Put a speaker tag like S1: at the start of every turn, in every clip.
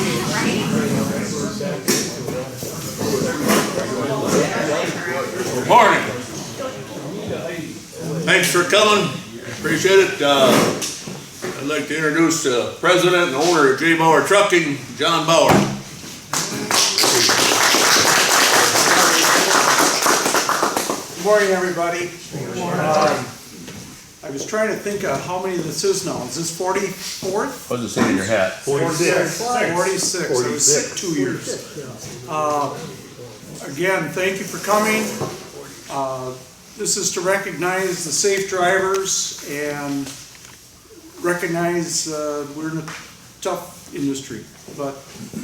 S1: Good morning. Thanks for coming. Appreciate it. I'd like to introduce the president and owner of Bauer Trucking, John Bauer.
S2: Good morning, everybody. I was trying to think of how many this is now. Is this 44th?
S1: What does it say in your hat?
S2: 46. 46. I was sick 2 years. Again, thank you for coming. This is to recognize the safe drivers and recognize we're in a tough industry. But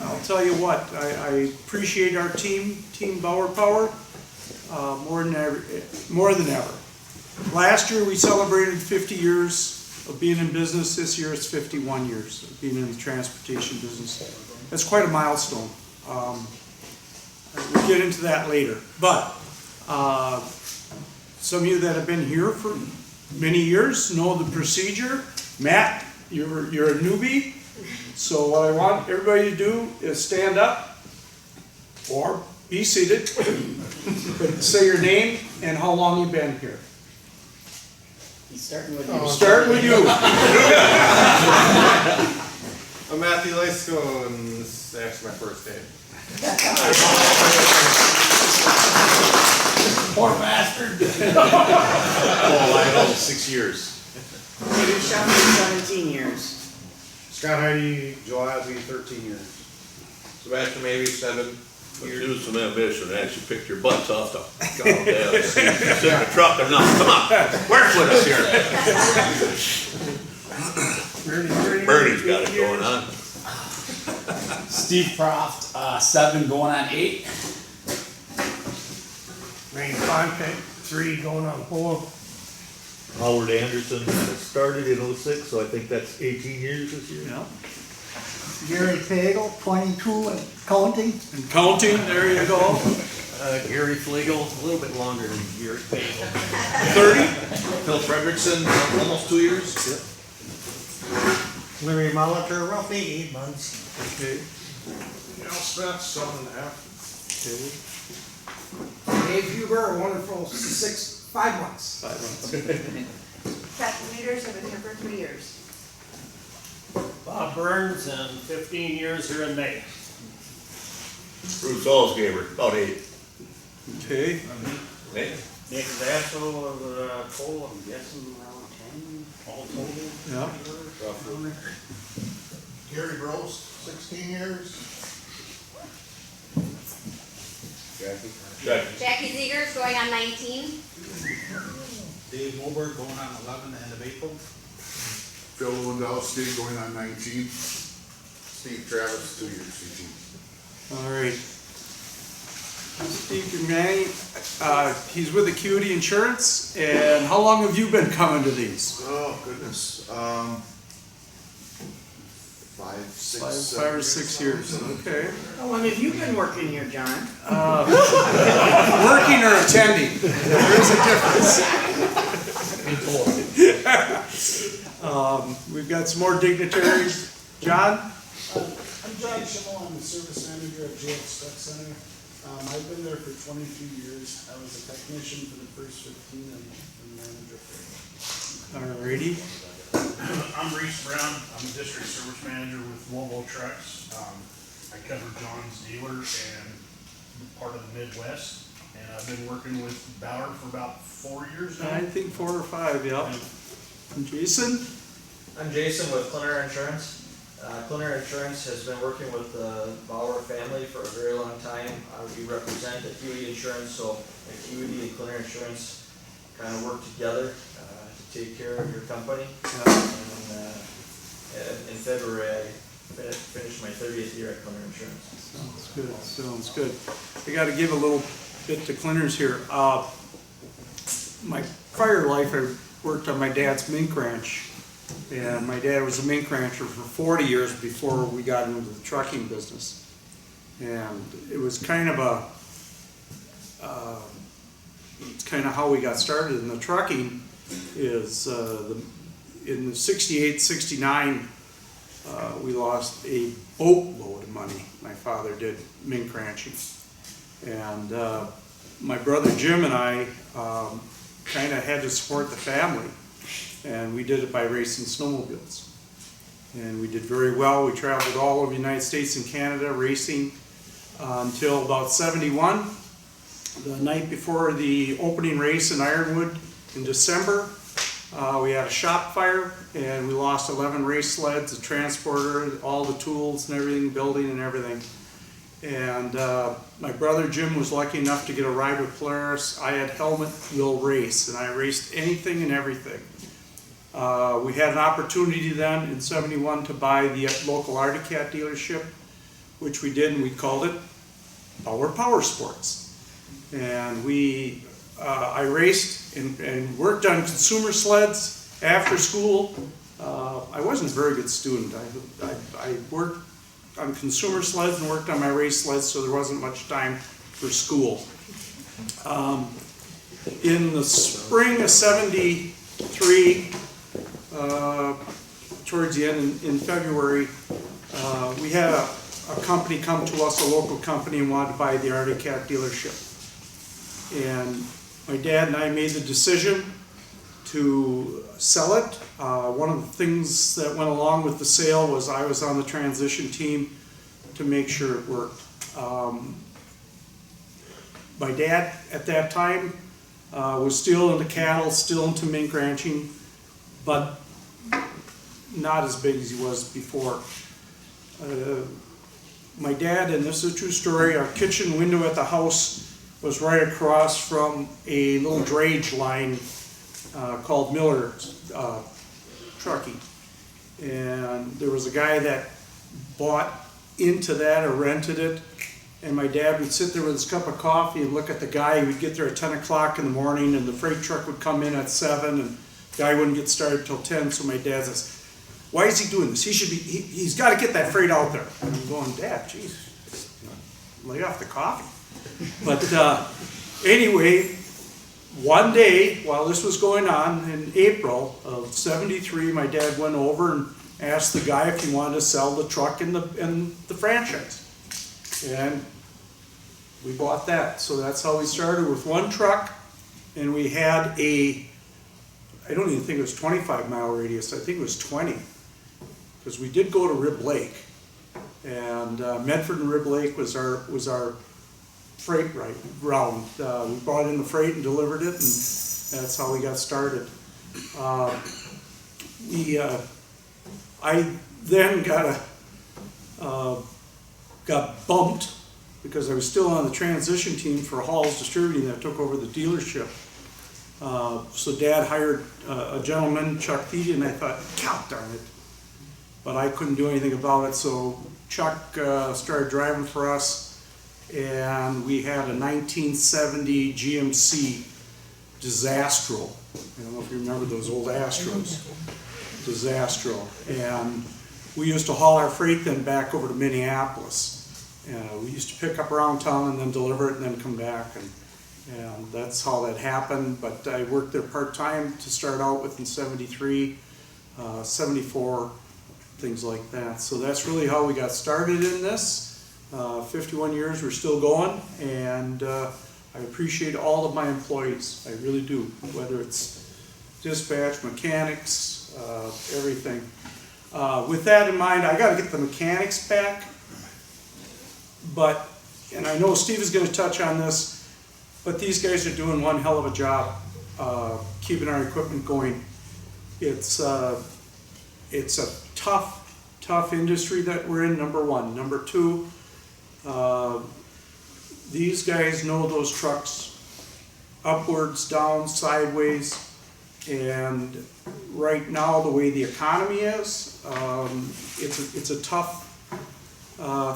S2: I'll tell you what, I appreciate our team, Team Bauer Power, more than ever. Last year we celebrated 50 years of being in business. This year it's 51 years of being in the transportation business. That's quite a milestone. We'll get into that later. But some of you that have been here for many years know the procedure. Matt, you're a newbie. So what I want everybody to do is stand up or be seated. Say your name and how long you've been here.
S3: He's starting with you.
S2: Starting with you.
S4: I'm Matthew Lysko, and this is actually my first day.
S2: Poor bastard.
S4: Oh, I know, 6 years.
S3: Maybe shot for 17 years.
S4: Scott Heidi, July will be 13 years. Sebastian maybe 7 years.
S1: Use some ambition and actually picked your butts off the goddamn seat. Sit in the truck or not. Come on, work with us here. Bernie's got it going on.
S5: Steve Croft, 7 going on 8.
S6: Rain Contact, 3 going on 4.
S7: Howard Anderson started in '06, so I think that's 18 years this year.
S2: Yeah.
S6: Gary Pagel, 22 and counting.
S2: And counting, there you go.
S4: Gary Flegel, a little bit longer than Gary Flegel.
S2: 30.
S4: Phil Frederickson, almost 2 years.
S6: Larry Molitor, roughly 8 months.
S2: Okay.
S4: Al Smith, 7.5.
S6: Dave Huber, a wonderful 5 months.
S2: 5 months.
S3: Captain leaders have been here for 3 years.
S8: Bob Burns and 15 years here in May.
S1: Bruce Allsgaber, about 8.
S2: Okay.
S1: Hey?
S8: Nick Vassal of Cole, I'm guessing around 10, all total.
S2: Yeah.
S4: Gary Gross, 16 years.
S9: Jackie Ziegers going on 19.
S4: Dave Moberg going on 11 the end of April.
S10: Phil Lewandowski going on 19. Steve Travis, 2 years, 18.
S2: All right. Steve Manny, he's with Acuity Insurance. And how long have you been coming to these?
S10: Oh, goodness. 5, 6,
S2: 5 or 6 years. Okay.
S3: How long have you been working here, John?
S2: Working or attending? There is a difference. We've got some more dignitaries. John?
S11: I'm John Schimmel. I'm the service manager at JX Truck Center. I've been there for 22 years. I was a technician for the first 15 and manager for.
S2: Alrighty.
S8: I'm Reese Brown. I'm a district service manager with Volvo Trucks. I cover John's dealer and part of the Midwest. And I've been working with Bauer for about 4 years now.
S2: I think 4 or 5, yeah. And Jason?
S12: I'm Jason with Clinner Insurance. Clinner Insurance has been working with the Bauer family for a very long time. We represent Acuity Insurance, so Acuity and Clinner Insurance kind of work together to take care of your company. And in February, I finished my 30th year at Clinner Insurance.
S2: Sounds good. Sounds good. I got to give a little bit to Clinners here. My prior life, I worked on my dad's mink ranch. And my dad was a mink rancher for 40 years before we got into the trucking business. And it was kind of it's kind of how we got started in the trucking is in the 68, 69, we lost a boatload of money. My father did mink ranching. And my brother Jim and I kind of had to support the family. And we did it by racing snowmobiles. And we did very well. We traveled all over the United States and Canada racing until about 71. The night before the opening race in Ironwood in December, we had a shop fire and we lost 11 race sleds, a transporter, all the tools and everything, building and everything. And my brother Jim was lucky enough to get a ride with Polaris. I had helmet wheel race and I raced anything and everything. We had an opportunity then in 71 to buy the local Arctic Cat dealership, which we did, and we called it Bauer Power Sports. And I raced and worked on consumer sleds after school. I wasn't a very good student. I worked on consumer sleds and worked on my race sleds, so there wasn't much time for school. In the spring of 73, towards the end in February, we had a company come to us, a local company, and wanted to buy the Arctic Cat dealership. And my dad and I made the decision to sell it. One of the things that went along with the sale was I was on the transition team to make sure it worked. My dad at that time was still into cattle, still into mink ranching, but not as big as he was before. My dad, and this is a true story, our kitchen window at the house was right across from a little drayage line called Miller Trucking. And there was a guy that bought into that or rented it, and my dad would sit there with his cup of coffee and look at the guy. He would get there at 10 o'clock in the morning, and the freight truck would come in at 7, and the guy wouldn't get started till 10, so my dad says, why is he doing this? He's got to get that freight out there. And I'm going, Dad, geez, lay off the coffee. But anyway, one day while this was going on in April of 73, my dad went over and asked the guy if he wanted to sell the truck and the franchise. And we bought that. So that's how we started, with one truck, and we had I don't even think it was 25-mile radius, I think it was 20. Because we did go to Rib Lake, and Medford and Rib Lake was our freight round. We brought in the freight and delivered it, and that's how we got started. I then got bumped because I was still on the transition team for Hall's Distributing that took over the dealership. So Dad hired a gentleman, Chuck Thede, and I thought, God darn it. But I couldn't do anything about it, so Chuck started driving for us, and we had a 1970 GMC Disastro. I don't know if you remember those old Astros. Disastro. And we used to haul our freight then back over to Minneapolis. We used to pick up around town and then deliver it and then come back. And that's how that happened. But I worked there part-time to start out with in 73, 74, things like that. So that's really how we got started in this. 51 years, we're still going, and I appreciate all of my employees. I really do, whether it's dispatch, mechanics, everything. With that in mind, I got to get the mechanics back, and I know Steve is going to touch on this, but these guys are doing one hell of a job keeping our equipment going. It's a tough industry that we're in, number one. Number two, these guys know those trucks upwards, down, sideways, and right now the way the economy is, it's a tough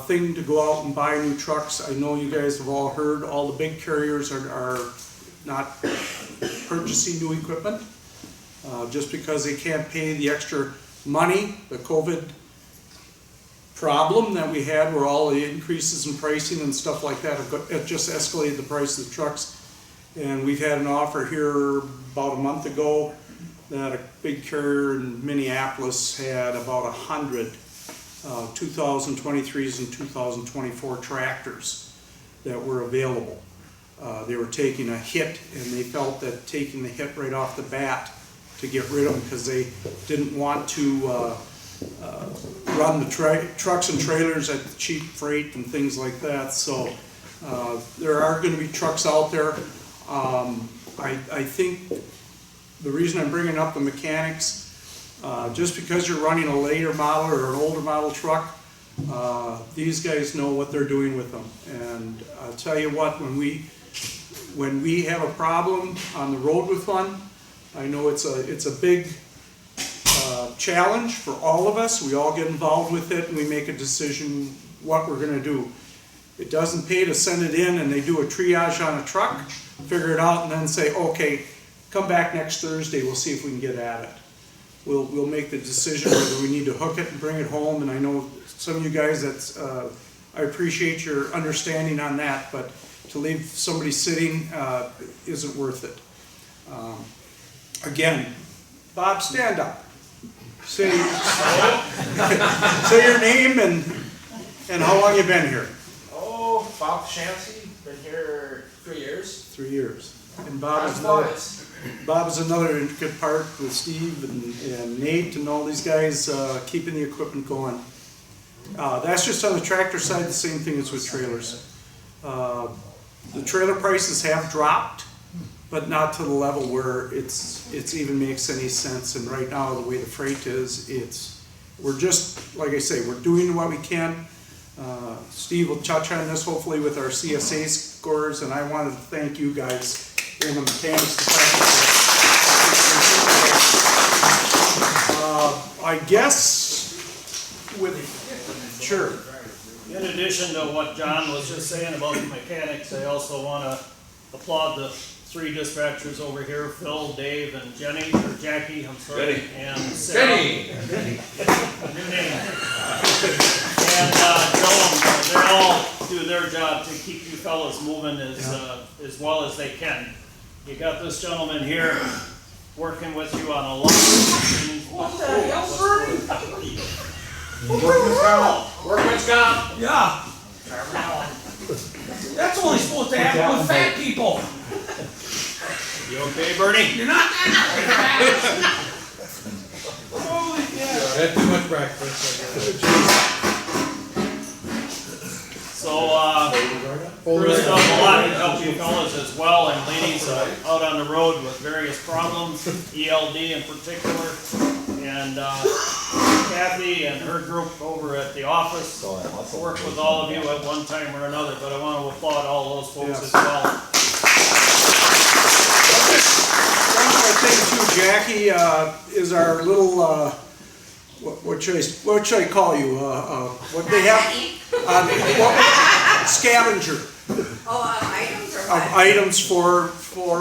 S2: thing to go out and buy new trucks. I know you guys have all heard all the big carriers are not purchasing new equipment just because they can't pay the extra money. The COVID problem that we had where all the increases in pricing and stuff like that have just escalated the price of the trucks. And we've had an offer here about a month ago that a big carrier in Minneapolis had about 100 2023s and 2024 tractors that were available. They were taking a hit, and they felt that taking the hit right off the bat to get rid of them, because they didn't want to run the trucks and trailers at cheap freight and things like that. So there are going to be trucks out there. I think the reason I'm bringing up the mechanics, just because you're running a later model or an older model truck, these guys know what they're doing with them. And I'll tell you what, when we have a problem on the road with one, I know it's a big challenge for all of us. We all get involved with it, and we make a decision what we're gonna do. It doesn't pay to send it in and they do a triage on a truck, figure it out, and then say, okay, come back next Thursday, we'll see if we can get at it. We'll make the decision whether we need to hook it and bring it home, and I know some of you guys, I appreciate your understanding on that, but to leave somebody sitting isn't worth it. Again, Bob, stand up. Say your name and how long you been here.
S12: Oh, Bob Shancy, been here 3 years.
S2: 3 years. And Bob is another intricate part with Steve and Nate and all these guys keeping the equipment going. That's just on the tractor side, the same thing as with trailers. The trailer prices have dropped, but not to the level where it's even makes any sense. And right now, the way the freight is, we're just, like I say, we're doing what we can. Steve will touch on this hopefully with our CSA scores, and I wanted to thank you guys in the mechanics department. I guess sure.
S13: In addition to what John was just saying about the mechanics, I also want to applaud the 3 dispatchers over here, Phil, Dave, and Jenny, or Jackie, I'm sorry,
S1: Jenny.
S13: and Sarah.
S1: Jenny.
S13: A new name. And Joan, they all do their job to keep you fellas moving as well as they can. You got this gentleman here working with you on a lot of things.
S3: What the hell, Bernie?
S12: Workman's comp.
S6: Yeah. That's only supposed to happen with fat people.
S13: You okay, Bernie?
S6: You're not that Holy cow.
S4: Had too much breakfast.
S13: So, Bruce does a lot to help you fellas as well, and ladies out on the road with various problems, ELD in particular. And Kathy and her group over at the office work with all of you at one time or another, but I want to applaud all those folks as well.
S2: One more thing too, Jackie, is our little, what should I call you? What they have? Scavenger.
S3: Items or
S2: Of
S3: what?
S2: items for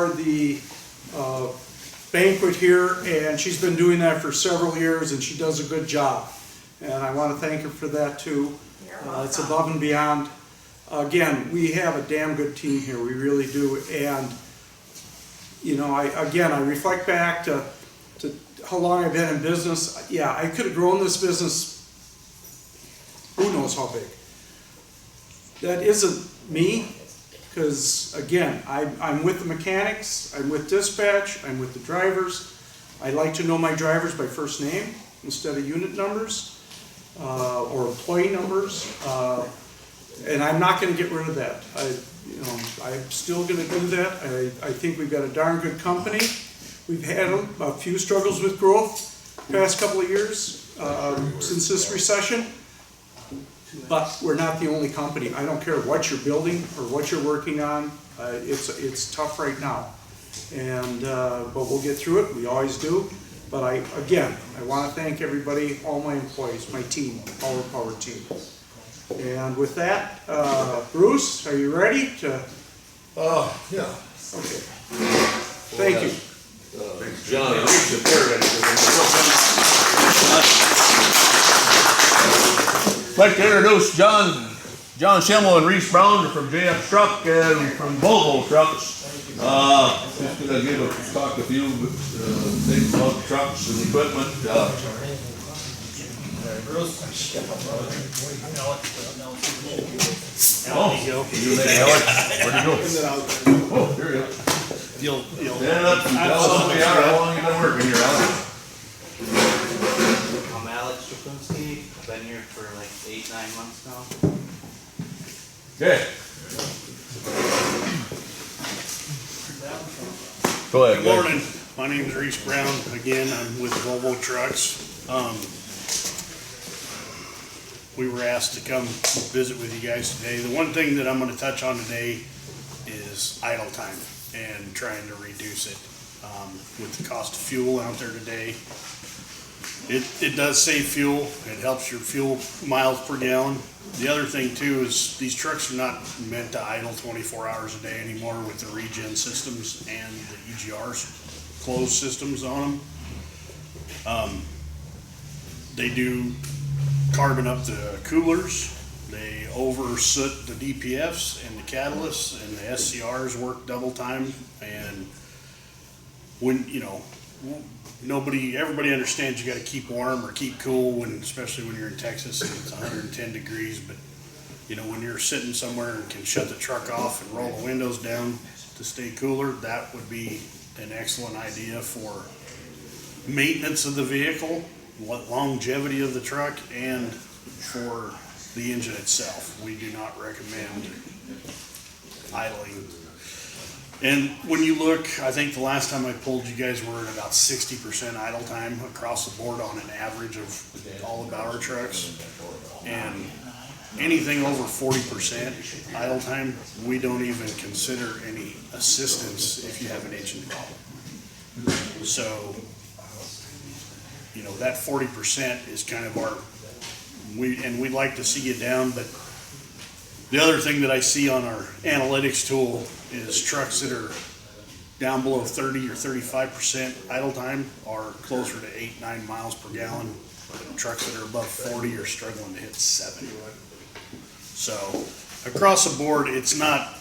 S2: the banquet here, and she's been doing that for several years, and she does a good job. And I want to thank her for that too. It's above and beyond. Again, we have a damn good team here, we really do. And you know, I reflect back to how long I've been in business. Yeah, I could have grown this business who knows how big. That isn't me, because again, I'm with the mechanics, I'm with dispatch, I'm with the drivers. I like to know my drivers by first name instead of unit numbers or employee numbers, and I'm not going to get rid of that. I'm still going to do that. I think we've got a darn good company. We've had a few struggles with growth the past couple of years since this recession. But we're not the only company. I don't care what you're building or what you're working on. It's tough right now, and but we'll get through it. We always do. But I want to thank everybody, all my employees, my team, Power team. And with that, Bruce, are you ready to?
S10: Yeah.
S2: Okay. Thank you.
S1: John, reach the third. I'd like to introduce John Schimmel and Reese Brown from JX Truck and from Volvo Trucks. Just gonna talk a few things about trucks and equipment. You make Alex, where'd you go? Oh, here you go. Stand up and tell us who you are, how long you been working here, Alex?
S14: I'm Alex Straczynski. I've been here for like 8-9 months now.
S1: Okay. Go ahead.
S8: Good morning, my name is Reese Brown, again, I'm with Volvo Trucks. We were asked to come visit with you guys today. The one thing that I'm gonna touch on today is idle time and trying to reduce it. With the cost of fuel out there today, it does save fuel, it helps your fuel miles per gallon. The other thing too is these trucks are not meant to idle 24 hours a day anymore with the regen systems and the EGRs, closed systems on them. They do carbon up the coolers, they oversoot the DPFs and the catalysts, and the SCRs work double time. And when, you know, everybody understands you gotta keep warm or keep cool when, especially when you're in Texas and it's 110 degrees, but you know, when you're sitting somewhere and can shut the truck off and roll the windows down to stay cooler, that would be an excellent idea for maintenance of the vehicle, longevity of the truck, and for the engine itself. We do not recommend idling. And when you look, I think the last time I pulled, you guys were at about 60% idle time across the board on an average of all the Bauer trucks. And anything over 40% idle time, we don't even consider any assistance if you have an engine problem. So, you know, that 40% is kind of we'd like to see it down, but the other thing that I see on our analytics tool is trucks that are down below 30 or 35% idle time are closer to 8-9 miles per gallon. Trucks that are above 40 are struggling to hit 7. So across the board, it's not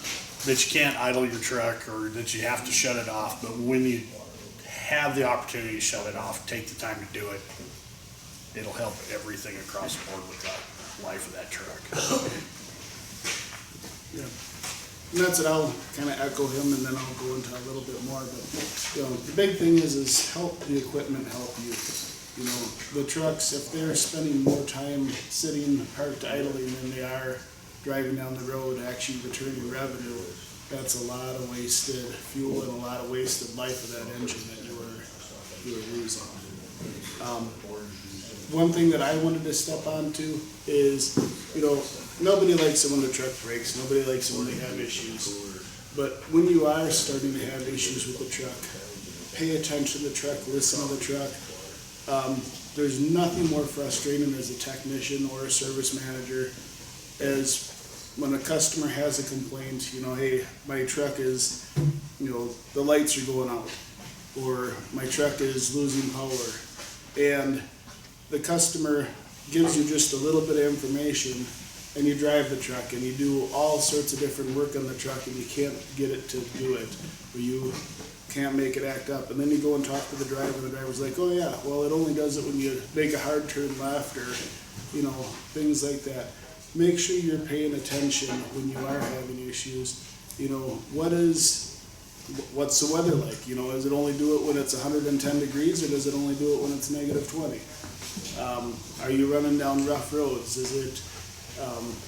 S8: that you can't idle your truck or that you have to shut it off, but when you have the opportunity to shut it off, take the time to do it. It'll help everything across the board with the life of that truck.
S11: Yeah. And that's what I'll kind of echo him, and then I'll go into a little bit more, but, you know, the big thing is help the equipment help you. You know, the trucks, if they're spending more time sitting parked idling than they are driving down the road actually returning revenue, that's a lot of wasted fuel and a lot of wasted life of that engine that you were losing. One thing that I wanted to step on to is, you know, nobody likes it when the truck breaks, nobody likes it when they have issues. But when you are starting to have issues with the truck, pay attention to the truck, listen to the truck. There's nothing more frustrating as a technician or a service manager as when a customer has a complaint, you know, hey, my truck is, you know, the lights are going out, or my truck is losing power, and the customer gives you just a little bit of information, and you drive the truck and you do all sorts of different work on the truck and you can't get it to do it, or you can't make it act up, and then you go and talk to the driver and the driver's like, oh yeah, well it only does it when you make a hard turn left, or you know, things like that. Make sure you're paying attention when you are having issues. You know, what's the weather like? You know, does it only do it when it's 110 degrees, or does it only do it when it's negative 20? Are you running down rough roads? Is it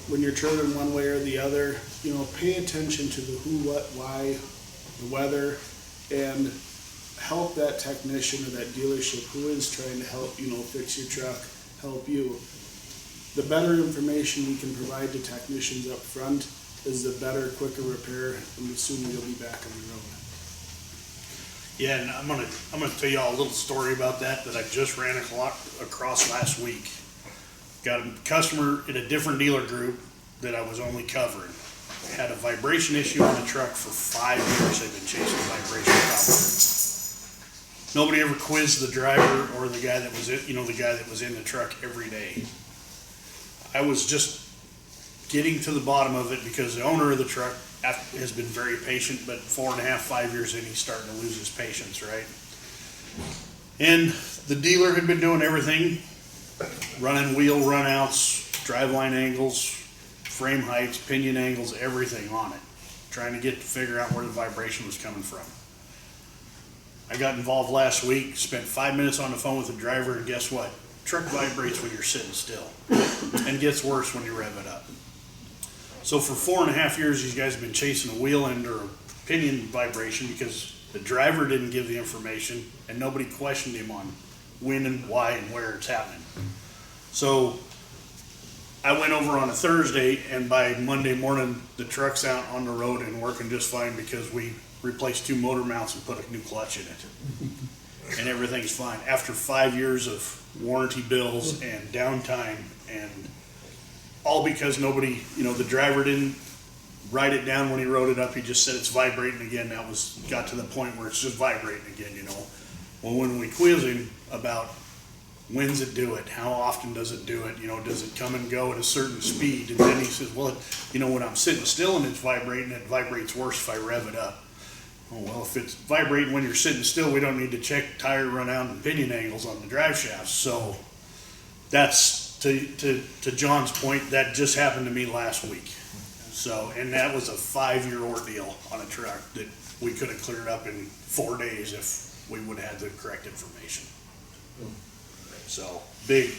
S11: when you're turning one way or the other? You know, pay attention to the who, what, why, the weather, and help that technician or that dealership who is trying to help, you know, fix your truck, help you. The better information we can provide to technicians up front is the better, quicker repair, and the sooner you'll be back on the road.
S8: Yeah, and I'm gonna tell you all a little story about that I just ran across last week. Got a customer at a different dealer group that I was only covering. Had a vibration issue on the truck for 5 years. They've been chasing vibration problems. Nobody ever quizzed the driver or the guy that was in the truck every day. I was just getting to the bottom of it because the owner of the truck has been very patient, but 4.5, 5 years in, he's starting to lose his patience, right? And the dealer had been doing everything running wheel runouts, driveline angles, frame heights, pinion angles, everything on it, trying to figure out where the vibration was coming from. I got involved last week, spent 5 minutes on the phone with the driver, and guess what? Truck vibrates when you're sitting still, and gets worse when you rev it up. So for 4.5 years, these guys have been chasing a wheel end or a pinion vibration because the driver didn't give the information, and nobody questioned him on when and why and where it's happening. So I went over on a Thursday, and by Monday morning, the truck's out on the road and working just fine because we replaced 2 motor mounts and put a new clutch in it. And everything's fine. After 5 years of warranty bills and downtime, and all because nobody, the driver didn't write it down when he wrote it up. He just said it's vibrating again. Got to the point where it's just vibrating again, Well, when we quiz him about when's it do it, how often does it do it, does it come and go at a certain speed? And then he says, well, when I'm sitting still and it's vibrating, it vibrates worse if I rev it up. Oh, well, if it's vibrating when you're sitting still, we don't need to check tire run out and pinion angles on the drive shafts. So that's, to John's point, that just happened to me last week. So, and that was a 5-year ordeal on a truck that we could have cleared up in 4 days if we would have had the correct information. So, big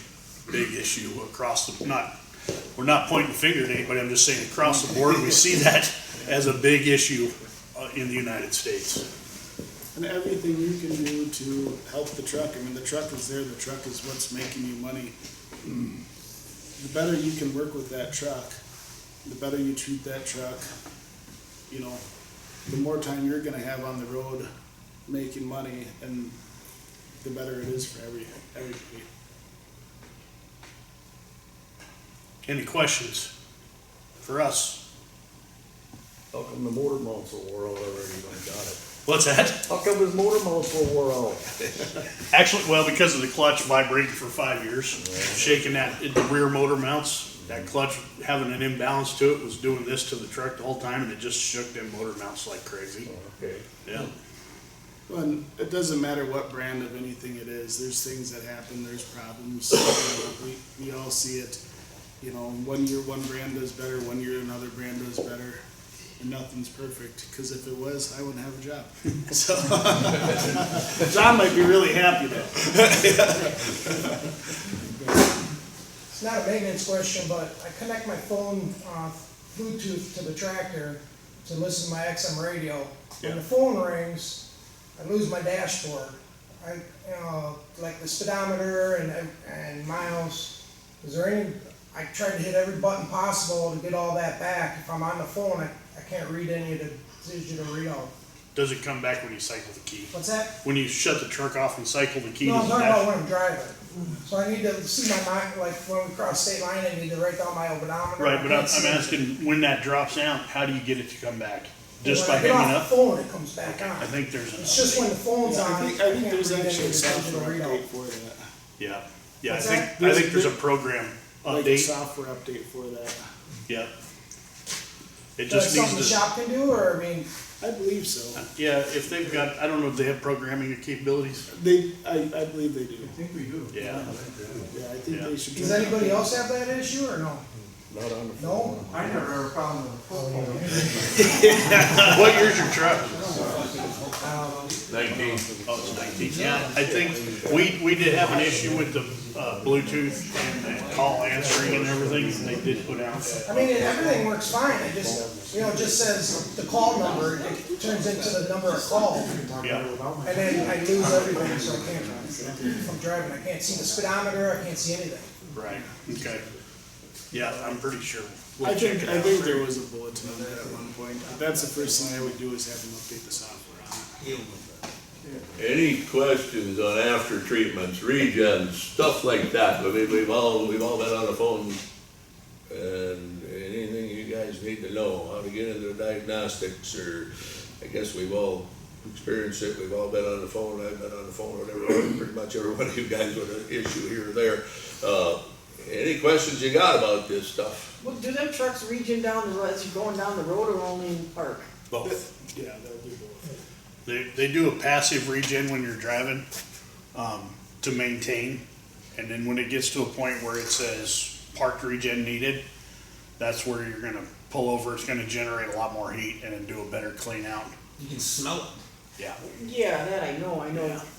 S8: issue across we're not pointing the finger at anybody, I'm just saying across the board, we see that as a big issue in the United States.
S11: And everything you can do to help the truck, the truck is there, the truck is what's making you money. The better you can work with that truck, the better you treat that truck, the more time you're gonna have on the road making money, and the better it is for everybody.
S8: Any questions for us?
S7: How come the motor mounts are wore out already when I got it?
S8: What's that?
S7: How come his motor mounts were wore out?
S8: Actually, well, because of the clutch vibrating for 5 years, shaking the rear motor mounts, that clutch having an imbalance to it was doing this to the truck the whole time, and it just shook them motor mounts like crazy.
S7: Okay.
S8: Yeah.
S11: Well, and it doesn't matter what brand of anything it is, there's things that happen, there's problems, we all see it. 1 year one brand does better, 1 year another brand does better, and nothing's perfect, because if it was, I wouldn't have a job. So, John might be really happy though.
S6: It's not a maintenance question, but I connect my phone, Bluetooth to the tractor to listen to my XM radio. When the phone rings, I lose my dashboard. Like the speedometer and miles. Is there any, I tried to hit every button possible to get all that back. If I'm on the phone, I can't read any of the digital readout.
S8: Does it come back when you cycle the key?
S6: What's that?
S8: When you shut the truck off and cycle the key?
S6: No, I'm talking about when I'm driving. So I need to see my mind, like when we cross state line, I need to write down my odometer.
S8: Right, but I'm asking, when that drops out, how do you get it to come back? Just by
S6: when I
S8: hanging
S6: get
S8: up?
S6: off the phone, it comes back on.
S8: I think there's
S6: It's just when the phone's on,
S11: I
S6: I
S11: think
S6: can't
S11: there's
S6: read any
S11: actually
S6: of
S11: a
S6: the digital
S11: software update
S6: readout.
S11: for that.
S8: Yeah, yeah,
S6: What's
S8: I think there's a program
S11: Like a
S8: update.
S11: software update for that.
S8: Yeah. It
S6: Is that
S8: just
S6: something the
S8: needs to,
S6: shop can do, or, I mean,
S11: I believe so.
S8: yeah, if they've got, I don't know if they have programming capabilities.
S11: I believe they do.
S10: I think we do.
S8: Yeah.
S11: Yeah, I think
S8: Yeah.
S11: they should.
S6: does anybody else have that issue, or no?
S7: Not on the phone.
S6: No?
S10: I never ever found a phone.
S8: What year's your truck?
S1: 19.
S8: Oh, it's 19. Yeah, I think we did have an issue with the Bluetooth and the call answering and everything, and they did put out.
S6: I mean, everything works fine, it just, it just says the call number, it turns into the number of call.
S8: Yeah.
S6: And then I lose everything, so I can't, if I'm driving, I can't see the speedometer, I can't see anything.
S8: Right, okay. Yeah, I'm pretty sure.
S11: I think there was a bulletin on that at one point, but that's the first thing I would do is have them update the software on it.
S1: Any questions on after treatments, regens, stuff like that? I mean, we've all been on the phone, and anything you guys need to know, how to get into diagnostics, or I guess we've all experienced it, we've all been on the phone, I've been on the phone, whatever, pretty much every one of you guys with an issue here or there. Any questions you got about this stuff?
S3: Well, do them trucks regen down the road as you're going down the road or only in park?
S8: Both.
S11: Yeah, they'll do both.
S8: They do a passive regen when you're driving, to maintain. And then when it gets to a point where it says parked regen needed, that's where you're gonna pull over, it's gonna generate a lot more heat and then do a better clean out.
S10: You can smell it.
S8: Yeah.
S3: Yeah, that I know.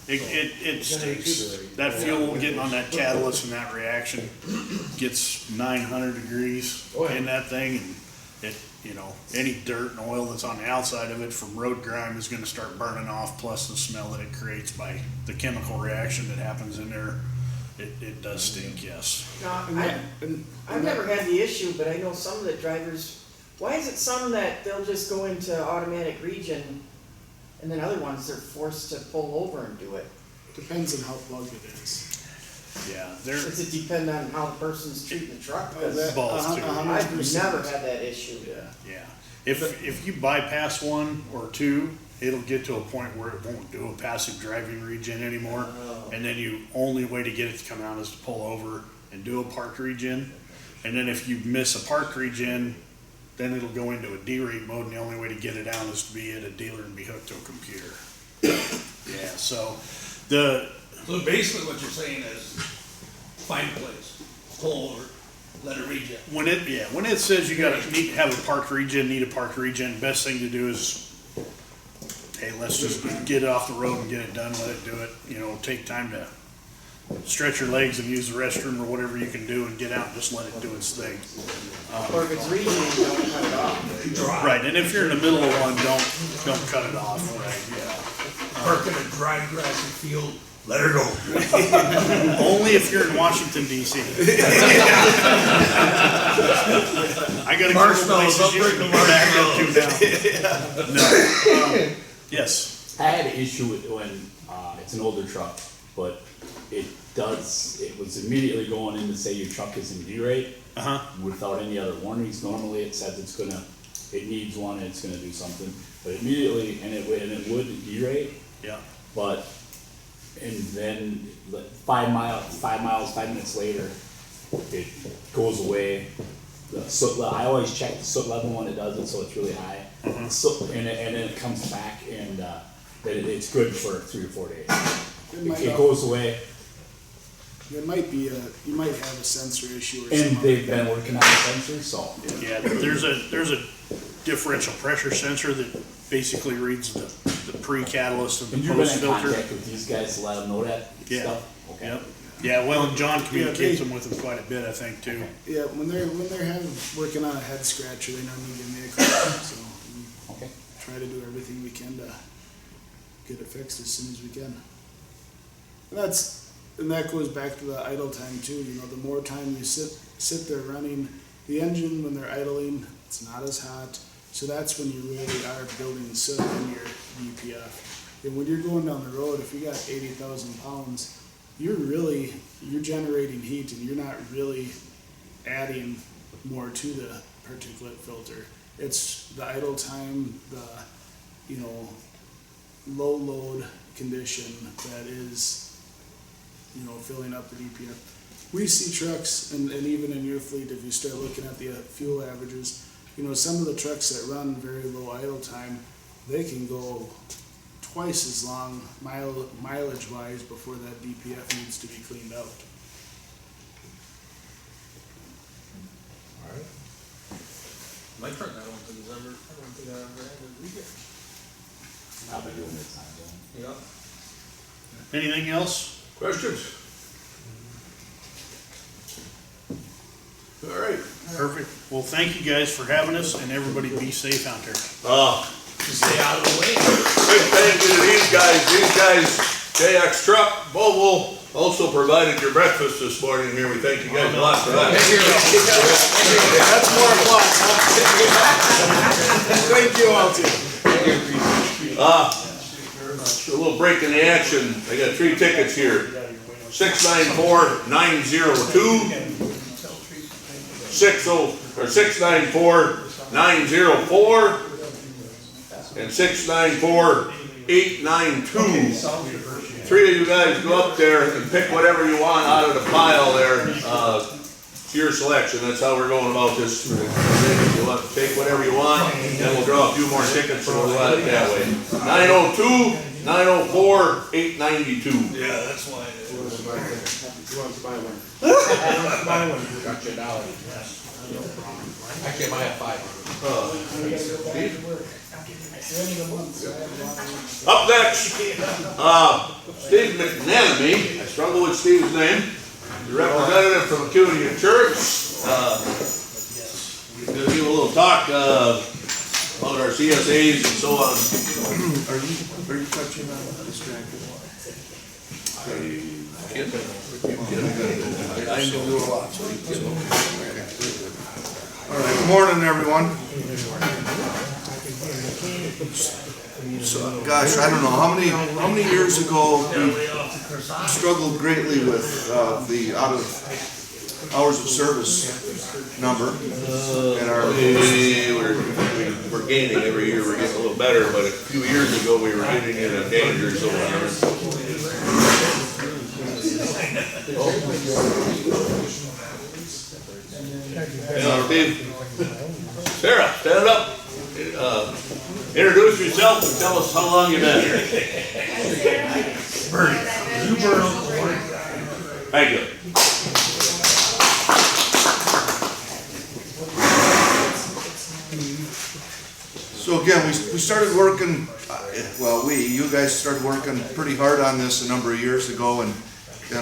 S8: It stinks. That fuel getting on that catalyst and that reaction gets 900 degrees in that thing, and it, you know, any dirt and oil that's on the outside of it from road grime is gonna start burning off, plus the smell that it creates by the chemical reaction that happens in there. It does stink, yes.
S3: No, I've never had the issue, but I know some of the drivers, why is it some that they'll just go into automatic regen and then other ones they're forced to pull over and do it?
S11: Depends on how plugged it is.
S8: Yeah,
S3: Does it depend on how the person's treating the truck? 'Cause
S8: both too.
S3: I've never had that issue.
S8: Yeah. If you bypass one or two, it'll get to a point where it won't do a passive driving regen anymore. And then you only way to get it to come out is to pull over and do a parked regen. And then if you miss a parked regen, then it'll go into a derate mode, and the only way to get it out is to be at a dealer and be hooked to a computer. Yeah, so
S10: So basically what you're saying is, find a place, pull over, let it regen.
S8: when it says you gotta have a parked regen, need a parked regen, best thing to do is, hey, let's just get it off the road and get it done, let it do it, you know, take time to stretch your legs and use the restroom or whatever you can do and get out and just let it do its thing.
S3: Or if it's regen, you don't cut it off.
S8: Right, and if you're in the middle of one, don't cut it off, right, yeah.
S10: Park in a dry grassy field, let her go.
S8: Only if you're in Washington DC. I got a couple places you can back up to now. No. Yes.
S5: I had an issue with when, it's an older truck, but it was immediately going in to say your truck is in derate. Without any other warnings. Normally it says it needs one and it's gonna do something, but immediately, and it would derate.
S8: Yeah.
S5: But, and then 5 minutes later, it goes away. The soot, I always check the soot level when it does it, so it's really high. So, and then it comes back, and it's good for 3 or 4 days. It goes away.
S11: There might be you might have a sensor issue or something.
S5: And they've been working on the sensor, so.
S8: Yeah, there's a differential pressure sensor that basically reads the pre-catalyst and
S5: And
S8: the
S5: you've been in
S8: post-filter.
S5: contact with these guys to let them know that stuff? Okay.
S8: Yep. Yeah, well, and John communicates them with them quite a bit, I think, too.
S11: Yeah, when they're working on a head scratcher, they normally give me a call, so we try to do everything we can to get it fixed as soon as we can. And that goes back to the idle time too. You know, the more time you sit there running the engine when they're idling, it's not as hot. So that's when you really are building soot in your DPF. And when you're going down the road, if you got 80,000 pounds, you're generating heat, and you're not really adding more to the particulate filter. It's the idle time, the low load condition that is filling up the DPF. We see trucks, and even in your fleet, if you start looking at the fuel averages, some of the trucks that run very low idle time, they can go twice as long mileage wise before that DPF needs to be cleaned out.
S10: Alright. My truck, I don't think I ever had a regen.
S5: I'll be doing this time,
S10: Yeah.
S8: Anything else?
S1: Questions? All right.
S8: Perfect. Well, thank you guys for having us, and everybody be safe out there.
S10: Just stay out of the way.
S1: Big thank you to these guys. These guys, JX Truck, Mobile, also provided your breakfast this morning here. We thank you guys a lot for that.
S11: That's more applause, huh? Thank you all too.
S1: A little break in the action. I got 3 tickets here. 694-902, 694-904, and 694-892. 3 of you guys go up there and pick whatever you want out of the pile there. It's your selection. That's how we're going about this. You want to take whatever you want, and we'll draw a few more tickets, so we'll run it that way. 902, 904, 892.
S10: Yeah, that's why.
S4: wants to buy one. Who wants to buy one? Got you $1. Actually, I might have 5.
S1: Up next, Steve McNamee, I struggle with Steve's name, the representative from Acuity Insurance. Gonna give a little talk, about our CSAs and so on.
S2: Are you touching on distracted?
S1: I do a lot, so
S2: All right, good morning, everyone. So, gosh, I don't know, how many years ago we struggled greatly with the out of hours of service number. And
S1: we're gaining every year, we're getting a little better, but a few years ago we were getting in a danger zone. Steve, Sarah, stand up. Introduce yourself and tell us how long you've been here. Thank you.
S15: So again, we started working, you guys started working pretty hard on this a number of years ago, and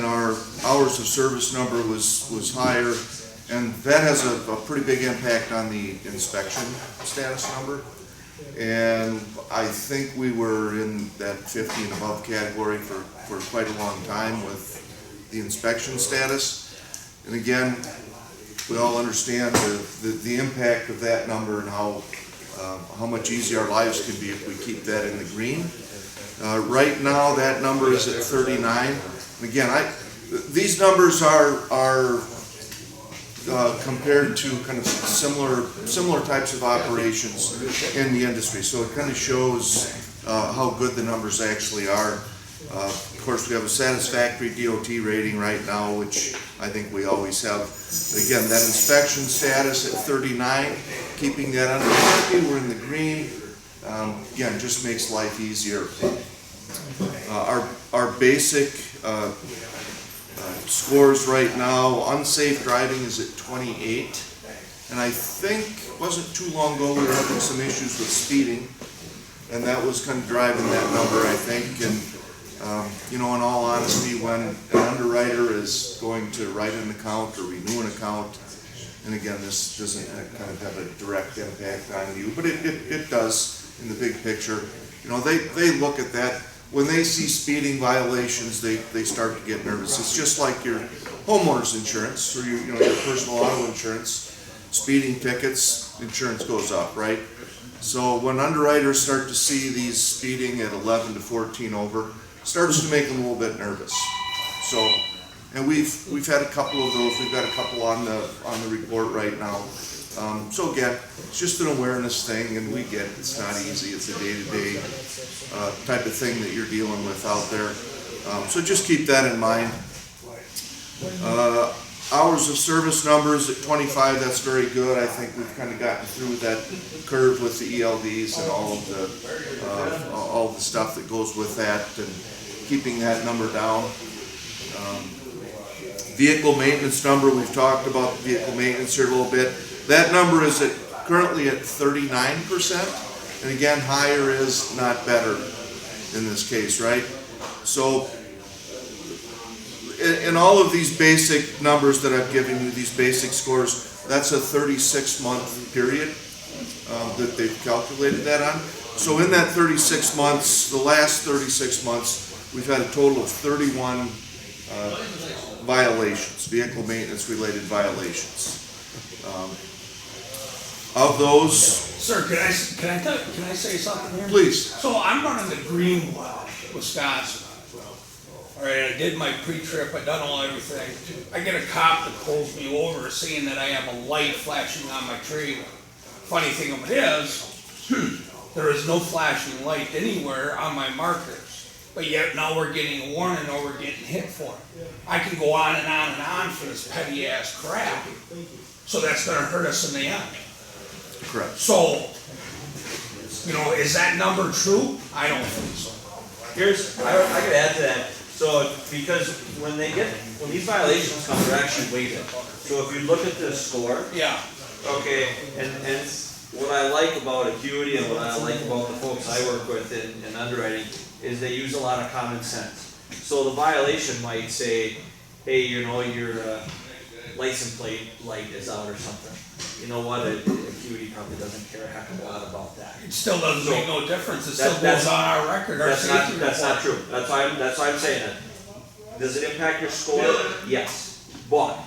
S15: our hours of service number was higher, and that has a pretty big impact on the inspection status number. And I think we were in that 50 and above category for quite a long time with the inspection status. And again, we all understand the impact of that number and how much easier our lives can be if we keep that in the green. Right now, that number is at 39. And again, these numbers are compared to kind of similar types of operations in the industry. So it kind of shows how good the numbers actually are. Of course, we have a satisfactory DOT rating right now, which I think we always have. Again, that inspection status at 39, keeping that under 50, we're in the green. Again, just makes life easier. Our basic scores right now, unsafe driving is at 28. And I think, wasn't too long ago, we were having some issues with speeding. And that was kind of driving that number, I think. And in all honesty, when an underwriter is going to write an account or renew an account, and again, this doesn't kind of have a direct impact on you, but it does in the big picture. They look at that. When they see speeding violations, they start to get nervous. It's just like your homeowner's insurance or your personal auto insurance. Speeding tickets, insurance goes up, right? So when underwriters start to see these speeding at 11 to 14 over, starts to make them a little bit nervous. So, and we've had a couple of those. We've got a couple on the report right now. So again, it's just an awareness thing, and we get it's not easy. It's a day-to-day type of thing that you're dealing with out there. So just keep that in mind. Hours of service numbers at 25, that's very good. I think we've kind of gotten through that curve with the ELDs and all the stuff that goes with that, and keeping that number down. Vehicle maintenance number, we've talked about vehicle maintenance here a little bit. That number is currently at 39%, and again, higher is not better in this case, right? So, in all of these basic numbers that I've given you, these basic scores, that's a 36-month period that they've calculated that on. So in that 36 months, the last 36 months, we've had a total of 31 violations, vehicle maintenance related violations. Of those...
S10: Sir, can I say something here?
S15: Please.
S10: So I'm running the Greenwood, Wisconsin. All right, I did my pre-trip, I done everything. I get a cop that pulls me over saying that I have a light flashing on my trailer. Funny thing of it is, there is no flashing light anywhere on my markers. But yet now we're getting a warning or we're getting hit for it. I can go on and on and on for this petty ass crap. So that's gonna hurt us in the end.
S15: Correct.
S10: So, is that number true? I don't think so.
S12: I could add to that. So, because when these violations come, they're actually weighted. So if you look at this score,
S10: Yeah,
S12: okay, and what I like about Acuity and what I like about the folks I work with in underwriting is they use a lot of common sense. So the violation might say, hey, you know, your license plate light is out or something. You know what, Acuity probably doesn't care a heck of a lot about that.
S10: it still doesn't make no difference, it
S12: That-
S10: still
S12: that's-
S10: goes on our record, our
S12: That's
S10: safety
S12: not, that's not
S10: report.
S12: true, that's why I'm saying it. Does it impact your score? Yes, but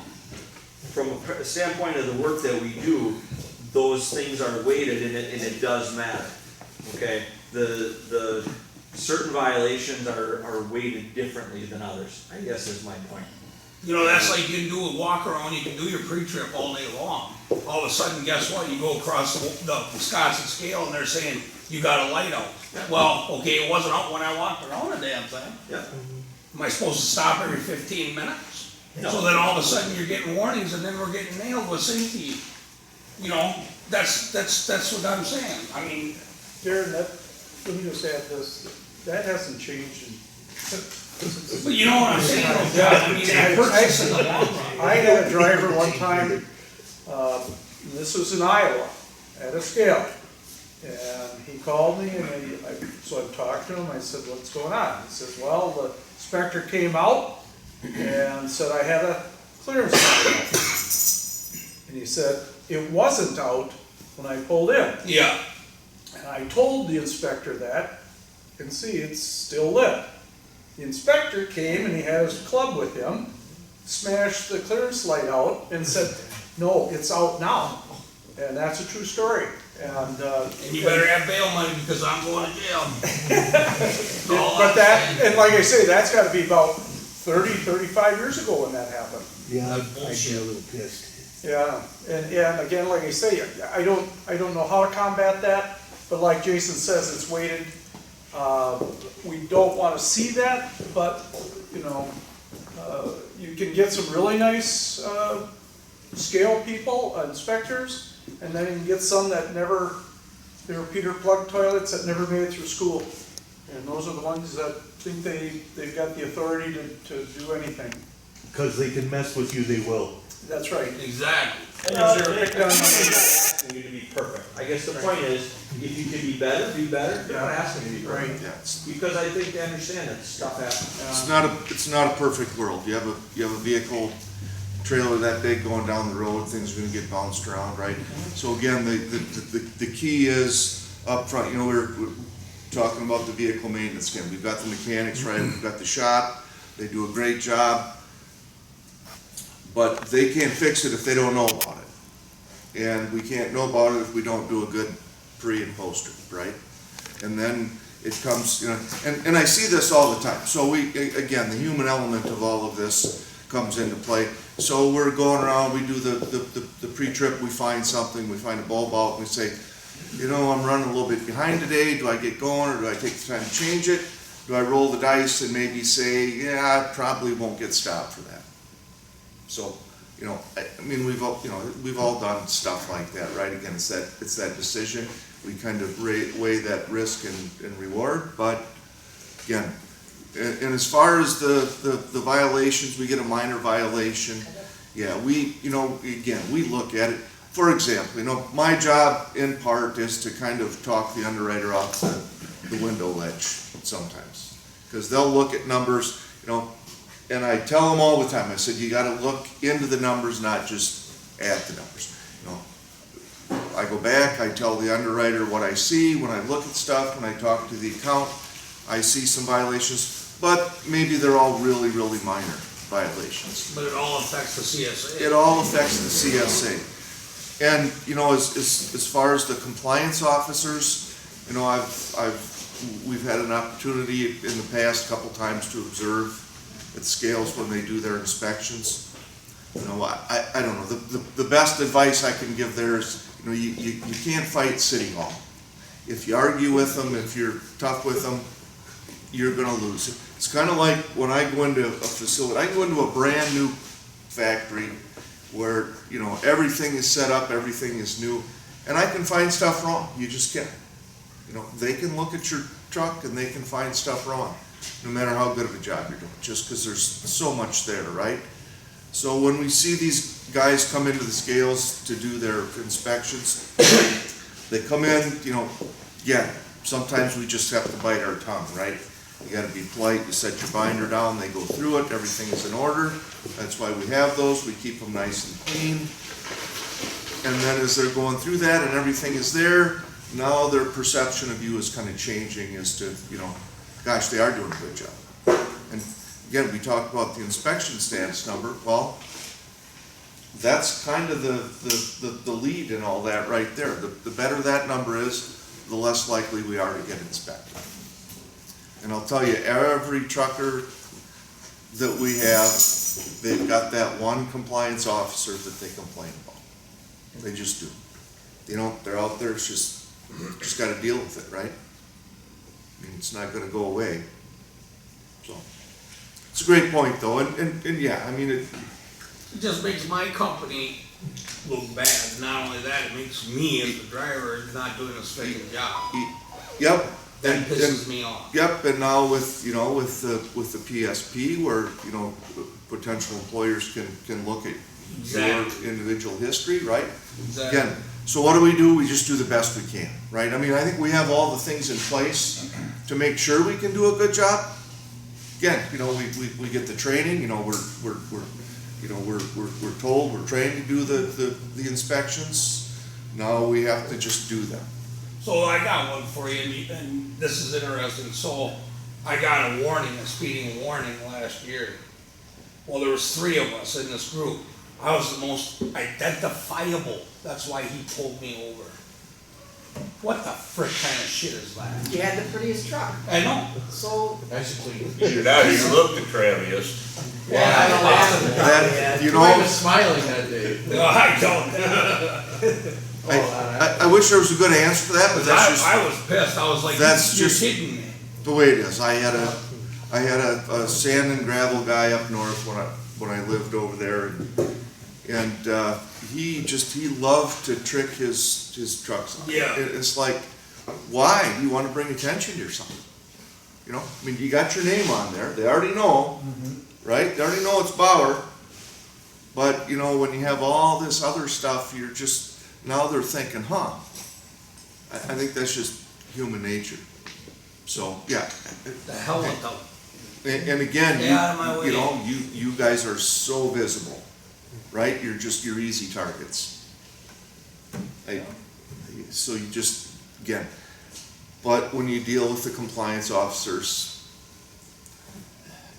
S12: from a standpoint of the work that we do, those things are weighted and it does matter, okay? The certain violations are weighted differently than others, I guess is my point.
S10: You know, that's like you can do a walk around, you can do your pre-trip all day long. All of a sudden, guess what? You go across the Wisconsin scale and they're saying, you got a light out. Well, okay, it wasn't out when I walked around the damn thing.
S12: Yeah.
S10: Am I supposed to stop every 15 minutes?
S12: No.
S10: So then all of a sudden you're getting warnings and then we're getting nailed with safety. You know, that's what I'm saying. I mean,
S2: Darren, let me just add this, that hasn't changed in.
S10: but you know what I'm saying, though, John? I mean, that hurts us in the long run.
S2: I had a driver one time, this was in Iowa, at a scale. And he called me and so I talked to him, I said, what's going on? He said, well, the inspector came out and said I had a clearance light. And he said, it wasn't out when I pulled in.
S10: Yeah.
S2: And I told the inspector that, and see, it's still lit. The inspector came and he had his club with him, smashed the clearance light out and said, no, it's out now. And that's a true story. And
S10: you better have bail money because I'm going to jail.
S2: But that, and like I say, that's gotta be about 35 years ago when that happened.
S7: Yeah, I'd be a little pissed.
S2: Yeah, and again, like I say, I don't know how to combat that, but like Jason says, it's weighted. We don't wanna see that, but, you know, you can get some really nice, scale people, inspectors, and then you can get some that never, they were Peter plug toilets that never made it through school. And those are the ones that think they've got the authority to do anything.
S7: Cause they can mess with you, they will.
S2: That's right.
S10: Exactly.
S12: They're asking you to be perfect. I guess the point is, if you can be better, be better. They're not asking you to be perfect.
S15: Yeah,
S12: Because I think they understand that stuff happens.
S15: it's not a perfect world. You have a vehicle trailer that big going down the road, things are gonna get bounced around, right? So again, the key is up front. You know, we're talking about the vehicle maintenance again. We've got the mechanics, right? We've got the shop. They do a great job. But they can't fix it if they don't know about it. And we can't know about it if we don't do a good pre and post trip, right? And then it comes, you know, and I see this all the time. So again, the human element of all of this comes into play. So we're going around, we do the pre-trip, we find something, we find a bulb out, and we say, you know, I'm running a little bit behind today, do I get going or do I take the time to change it? Do I roll the dice and maybe say, yeah, I probably won't get stopped for that? So, you know, I mean, we've all done stuff like that, right? Again, it's that decision. We kind of weigh that risk and reward, but again, and as far as the violations, we get a minor violation. Yeah, we look at it. For example, you know, my job in part is to kind of talk the underwriter off the window ledge sometimes. Because they'll look at numbers, you know, and I tell them all the time, I said, you gotta look into the numbers, not just at the numbers. You know, I go back, I tell the underwriter what I see when I look at stuff, when I talk to the account, I see some violations, but maybe they're all really, really minor violations.
S10: But it all affects the CSA.
S15: It all affects the CSA. And, you know, as far as the compliance officers, you know, we've had an opportunity in the past couple times to observe at scales when they do their inspections. You know, I don't know, the best advice I can give there is, you know, you can't fight City Hall. If you argue with them, if you're tough with them, you're gonna lose. It's kind of like when I go into a facility, I go into a brand new factory where, you know, everything is set up, everything is new, and I can find stuff wrong. You just can't. You know, they can look at your truck and they can find stuff wrong. no matter how good of a job you're doing, just because there's so much there, right? So when we see these guys come into the scales to do their inspections, they come in, you know, yeah, sometimes we just have to bite our tongue, right? You gotta be polite, you set your binder down, they go through it, everything is in order. That's why we have those, we keep them nice and clean. And then as they're going through that and everything is there, now their perception of you is kind of changing as to, you know, gosh, they are doing a good job. And again, we talked about the inspection status number. Well, that's kind of the lead in all that right there. The better that number is, the less likely we are to get inspected. And I'll tell you, every trucker that we have, they've got that one compliance officer that they complain about. They just do. You know, they're out there, it's just gotta deal with it, right? I mean, it's not gonna go away. So, it's a great point though, and yeah, I mean,
S10: It just makes my company look bad. Not only that, it makes me as the driver not doing a straight job.
S15: yep.
S10: That
S15: And-
S10: pisses
S15: and-
S10: me off.
S15: Yep, and now with, you know, with the PSP, where, you know, potential employers can look at
S10: Exactly.
S15: your individual history, right?
S10: Exactly.
S15: Again, so what do? We just do the best we can, right? I mean, I think we have all the things in place to make sure we can do a good job. Again, you know, we get the training, you know, we're told, we're trained to do the inspections. Now we have to just do them.
S10: So I got one for you, and this is interesting. So I got a warning, a speeding warning last year. Well, there was 3 of us in this group. I was the most identifiable. That's why he pulled me over. What the frick kind of shit is that?
S3: You had the prettiest truck,
S10: I know.
S3: so,
S1: Either that or you look the trammiest.
S10: Yeah, I know
S15: That, you know,
S4: I was smiling that day.
S10: No, I don't.
S15: I wish there was a good answer for that, but that's just
S10: I was pissed. I was like,
S15: that's
S10: you're
S15: just
S10: kidding me.
S15: the way it is. I had a sand and gravel guy up north when I lived over there, and he loved to trick his trucks on.
S10: Yeah.
S15: It's like, why? Do you want to bring attention to something? You know, I mean, you got your name on there. They already know, right? They already know it's Bauer. But you know, when you have all this other stuff, you're just now they're thinking, huh? I think that's just human nature. So yeah.
S10: The hell with them.
S15: And again,
S10: Stay out of my way.
S15: you know, you guys are so visible, right? You're easy targets. So you just, again, but when you deal with the compliance officers,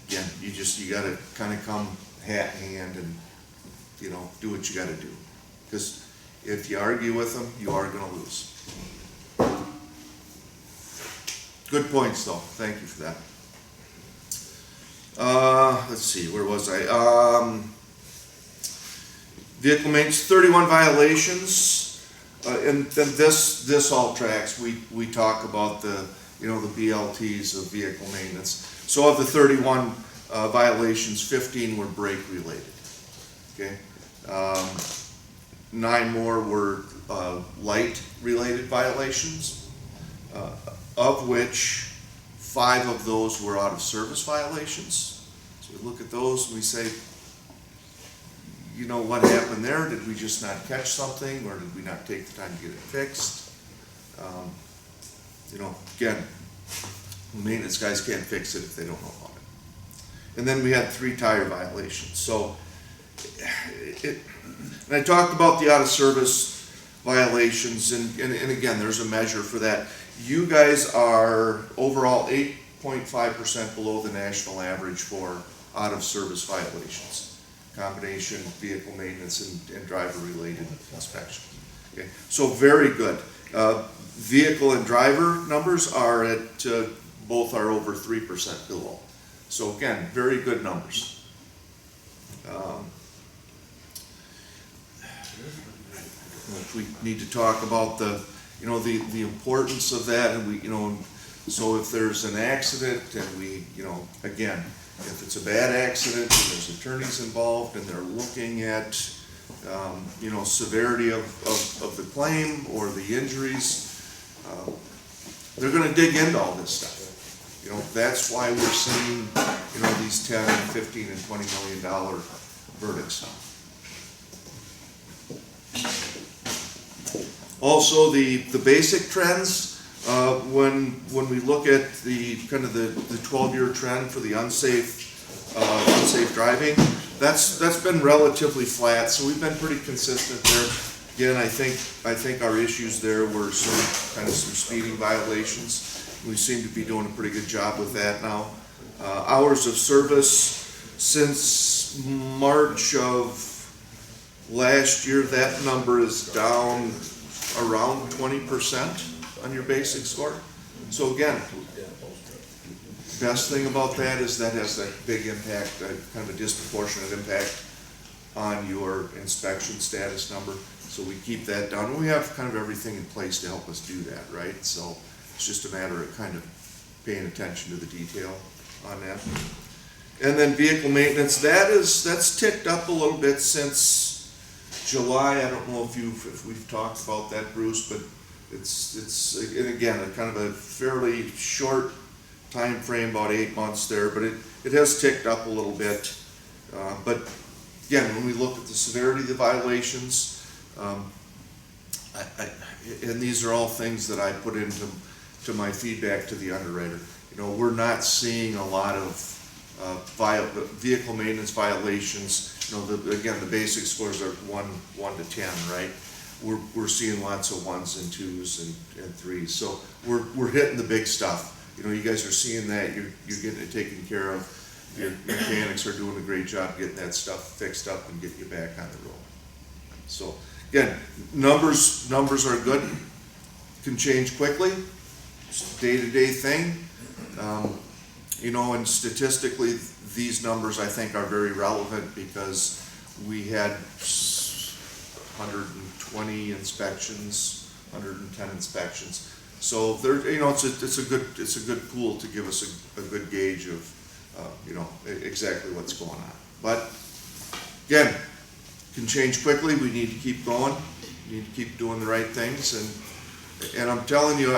S15: again, you gotta kind of come hat in hand and, you know, do what you gotta do. Because if you argue with them, you are gonna lose. Good points though, thank you for that. Let's see, where was I? Vehicle maintenance, 31 violations. And then this all tracks, we talk about the, you know, the BLTs of vehicle maintenance. So of the 31 violations, 15 were brake related, okay? 9 more were light related violations, of which 5 of those were out of service violations. So we look at those and we say, you know, what happened there? Did we just not catch something, or did we not take the time to get it fixed? You know, again, maintenance guys can't fix it if they don't know about it. And then we had 3 tire violations. So, and I talked about the out of service violations, and again, there's a measure for that. You guys are overall 8.5% below the national average for out of service violations. Combination vehicle maintenance and driver related inspection. Okay, so very good. Vehicle and driver numbers are at, both are over 3% below. So again, very good numbers. If we need to talk about the, you know, the importance of that, and we, you know, so if there's an accident and we, you know, again, if it's a bad accident and there's attorneys involved and they're looking at, you know, severity of the claim or the injuries, they're gonna dig into all this stuff. You know, that's why we're seeing, you know, these 10, 15, and $20 million verdicts. Also, the basic trends, when we look at the kind of the 12-year trend for the unsafe driving, that's been relatively flat, so we've been pretty consistent there. Again, I think our issues there were some speeding violations. We seem to be doing a pretty good job with that now. Hours of service, since March of last year, that number is down around 20% on your basic score. So again, best thing about that is that has that big impact, kind of a disproportionate impact on your inspection status number. So we keep that down, and we have kind of everything in place to help us do that, right? So it's just a matter of kind of paying attention to the detail on that. And then vehicle maintenance, that's ticked up a little bit since July. I don't know if we've talked about that, Bruce, but it's and again, a kind of a fairly short time frame, about 8 months there, but it has ticked up a little bit. But again, when we look at the severity of the violations, and these are all things that I put into my feedback to the underwriter. You know, we're not seeing a lot of vehicle maintenance violations. You know, again, the basic scores are 1 to 10, right? We're seeing lots of 1s and 2s and 3s. So we're hitting the big stuff. You know, you guys are seeing that. You're getting it taken care of. Your mechanics are doing a great job getting that stuff fixed up and getting you back on the road. So again, numbers are good. Can change quickly. It's a day-to-day thing. You know, and statistically, these numbers I think are very relevant because we had 120 inspections, 110 inspections. So there, you know, it's a good pool to give us a good gauge of, you know, exactly what's going on. But again, can change quickly. We need to keep going. We need to keep doing the right things. And I'm telling you,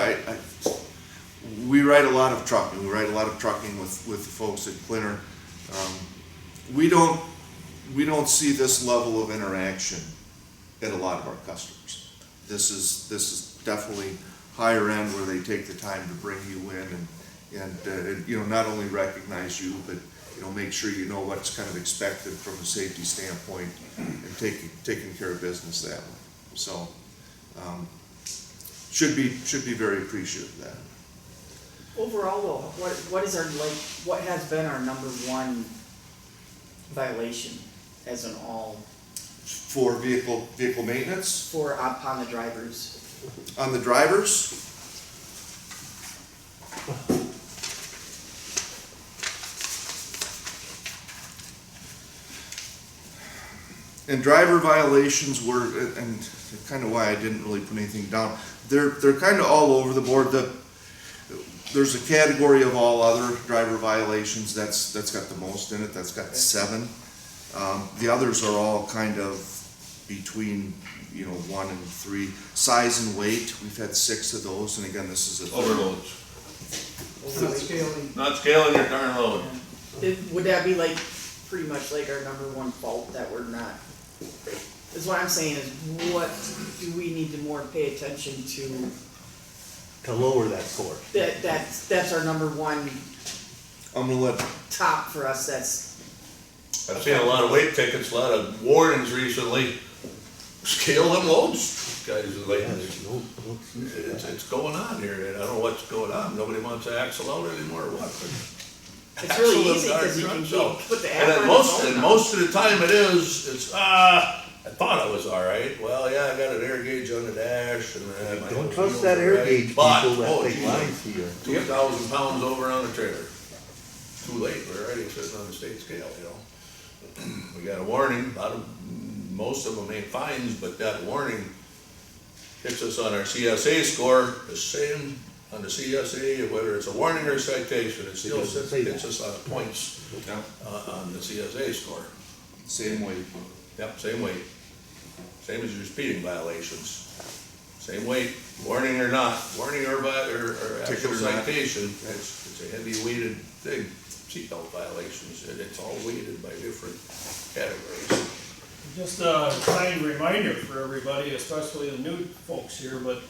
S15: we write a lot of trucking. We write a lot of trucking with the folks at Clinner. We don't see this level of interaction at a lot of our customers. This is definitely higher end, where they take the time to bring you in and you know, not only recognize you, but you know, make sure you know what's kind of expected from a safety standpoint, and taking care of business that way. So should be very appreciative of that.
S3: Overall though, what is what has been our number one violation as an all?
S15: For vehicle maintenance?
S3: Upon the drivers.
S15: On the drivers? And driver violations were, and kind of why I didn't really put anything down, they're kind of all over the board. There's a category of all other driver violations that's got the most in it. That's got 7. The others are all kind of between, you know, 1 and 3. Size and weight, we've had 6 of those, and again, this is a
S1: Overloads.
S3: Not scaling.
S1: Not scaling your darn load.
S3: Would that be like, pretty much like our number one fault that we're not? Is what I'm saying is, what do we need to more pay attention to?
S7: To lower that score.
S3: That's our number one
S15: I'm gonna let,
S3: top for us, that's.
S1: I've seen a lot of weight tickets, a lot of warnings recently. Scale them loads, guys are like, it's going on here, and I don't know what's going on. Nobody wants to axle out anymore or what, but.
S3: It's really
S1: Axle
S3: easy,
S1: them
S3: cause you
S1: darn
S3: can
S1: trucks out.
S3: put the app
S1: And
S3: on
S1: then
S3: your phone.
S1: most of the time it's, I thought I was all right. Well, yeah, I got an air gauge on the dash, and then my
S7: Don't
S1: wheels
S7: trust
S1: are
S7: that air
S1: right.
S7: gauge
S1: But,
S7: people that
S1: oh,
S7: take
S1: geez,
S7: lines to you.
S1: 2,000 pounds over on the trailer. Too late, we're already sitting on the state scale, you know. We got a warning, most of them ain't fines, but that warning hits us on our CSA score, the same on the CSA, whether it's a warning or a citation, it still hits us on the points on the CSA score.
S15: same weight.
S1: Yep, same weight. Same as your speeding violations. Same weight, warning or not, warning or
S15: Ticket
S1: actual
S15: or not.
S1: citation, it's a heavy weighted thing. Seatbelt violations, and it's all weighted by different categories.
S13: Just a kind reminder for everybody, especially the new folks here, but,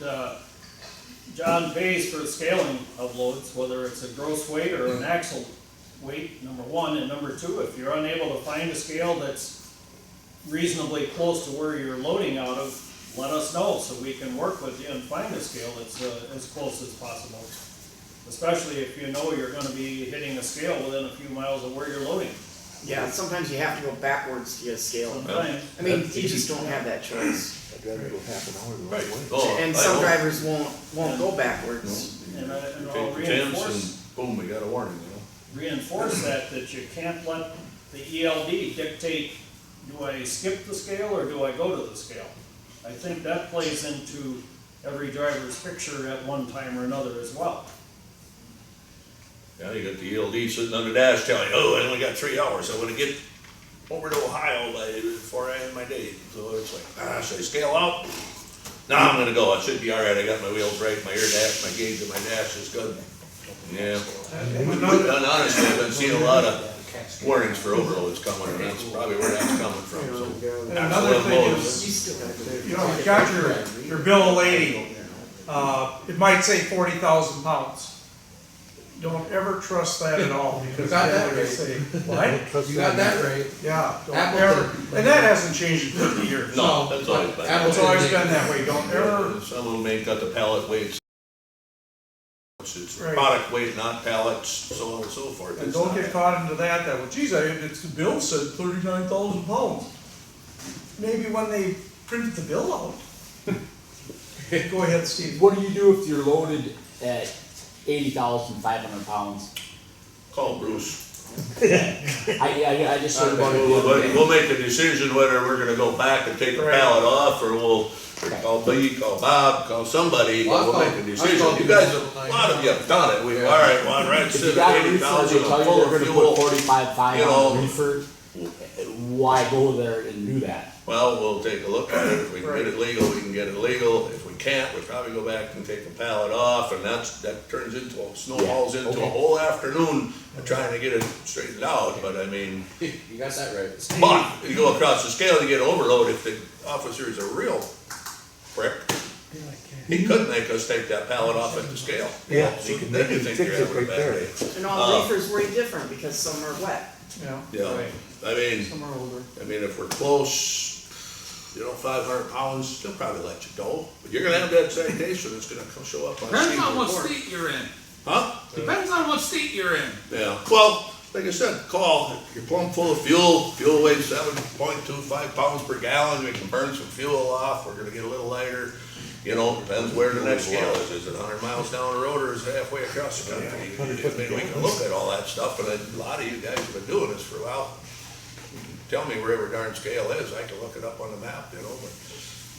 S13: John pays for the scaling of loads, whether it's a gross weight or an axle weight, number one, and number two, if you're unable to find a scale that's reasonably close to where you're loading out of, let us know so we can work with you and find a scale that's, as close as possible. Especially if you know you're gonna be hitting a scale within a few miles of where you're loading.
S3: Yeah, sometimes you have to go backwards to get a scale.
S13: Sometimes.
S3: I mean, you just don't have that choice.
S7: I'd rather go half an hour the
S1: Right.
S7: wrong way.
S1: Oh,
S3: And
S1: I
S3: some
S1: know.
S3: drivers won't go backwards.
S13: And I'll
S1: Take the temps
S13: reinforce,
S1: and boom, we got a warning,
S13: reinforce that you can't let the ELD dictate, do I skip the scale or do I go to the scale? I think that plays into every driver's picture at one time or another as well.
S1: Yeah, you got the ELD sitting on the dash telling you, oh, I only got 3 hours, I'm gonna get over to Ohio before I end my day. So it's like, should I scale out? No, I'm gonna go, I should be all right, I got my wheels right, my air dash, my gauge of my dash is good. Yeah. And honestly, I've been seeing a lot of warnings for overloads coming, and that's probably where that's coming from, so.
S2: And another thing is, you know, you got your bill of lading, it might say 40,000 pounds. Don't ever trust that at all, because
S4: got that
S2: they
S4: right.
S2: say, what?
S4: You got that right.
S2: Yeah, don't
S4: Apple
S2: ever,
S4: did.
S2: and that hasn't changed in 50 years.
S1: No, that's always been.
S2: It's always been that way, don't ever,
S1: Some of them ain't got the pallet weights. It's
S2: Right.
S1: product weight, not pallets, so on and so forth.
S2: and
S1: It's
S2: don't
S1: not-
S2: get caught into that, well, geez, it's, the bill said 39,000 pounds. Maybe when they printed the bill out. Go ahead, Steve.
S5: What do you do if you're loaded at 80,500 pounds?
S1: Call Bruce.
S5: I just heard about it the other day.
S1: We'll make a decision whether we're gonna go back and take the pallet off, or we'll call B, call Bob, call somebody, but we'll make a decision. You guys, a lot of you have done it, we, all right, well, right,
S5: If you
S1: sit
S5: got
S1: at
S5: a reefer,
S1: 80,000
S5: they tell you
S1: full
S5: they're
S1: of
S5: gonna
S1: fuel.
S5: put 45.5
S1: you know.
S5: on reefer, why go there and do that?
S1: Well, we'll take a look at it, if we can get it legal, we can get it legal, if we can't, we'll probably go back and take the pallet off, and that turns into, snowballs into a
S5: okay.
S1: whole afternoon of trying to get it straightened out, but I mean,
S4: You got that right.
S1: but you go across the scale, you get overload, if the officer is a real prick, he could make us take that pallet off at the scale.
S7: Yeah,
S1: So
S7: you can
S1: then you
S7: fix
S1: think you're
S7: it
S1: having a
S7: right
S1: bad
S7: there.
S1: day.
S3: And all reefers way different because some are wet.
S2: Yeah.
S1: Yeah, I mean,
S2: Some are older.
S1: if we're close, 500 pounds, they'll probably let you go. But you're gonna have that citation, it's gonna come show up on
S10: Depends
S1: Steve's
S10: on what
S1: report.
S10: state you're in.
S1: Huh?
S10: Depends on what state you're in.
S1: Yeah, well, like I said, call, you're plumb full of fuel weighs 7.25 pounds per gallon, we can burn some fuel off, we're gonna get a little lighter. Depends where the next scale is it 100 miles down the road or is it halfway across the country? I mean, we can look at all that stuff, and a lot of you guys have been doing this for a while. You can tell me where every darn scale is, I can look it up on the map, but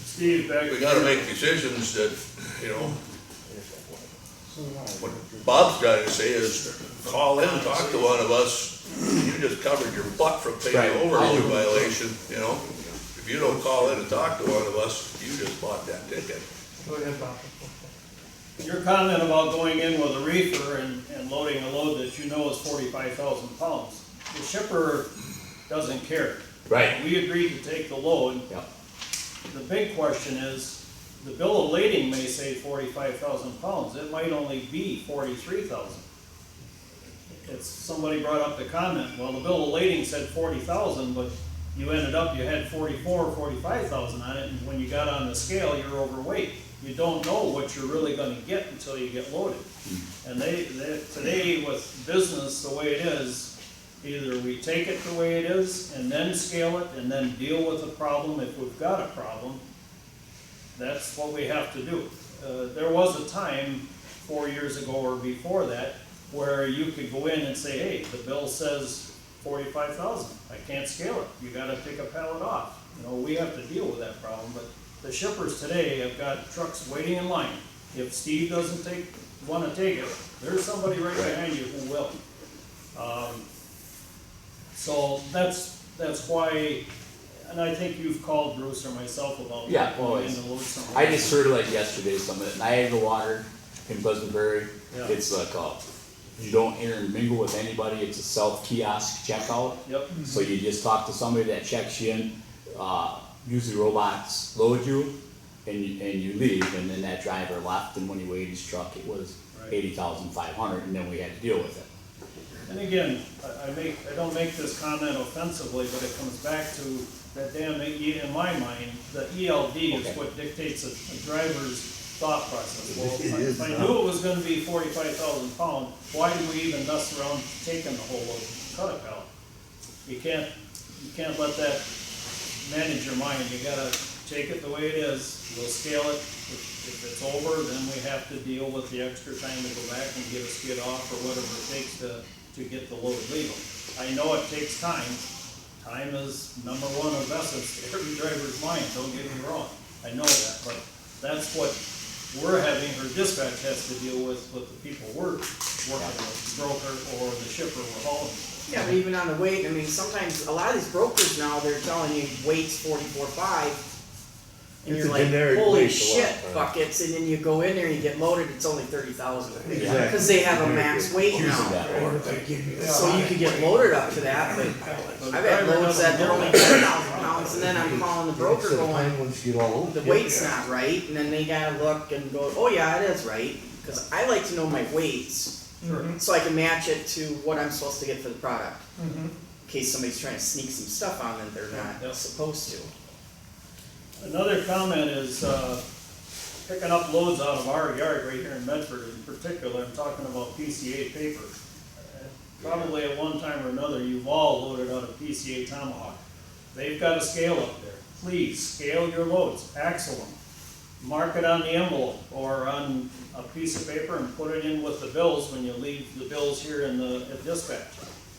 S13: Steve, back.
S1: we gotta make decisions that, what Bob's trying to say is, call in, talk to one of us, you just covered your butt from paying
S5: Right.
S1: an overload violation, If you don't call in and talk to one of us, you just bought that ticket.
S2: Go ahead, Bob.
S13: Your comment about going in with a reefer and loading a load that you know is 45,000 pounds, the shipper doesn't care.
S5: Right.
S13: We agreed to take the load.
S5: Yep.
S13: The big question is, the bill of lading may say 45,000 pounds, it might only be 43,000. Somebody brought up the comment, well, the bill of lading said 40,000, but you ended up, you had 44 or 45,000 on it, and when you got on the scale, you're overweight. You don't know what you're really gonna get until you get loaded. And today with business the way it is, either we take it the way it is and then scale it and then deal with the problem if we've got a problem. That's what we have to do. There was a time 4 years ago or before that where you could go in and say, hey, the bill says 45,000, I can't scale it, you gotta take a pallet off. We have to deal with that problem, but the shippers today have got trucks waiting in line. If Steve doesn't wanna take it, there's somebody right behind you who will. So that's why And I think you've called Bruce or myself about.
S5: Yeah,
S13: going
S5: always.
S13: in to load some.
S5: I just heard like yesterday, some of it, Niagara Water in Pleasantberry,
S13: Yeah.
S5: it's like, you don't intermingle with anybody, it's a self-kiosk checkout.
S13: Yep.
S5: So you just talk to somebody that checks you in, usually robots load you, and you leave, and then that driver left, and when he weighed his truck, it was
S13: Right.
S5: 80,500, and then we had to deal with it.
S13: And again, I don't make this comment offensively, but it comes back to that damn, in my mind, the ELD is
S5: Okay.
S13: what dictates a driver's thought process. Well,
S7: It is
S13: if I
S7: now.
S13: knew it was gonna be 45,000 pounds, why do we even mess around taking the whole load, cut it out? You can't let that manage your mind, you gotta take it the way it is, we'll scale it. If it's over, then we have to deal with the extra time to go back and get a skid off or whatever it takes to get the load legal. I know it takes time. Time is number one of essence to every driver's mind, don't get me wrong. I know that, but that's what we're having, or dispatch has to deal with the people we're working with, broker or the shipper we're hauling.
S3: Yeah, but even on the weight, I mean, sometimes, a lot of these brokers now, they're telling you weight's 44.5. And
S7: It's
S3: you're
S7: a
S3: like,
S7: generic
S3: holy
S7: weight, so
S3: shit,
S7: what?
S3: buckets, and then you go in there and you get loaded, it's only 30,000.
S7: Exactly.
S3: Cause they have a max weight
S5: Choosing
S3: now.
S5: that order.
S3: So you could get loaded up to that, but I've had loads that they're only 10,000 pounds, and then I'm calling the broker going, the weight's not right, and then they gotta look and go, oh yeah, it is right, cause I like to know my weights, so I can match it to what I'm supposed to get for the product. In case somebody's trying to sneak some stuff on that they're not supposed to.
S13: Another comment is, picking up loads out of our yard right here in Medford in particular, I'm talking about PCA paper. Probably at one time or another, you've all loaded out of PCA Tomahawk. They've got a scale up there. Please, scale your loads, axle them. Mark it on the envelope or on a piece of paper and put it in with the bills when you leave the bills here at dispatch.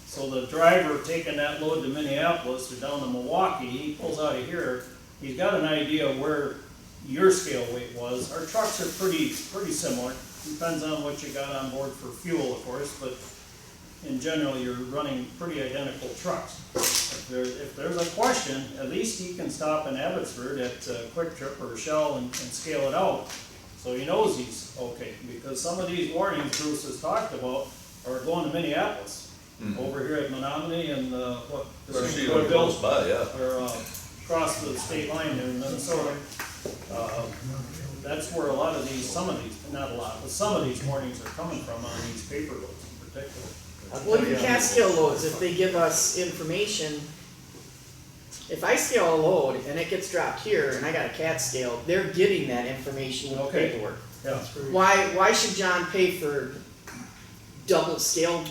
S13: So the driver taking that load to Minneapolis or down to Milwaukee, he pulls out of here, he's got an idea of where your scale weight was. Our trucks are pretty similar. Depends on what you got on board for fuel, of course, but in general, you're running pretty identical trucks. If there's a question, at least he can stop in Abbotsford at Quick Trip or Shell and scale it out, so he knows he's okay. Because some of these warnings Bruce has talked about are going to Minneapolis. Over here at Menominee and
S1: See what goes by, yeah.
S13: or across the state line there in Minnesota. That's where some of these, not a lot, but some of these warnings are coming from on these paper loads in particular.
S3: Well, even cat scale loads, if they give us information, if I scale a load and it gets dropped here and I got a cat scale, they're getting that information with the
S13: Okay.
S3: paperwork.
S13: Yeah.
S3: Why should John pay for double scales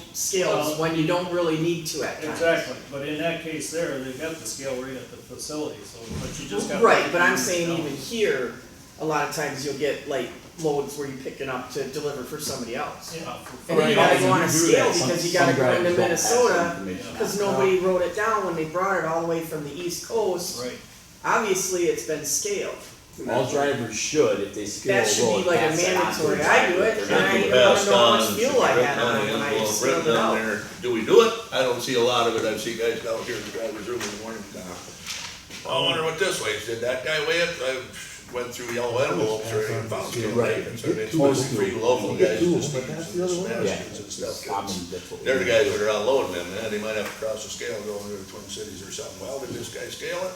S3: when you don't really need to at times?
S13: Exactly, but in that case there, they've got the scale right at the facility, so, but you just got.
S3: Right, but I'm saying even here, a lot of times you'll get like loads where you're picking up to deliver for somebody else.
S13: Yeah.
S3: And then you gotta go on a
S5: You do
S3: scale
S5: that. Some-
S3: because you gotta
S5: some
S3: go into
S5: drivers don't pass that
S3: Minnesota,
S5: information
S3: because
S5: on.
S3: nobody wrote it down when they brought it all the way from the East Coast.
S13: Right.
S3: Obviously, it's been scaled.
S5: All drivers should, if they scale
S3: That
S5: a
S3: should
S5: load,
S3: be like a
S5: pass that on to
S3: mandatory.
S5: the
S3: I do
S5: driver
S3: it,
S5: if
S3: and
S5: they're
S3: I
S5: not
S3: even
S5: doing
S3: wanna
S5: it.
S3: know how much fuel I had on it when I
S1: Envelope
S3: scaled
S1: written
S3: it
S1: down
S3: out.
S1: there. Do we do it? I don't see a lot of it. I see guys down here in the driver's room in the morning. I wonder what this weighs. Did that guy weigh it? I went through yellow envelopes or even found scale
S5: Right.
S1: records. So it's mostly for you local guys, just
S7: but that's the other one.
S1: Smashes and stuff.
S5: I mean, that's what we
S1: They're the
S5: do.
S1: guys that are unloading them, man. They might have to cross the scale going to the Twin Cities or something. Well, did this guy scale it?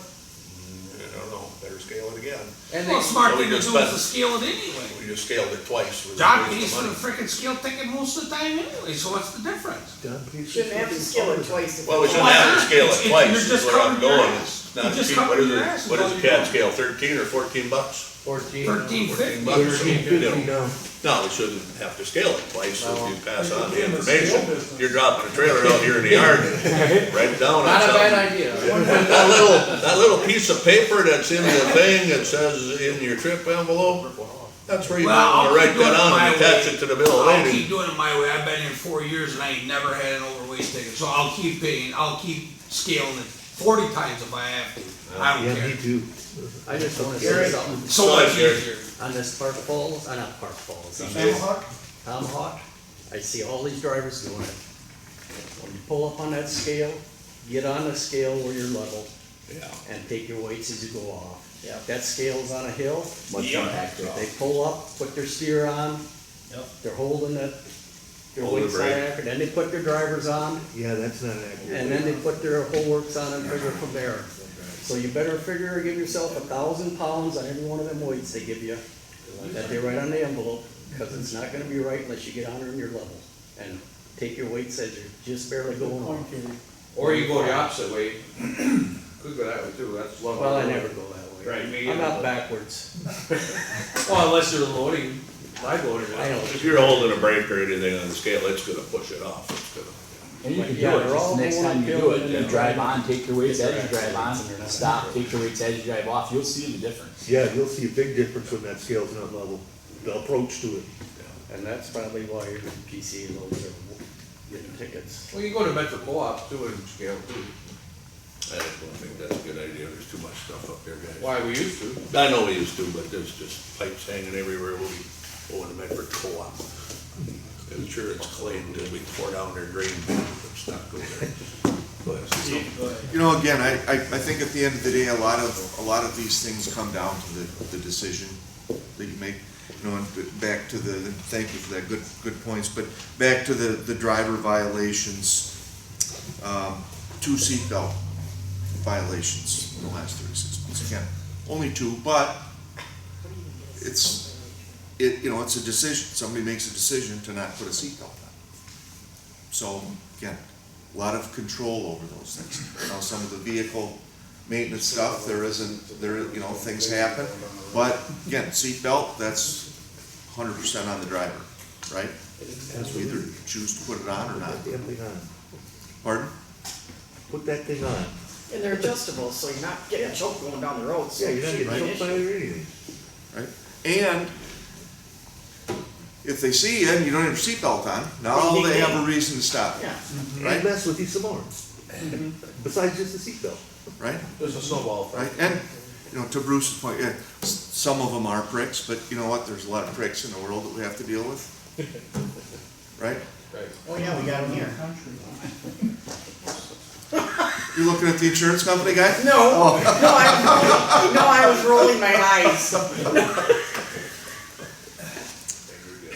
S1: I don't know. Better scale it again.
S10: And well, smart
S1: So we
S10: thing to
S1: just
S10: do is
S1: spent-
S10: to scale it anyway.
S1: We just scaled it twice. with a
S10: John
S1: waste
S10: pays
S1: of
S10: for the
S1: money.
S10: frickin' scale ticket most of the time anyway, so what's the difference?
S3: Shouldn't have to scale it twice. if
S1: Well, we
S3: it's-
S1: shouldn't have to scale
S10: It's-
S1: it twice,
S10: you're
S1: is
S10: just
S1: where I'm
S10: covering your
S1: going.
S10: ass.
S1: It's not
S10: You're just
S1: cheap. What
S10: covering
S1: is
S10: your
S1: it?
S10: ass
S1: What is
S10: is
S1: a
S10: all
S1: cat
S10: you're
S1: scale? 13 or 14 bucks?
S10: 13.50.
S1: Bucks. No, we shouldn't have to scale it twice if you pass on the information. You're dropping a trailer out here in the yard, write it down on
S12: Not a
S1: something.
S12: bad idea.
S1: That little piece of paper that's in the thing that says in your trip envelope, that's where you
S10: Well,
S1: might
S10: I'll
S1: wanna write
S10: keep doing
S1: that
S10: it
S1: on
S10: my
S1: and attach
S10: way.
S1: it to the bill of
S10: I'll
S1: lading.
S10: keep doing it my way, I've been here 4 years and I ain't never had an overweight ticket, so I'll keep paying, I'll keep scaling it 40 times if I have to. I don't
S7: Yeah,
S10: care.
S7: me too.
S12: I just wanna
S10: Gary?
S12: say something.
S10: So
S1: Go
S10: much
S1: ahead, Gary.
S10: easier.
S12: On this Park Falls, not Park Falls, on
S6: Tomahawk?
S12: Tomahawk, I see all these drivers doing it. When you pull up on that scale, get on the scale where you're level,
S1: Yeah.
S16: and take your weights as you go off.
S3: Yeah.
S16: That scale's on a hill, much
S1: Yeah.
S16: impacted. They pull up, put their steer on,
S13: Yep.
S16: they're holding it, their
S1: Hold the
S16: weights on
S1: brake.
S16: after, then they put their drivers on,
S7: Yeah, that's not accurate.
S16: and then they put their whole works on and figure from there. So you better figure, give yourself 1,000 pounds on every one of them weights they give you, that they write on the envelope, because it's not gonna be right unless you get on your level. And take your weights as you're just barely going on.
S4: Or you go the opposite way. Could go that way too, that's long.
S16: Well, I never go that way.
S4: Right, me
S16: I'm
S4: either.
S16: not backwards.
S4: Well, unless you're loading, live loading.
S16: I know.
S1: If you're holding a brake or anything on the scale, it's gonna push it off. It's gonna.
S5: And you can
S16: Yeah,
S5: do
S16: they're
S5: it, just
S16: all
S5: the next
S16: going
S5: time you
S16: uphill
S5: do it,
S16: and
S5: you
S16: then
S5: drive
S16: they're-
S5: on, take your weights as you
S16: Right.
S5: drive on,
S16: And they're not-
S5: stop, take your weights as you drive off, you'll see the difference.
S7: Yeah, you'll see a big difference when that scale's not level, the approach to it.
S16: And that's probably why your PCA loads are getting tickets.
S4: Well, you go to Metro Co-op too and scale too.
S1: I don't think that's a good idea. There's too much stuff up there, guys.
S4: Why, we used to.
S1: I know we used to, but there's just pipes hanging everywhere when we go in the Medford Co-op. I'm sure it's claimed that we pour down their drain bin, but it's not good there. But,
S15: You know, again, I think at the end of the day, a lot of these things come down to the decision that you make. You know, and back to the, thank you for that, good points, but back to the driver violations, 2 seatbelt violations in the last 36 months. Again, only 2, but it's a decision. Somebody makes a decision to not put a seatbelt on. So, again, a lot of control over those things. Now, some of the vehicle maintenance stuff, things happen. But again, seatbelt, that's 100% on the driver, right? So either choose to put it on or not.
S7: Put that damn thing on.
S15: Pardon?
S7: Put that thing on.
S3: And they're adjustable, so you're not getting choked going down the road, so
S7: Yeah,
S3: it
S7: you're not
S3: shouldn't
S7: getting
S3: be an
S7: choked by
S3: issue.
S7: it or anything.
S15: Right? And if they see you and you don't have your seatbelt on, now
S3: Ding, ding,
S15: they have
S3: ding.
S15: a reason to stop you,
S3: Yeah.
S15: right?
S7: And mess with you some more. Besides just the seatbelt.
S15: Right?
S4: There's a snowball
S15: Right?
S4: effect.
S15: And, to Bruce's point, yeah, some of them are pricks, but you know what? There's a lot of pricks in the world that we have to deal with. Right?
S4: Right.
S3: Oh, yeah, we got them here.
S15: You looking at the insurance company guy?
S3: No, I was rolling my eyes.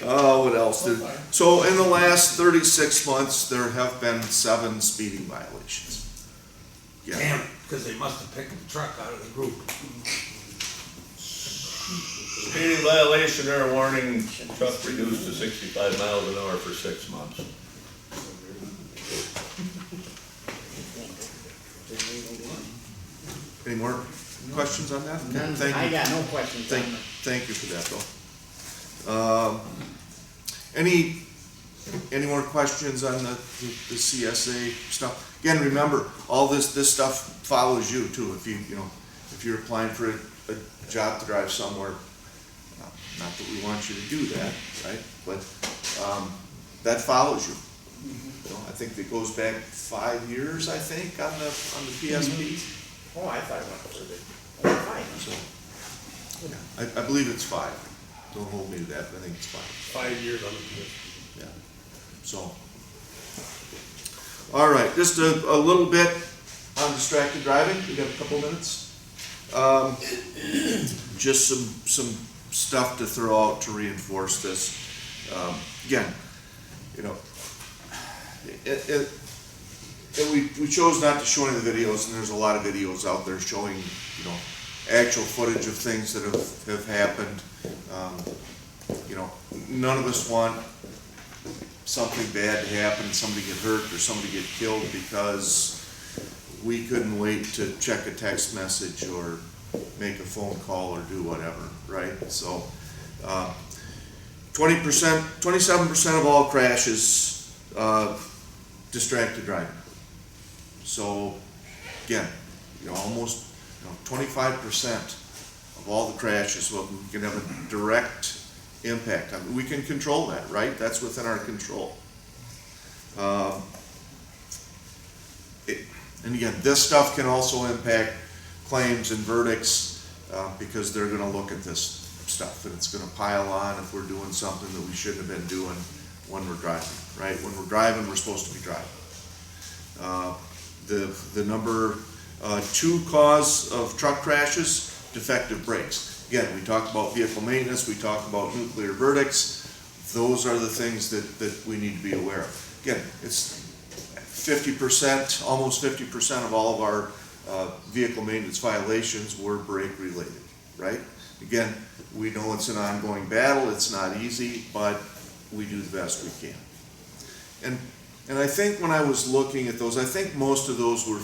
S15: Oh, what else? So in the last 36 months, there have been 7 speeding violations. Yeah.
S10: Damn, because they must have picked the truck out of the group.
S1: speeding violation or warning, truck reduced to 65 miles an hour for 6 months.
S15: Any more questions on that? Okay,
S3: None,
S15: thank
S3: I
S15: you.
S3: got no questions on it.
S15: Thank you for that, Bill. Any more questions on the CSA stuff? Again, remember, all this stuff follows you too. If you're applying for a job to drive somewhere, not that we want you to do that, right? But, that follows you. I think it goes back 5 years, I think, on the PSP.
S3: Oh, I thought it went further. Fine.
S15: So, yeah, I believe it's 5. Don't hold me to that, but I think it's 5.
S10: 5 years on the.
S15: Yeah, so. All right, just a little bit on distracted driving, we got a couple minutes. Just some stuff to throw out to reinforce this. Again, we chose not to show any of the videos, and there's a lot of videos out there showing, actual footage of things that have happened. None of us want something bad to happen, somebody get hurt or somebody get killed because we couldn't wait to check a text message or make a phone call or do whatever, right? So, 27% of all crashes, distracted driving. So, again, almost 25% of all the crashes, well, we can have a direct impact. I mean, we can control that, right? That's within our control. And again, this stuff can also impact claims and verdicts because they're going to look at this stuff and it's going to pile on if we're doing something that we shouldn't have been doing when we're driving, right? When we're driving, we're supposed to be driving. The number Two cause of truck crashes, defective brakes. Again, we talk about vehicle maintenance, we talk about nuclear verdicts. Those are the things that we need to be aware of. Again, it's 50%, almost 50% of all of our vehicle maintenance violations were brake related, right? Again, we know it's an ongoing battle, it's not easy, but we do the best we can. And I think when I was looking at those, I think most of those were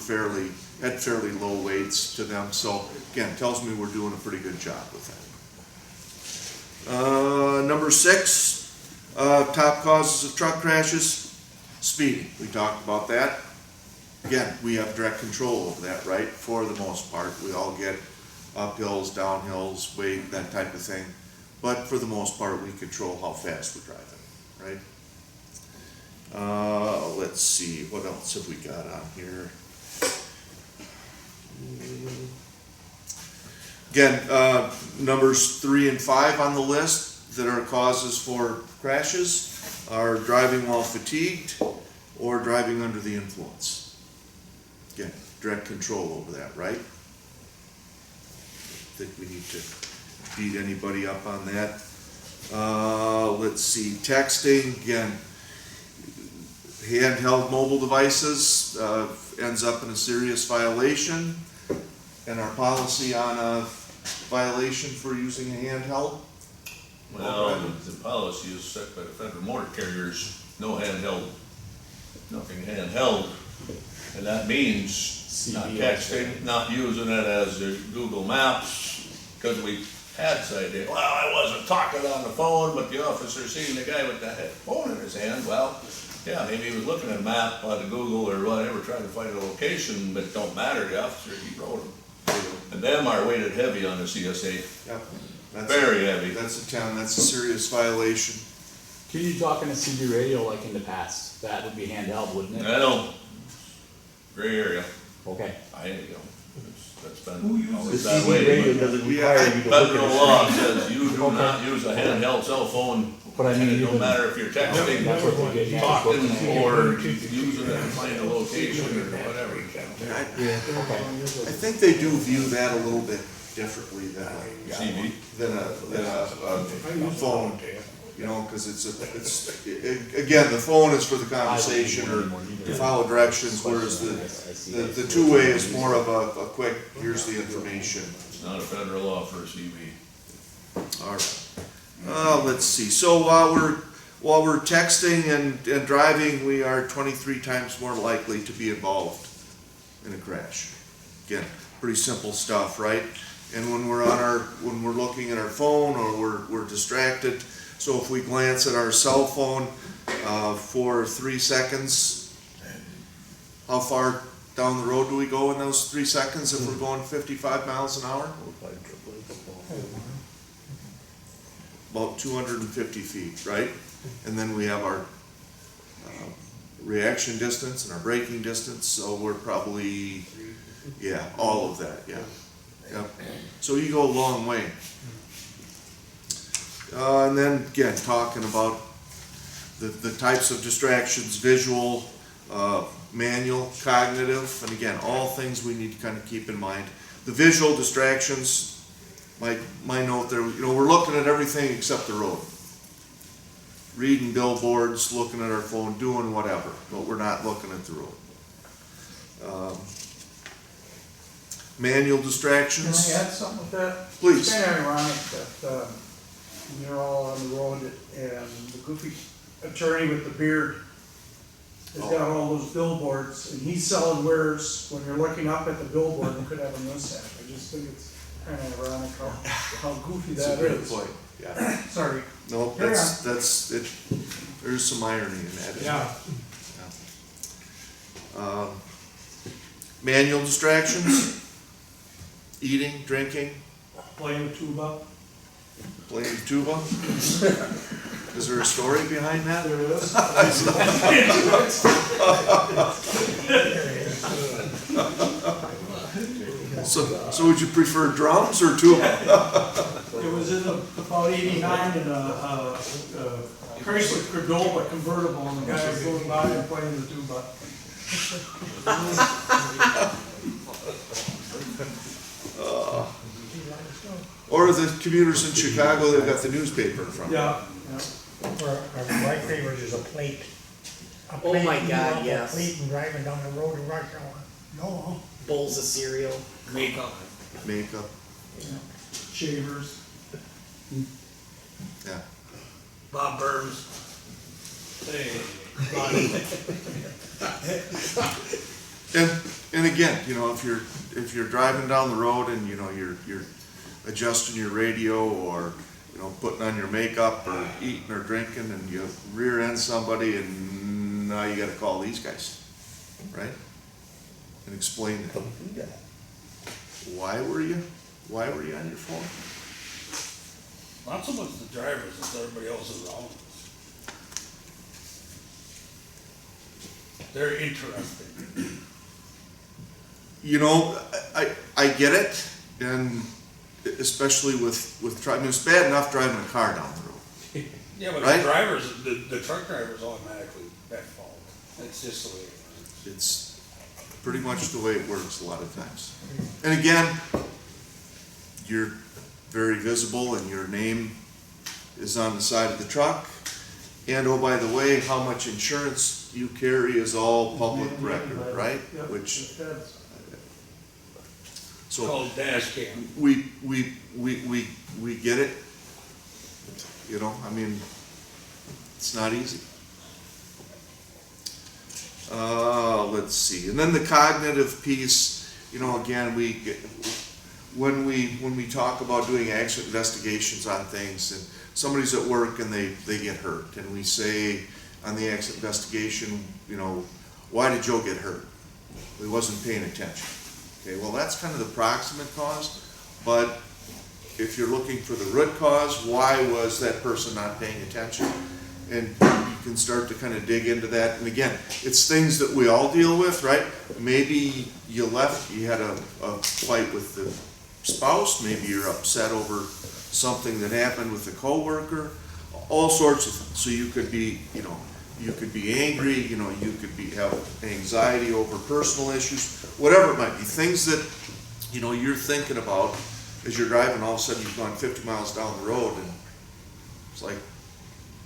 S15: had fairly low weights to them, so again, tells me we're doing a pretty good job with that. Number 6, top causes of truck crashes, speeding. We talked about that. Again, we have direct control over that, right? For the most part, we all get uphills, downhills, weight, that type of thing. But for the most part, we control how fast we're driving, right? Let's see, what else have we got on here? Again, numbers 3 and 5 on the list that are causes for crashes are driving while fatigued or driving under the influence. Again, direct control over that, right? I think we need to beat anybody up on that. Let's see, texting, again, handheld mobile devices ends up in a serious violation. And our policy on a violation for using a handheld?
S1: Well, the policy is set by the federal motor carriers, no handheld, nothing handheld. And that means not texting, not using it as the Google Maps, because we had cited, well, I wasn't talking on the phone, but the officer seen the guy with the phone in his hand. Well, yeah, maybe he was looking at a map on the Google or whatever, trying to find a location, but it don't matter, the officer, he wrote them. And them are weighted heavy on the CSA.
S15: Yep.
S1: Very heavy.
S15: That's a town, that's a serious violation.
S5: Can you talk on a CB radio like in the past? That would be handheld, wouldn't it?
S1: I don't. Gray area.
S5: Okay.
S1: That's been always
S7: The
S1: that
S7: CB
S1: way.
S7: radio doesn't require you to look
S1: Federal
S7: at
S1: law
S7: a screen.
S1: says you do not use a handheld cell phone.
S5: But I mean,
S1: And it don't
S5: even-
S1: matter if you're texting,
S5: That's what they're getting at.
S1: talking, or using it to find a location or whatever.
S15: I think they do view that a little bit differently than
S1: CB.
S15: a phone. You know, because again, the phone is for the conversation or to follow directions, whereas the two-way is more of a quick, here's the information.
S1: It's not a federal law for a CB.
S15: All right. Let's see, so while we're texting and driving, we are 23 times more likely to be involved in a crash. Again, pretty simple stuff, right? And when we're looking at our phone or we're distracted, so if we glance at our cell phone for 3 seconds, how far down the road do we go in those 3 seconds if we're going 55 miles an hour? About 250 feet, right? And then we have our reaction distance and our braking distance, so we're probably, yeah, all of that, yeah. Yep. So you go a long way. And then again, talking about the types of distractions, visual, manual, cognitive, and again, all things we need to kind of keep in mind. The visual distractions, my note there, you know, we're looking at everything except the road. Reading billboards, looking at our phone, doing whatever, but we're not looking at the road. Manual distractions.
S2: Can I add something with that?
S15: Please.
S2: It's kind of ironic that when you're all on the road and the goofy attorney with the beard has got all those billboards and he's selling wares when you're looking up at the billboard and could have a mishap. I just think it's kind of ironic how goofy
S15: That's
S2: that
S15: a good
S2: is.
S15: point, yeah.
S2: Sorry.
S15: No,
S2: Carry
S15: that's it. There's some irony in that. Isn't
S2: Yeah.
S15: there? Manual distractions, eating, drinking,
S2: Playing the tuba.
S15: playing tuba. Is there a story behind that?
S2: There is.
S15: So would you prefer drums or tuba?
S2: It was in about '89 in a Chrysler Cordoba convertible, and the guy was going by and playing the tuba.
S15: Or the commuters in Chicago that got the newspaper in front of them.
S6: Yeah.
S17: Or my favorite is a plate. A
S3: Oh
S17: plate,
S3: my
S17: you
S3: God,
S17: want a
S3: yes.
S17: plate and driving down the road in rush hour. No.
S3: Bowls of cereal.
S10: Makeup.
S15: Makeup,
S2: Shavers.
S15: yeah.
S10: Bob Burns.
S8: Hey,
S15: And again, you know, if you're driving down the road and, you know, you're adjusting your radio or, you know, putting on your makeup or eating or drinking and you rear end somebody and now you gotta call these guys, right? And explain that. Why were you on your phone?
S10: Not so much the drivers, it's everybody else around us. They're interesting.
S15: You know, I get it, and especially with I mean, it's bad enough driving a car down the road.
S10: Yeah, but
S15: Right?
S10: the drivers, the truck drivers automatically at fault. That's just the way it works.
S15: It's pretty much the way it works a lot of times. And again, you're very visible and your name is on the side of the truck. And oh, by the way, how much insurance you carry is all public record, right? Which, so
S10: Called dash cam.
S15: we get it. You know, I mean, it's not easy. Let's see, and then the cognitive piece, you know, again, when we talk about doing accident investigations on things, and somebody's at work and they get hurt, and we say on the accident investigation, you know, why did Joe get hurt? He wasn't paying attention. Okay, well, that's kind of the proximate cause, but if you're looking for the root cause, why was that person not paying attention? And you can start to kind of dig into that. And again, it's things that we all deal with, right? Maybe you had a fight with the spouse, maybe you're upset over something that happened with a coworker, all sorts of things. So you could be, you know, you could be angry, you know, you could have anxiety over personal issues, whatever it might be, things that, you know, you're thinking about as you're driving. All of a sudden you've gone 50 miles down the road and it's like,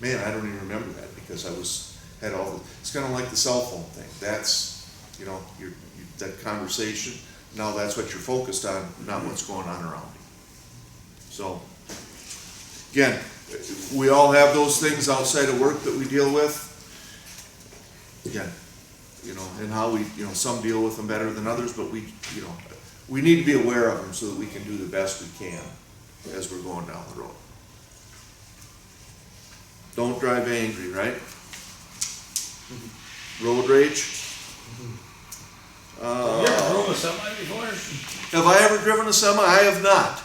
S15: man, I don't even remember that because had all the, it's kind of like the cell phone thing. That's, you know, that conversation, now that's what you're focused on, not what's going on around you. So, again, we all have those things outside of work that we deal with. Again, you know, and how we, you know, some deal with them better than others, but we, you know, we need to be aware of them so that we can do the best we can as we're going down the road. Don't drive angry, right? Road rage.
S10: You ever drove a semi before?
S15: Have I ever driven a semi? I have not.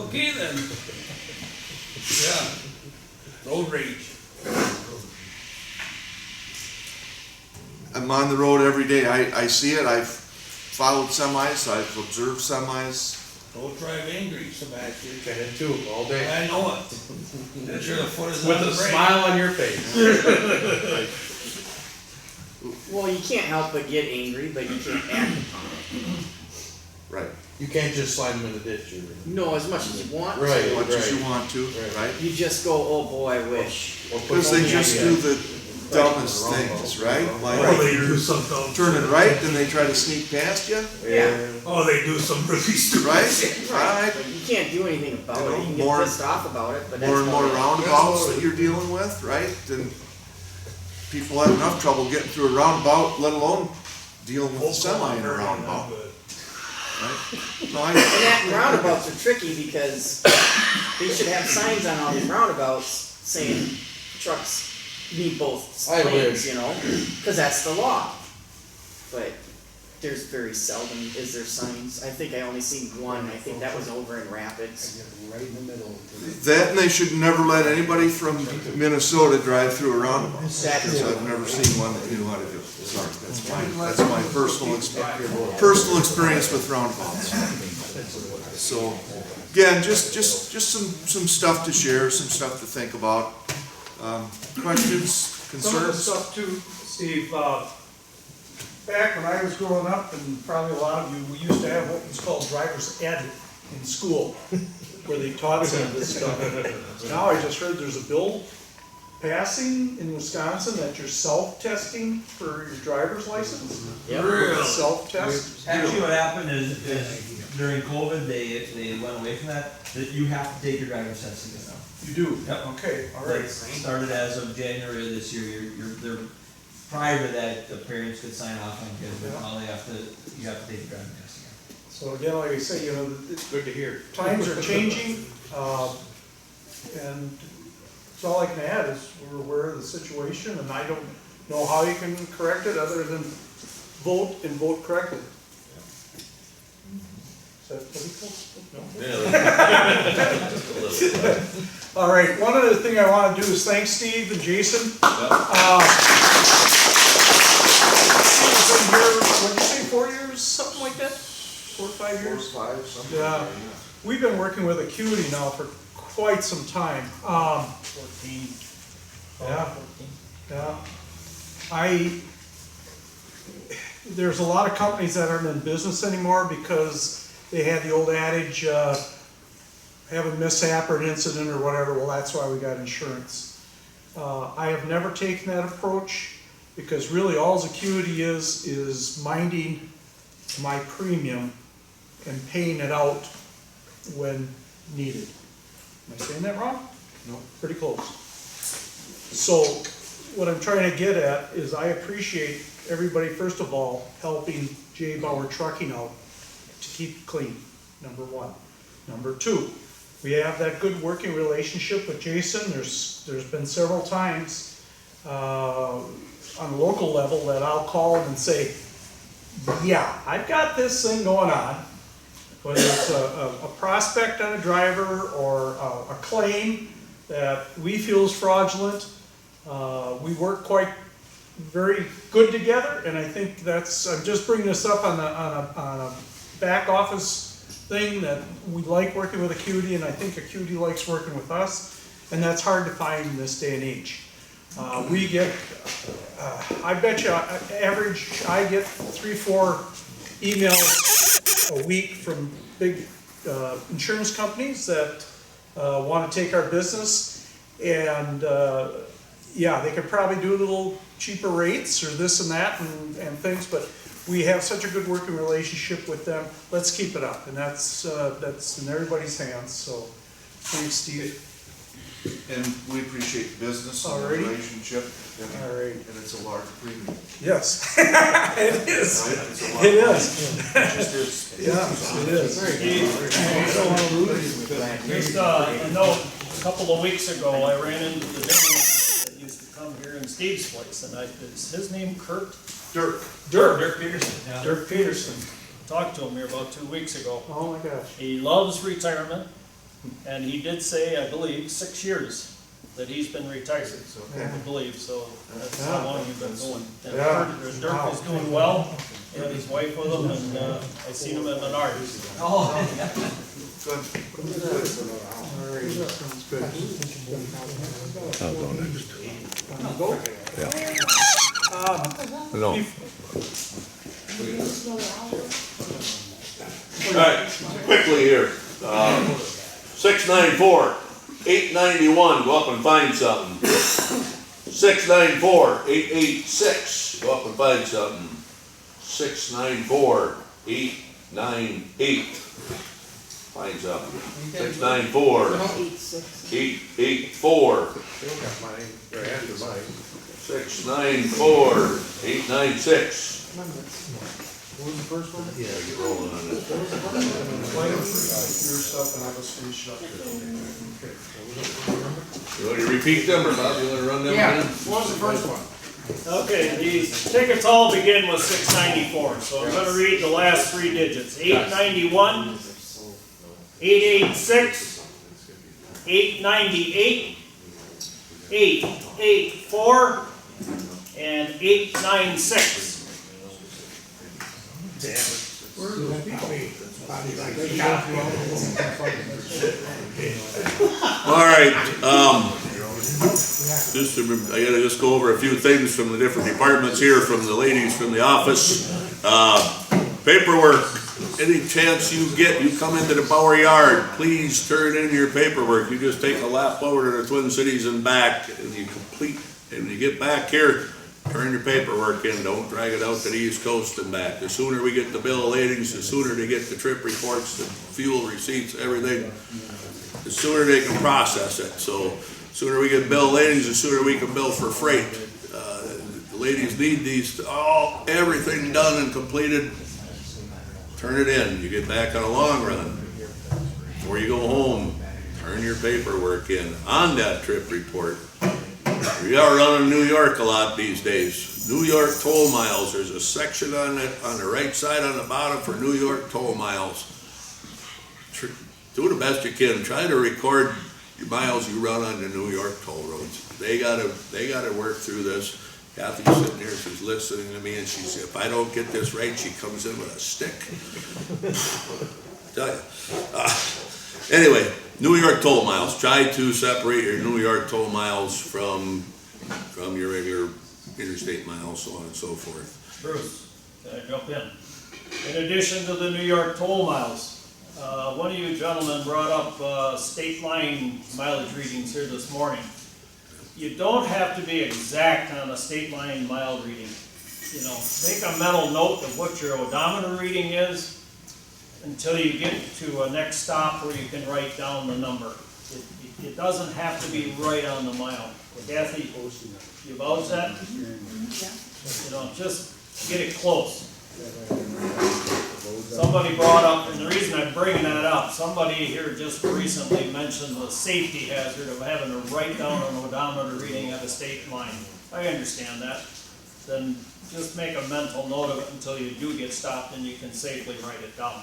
S10: Okay then. Yeah. Road rage.
S15: I'm on the road every day. I see it. I've followed semis. I've observed semis.
S10: Don't drive angry, Sebastian.
S4: Ten and two all day.
S10: I know it. That's your foot is
S4: With
S10: on
S4: a
S10: the brake.
S4: smile on your face.
S3: Well, you can't help but get angry, but you can't act upon it.
S15: Right.
S4: You can't just slide them in the ditch.
S3: No, as much as you want
S4: Right.
S3: to.
S15: As much as you want to, right?
S3: You just go, oh boy, I wish.
S15: Because they just do the dumbest things, right? Like you're turning right and they try to sneak past you,
S3: Yeah.
S10: Oh, they do some really stupid
S15: right?
S10: shit.
S15: Right.
S3: But you can't do anything about
S15: You know,
S3: it. You can
S15: more-
S3: get pissed off about it, but that's
S15: More and more
S3: about it.
S15: roundabouts that you're dealing with, right? And people have enough trouble getting through a roundabout, let alone dealing with a semi in a roundabout. Right? So
S3: And that roundabouts are tricky because they should have signs on all these roundabouts saying trucks need both
S4: I
S3: lanes,
S4: wish.
S3: you know, because that's the law. But there's very seldom is there signs. I think I only seen one. I think that was over in Rapids.
S11: Right in the middle.
S15: that, and they should never let anybody from Minnesota drive through a roundabout.
S3: That's
S15: Because
S3: true.
S15: I've never seen one that knew how to do it. Sorry, that's my personal experience with roundabouts. So, again, just some stuff to share, some stuff to think about. Questions,
S2: Some of the
S15: concerns?
S2: stuff too, Steve, back when I was growing up, and probably a lot of you, we used to have what was called driver's ed in school, where they taught some of this stuff. Now I just heard there's a bill passing in Wisconsin that you're self-testing for your driver's license.
S12: Really?
S2: Self-test.
S12: Actually, what happened is during COVID, they went away from that you have to take your driver's test again now.
S2: You do?
S12: Yep.
S2: Okay, all right.
S12: It started as of January of this year. They're prior to that, the parents could sign off on kids, but now you have to take your driving test again.
S2: So again, like I say,
S4: It's good to hear.
S2: times are changing, and that's all I can add is we're aware of the situation, and I don't know how you can correct it other than vote and vote correctly. Is that political?
S1: Yeah, just a little bit.
S2: All right, one other thing I want to do is thank Steve and Jason. Steve's been here, what'd you say, 4 years, something like that? 4 or 5 years?
S15: 4 or 5, something.
S2: Yeah, we've been working with Acuity now for quite some time.
S13: 14.
S2: Yeah. There's a lot of companies that aren't in business anymore because they had the old adage, have a mishap or an incident or whatever, well, that's why we got insurance. I have never taken that approach because really all Acuity is minding my premium and paying it out when needed. Am I saying that wrong?
S15: No.
S2: Pretty close. So what I'm trying to get at is I appreciate everybody, first of all, helping J. Bauer Trucking out to keep it clean, number one. Number two, we have that good working relationship with Jason. There's been several times on a local level that I'll call him and say, yeah, I've got this thing going on. Whether it's a prospect on a driver or a claim that we feel is fraudulent, we work very good together, and I think I'm just bringing this up on a back office thing that we like working with Acuity, and I think Acuity likes working with us, and that's hard to find in this day and age. We get, I bet you, average, I get 3-4 emails a week from big insurance companies that want to take our business, and yeah, they could probably do a little cheaper rates or this and that and things, but we have such a good working relationship with them. Let's keep it up, and that's in everybody's hands. So, thanks, Steve.
S15: And we appreciate the business and the
S2: Alrighty.
S15: relationship.
S2: All right.
S15: And it's a large premium.
S2: Yes, it is.
S15: Right? It's a large
S2: It is.
S15: It just is.
S2: Yeah, it is.
S13: Just a note, a couple of weeks ago, I ran into the gentleman that used to come here in Steve's place, and is his name Kurt?
S2: Dirk
S13: Peterson. Yeah.
S2: Dirk Peterson.
S13: Talked to him here about 2 weeks ago.
S2: Oh my gosh.
S13: He loves retirement, and he did say, I believe, 6 years that he's been retired, I believe, so that's how long you've been going. And Dirk is doing well, he had his wife with him, and I seen him at Menards.
S12: Oh.
S15: Good.
S2: All right, sounds good.
S1: I'll go next.
S2: Go?
S1: Yeah. No. All right, quickly here. 694-891, go up and find something. 694-886, go up and find something. 694-898, find something. 694-884.
S4: Still got mine, right after mine.
S1: 694-896.
S2: What was the first one?
S1: Yeah, get rolling on this.
S2: Why don't you your stuff and I'll just finish it up here. Okay.
S1: You want to repeat them, or Bob, you want to run them
S10: Yeah,
S1: again?
S10: what was the first one?
S13: Okay, these tickets all begin with 694, so I'm gonna read the last 3 digits. 891, 886, 898, 884, and 896.
S1: All right, I gotta just go over a few things from the different departments here, from the ladies from the office. Paperwork, any chance you get, you come into the Bauer yard, please turn in your paperwork. You just take a lap over to the Twin Cities and back, and you complete, and you get back here, turn your paperwork in, don't drag it out to the East Coast and back. The sooner we get the bill of ladings, the sooner they get the trip reports, the fuel receipts, everything, the sooner they can process it. So, sooner we get bill of ladings, the sooner we can bill for freight. The ladies need these, everything done and completed. Turn it in, you get back on a long run. Before you go home, turn your paperwork in on that trip report. We are running New York a lot these days. New York toll miles, there's a section on it, on the right side on the bottom for New York toll miles. Do the best you can, try to record your miles you run on the New York toll roads. They gotta work through this. Kathy's sitting here, she's listening to me, and she said, if I don't get this right, she comes in with a stick. Tell you. Anyway, New York toll miles. Try to separate your New York toll miles from your regular interstate miles, so on and so forth.
S13: Bruce, can I jump in? In addition to the New York toll miles, one of you gentlemen brought up state line mileage readings here this morning. You don't have to be exact on a state line mile reading. You know, make a mental note of what your odometer reading is until you get to a next stop where you can write down the number. It doesn't have to be right on the mile. Kathy, you vouch that? You know, just get it close. Somebody brought up, and the reason I'm bringing that up, somebody here just recently mentioned the safety hazard of having to write down an odometer reading at a state line. I understand that. Then just make a mental note of it until you do get stopped and you can safely write it down.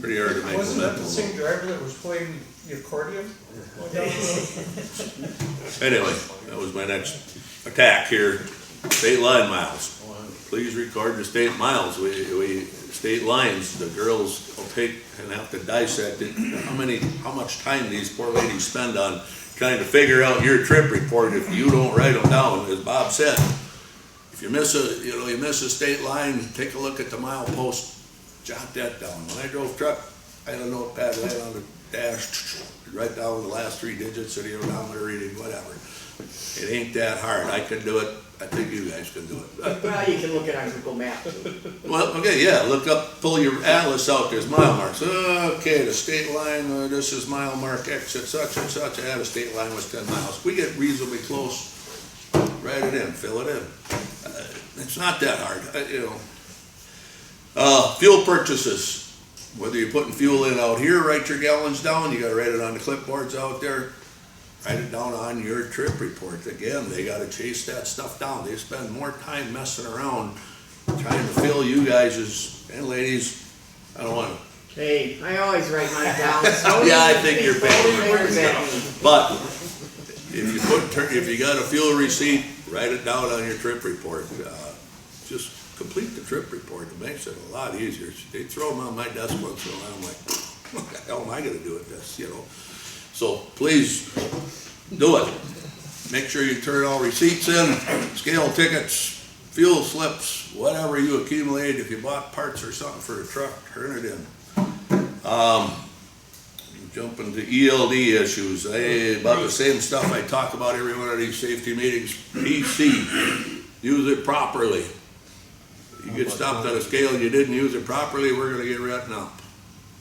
S1: Pretty hard to make a
S4: Wasn't that the
S1: mental
S4: same
S1: note.
S4: driver that was playing the accordion?
S1: Anyway, that was my next attack here. State line miles. Please record the state miles. State lines, the girls will take and have to dissect it. How much time these poor ladies spend on trying to figure out your trip report if you don't write them down, as Bob said. If you miss a state line, take a look at the mile post, jot that down. When I drove truck, I had a notepad right on the dash, write down the last 3 digits of the odometer reading, whatever. It ain't that hard. I can do it. I think you guys can do it.
S3: Well, you can look at Google Maps.
S1: Well, okay, yeah, look up, pull your atlas out, there's mile marks. Okay, the state line, this is mile mark X at such and such, the state line was 10 miles. We get reasonably close, write it in, fill it in. It's not that hard, fuel purchases. Whether you're putting fuel in out here, write your gallons down, you gotta write it on the clipboards out there. Write it down on your trip report. Again, they gotta chase that stuff down. They spend more time messing around trying to fill you guys and ladies. I don't want to.
S3: Hey, I always write mine down. So
S1: Yeah, I think you're
S3: fingers at me.
S1: But if you got a fuel receipt, write it down on your trip report. Just complete the trip report. It makes it a lot easier. They throw them on my desk once in a while. I'm like, what the hell am I gonna do with this? So please do it. Make sure you turn all receipts in, scale tickets, fuel slips, whatever you accumulate. If you bought parts or something for a truck, turn it in. Jump into ELD issues. About the same stuff I talk about every one of these safety meetings. PC, use it properly. You get stopped on a scale and you didn't use it properly, we're gonna get written up.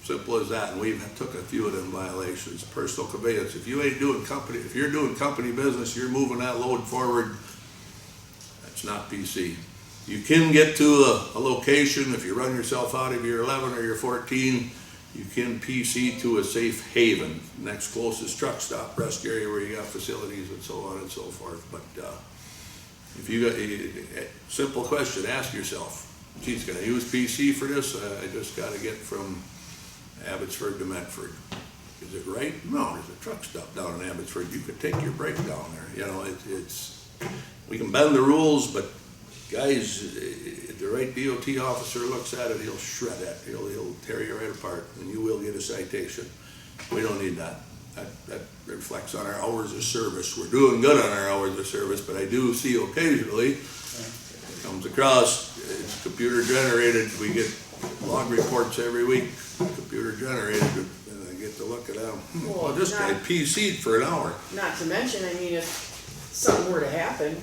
S1: Simple as that, and we've took a few of them violations. Personal conveyance, if you're doing company business, you're moving that load forward, that's not PC. You can get to a location, if you run yourself out of your 11 or your 14, you can PC to a safe haven, next closest truck stop, rest area where you got facilities and so on and so forth. But if you got a simple question, ask yourself, geez, can I use PC for this? I just gotta get from Abbotsford to Medford. Is it right? No, there's a truck stop down in Abbotsford. You could take your break down there. We can bend the rules, but guys, if the right DOT officer looks at it, he'll shred it. He'll tear you right apart, and you will get a citation. We don't need that. that reflects on our hours of service. We're doing good on our hours of service, but I do see occasionally, it comes across, it's computer generated, we get log reports every week, computer generated, and I get to look at them.
S3: Well,
S1: Well, this guy
S3: not-
S1: PC'd for an hour.
S3: Not to mention, I mean, if something were to happen,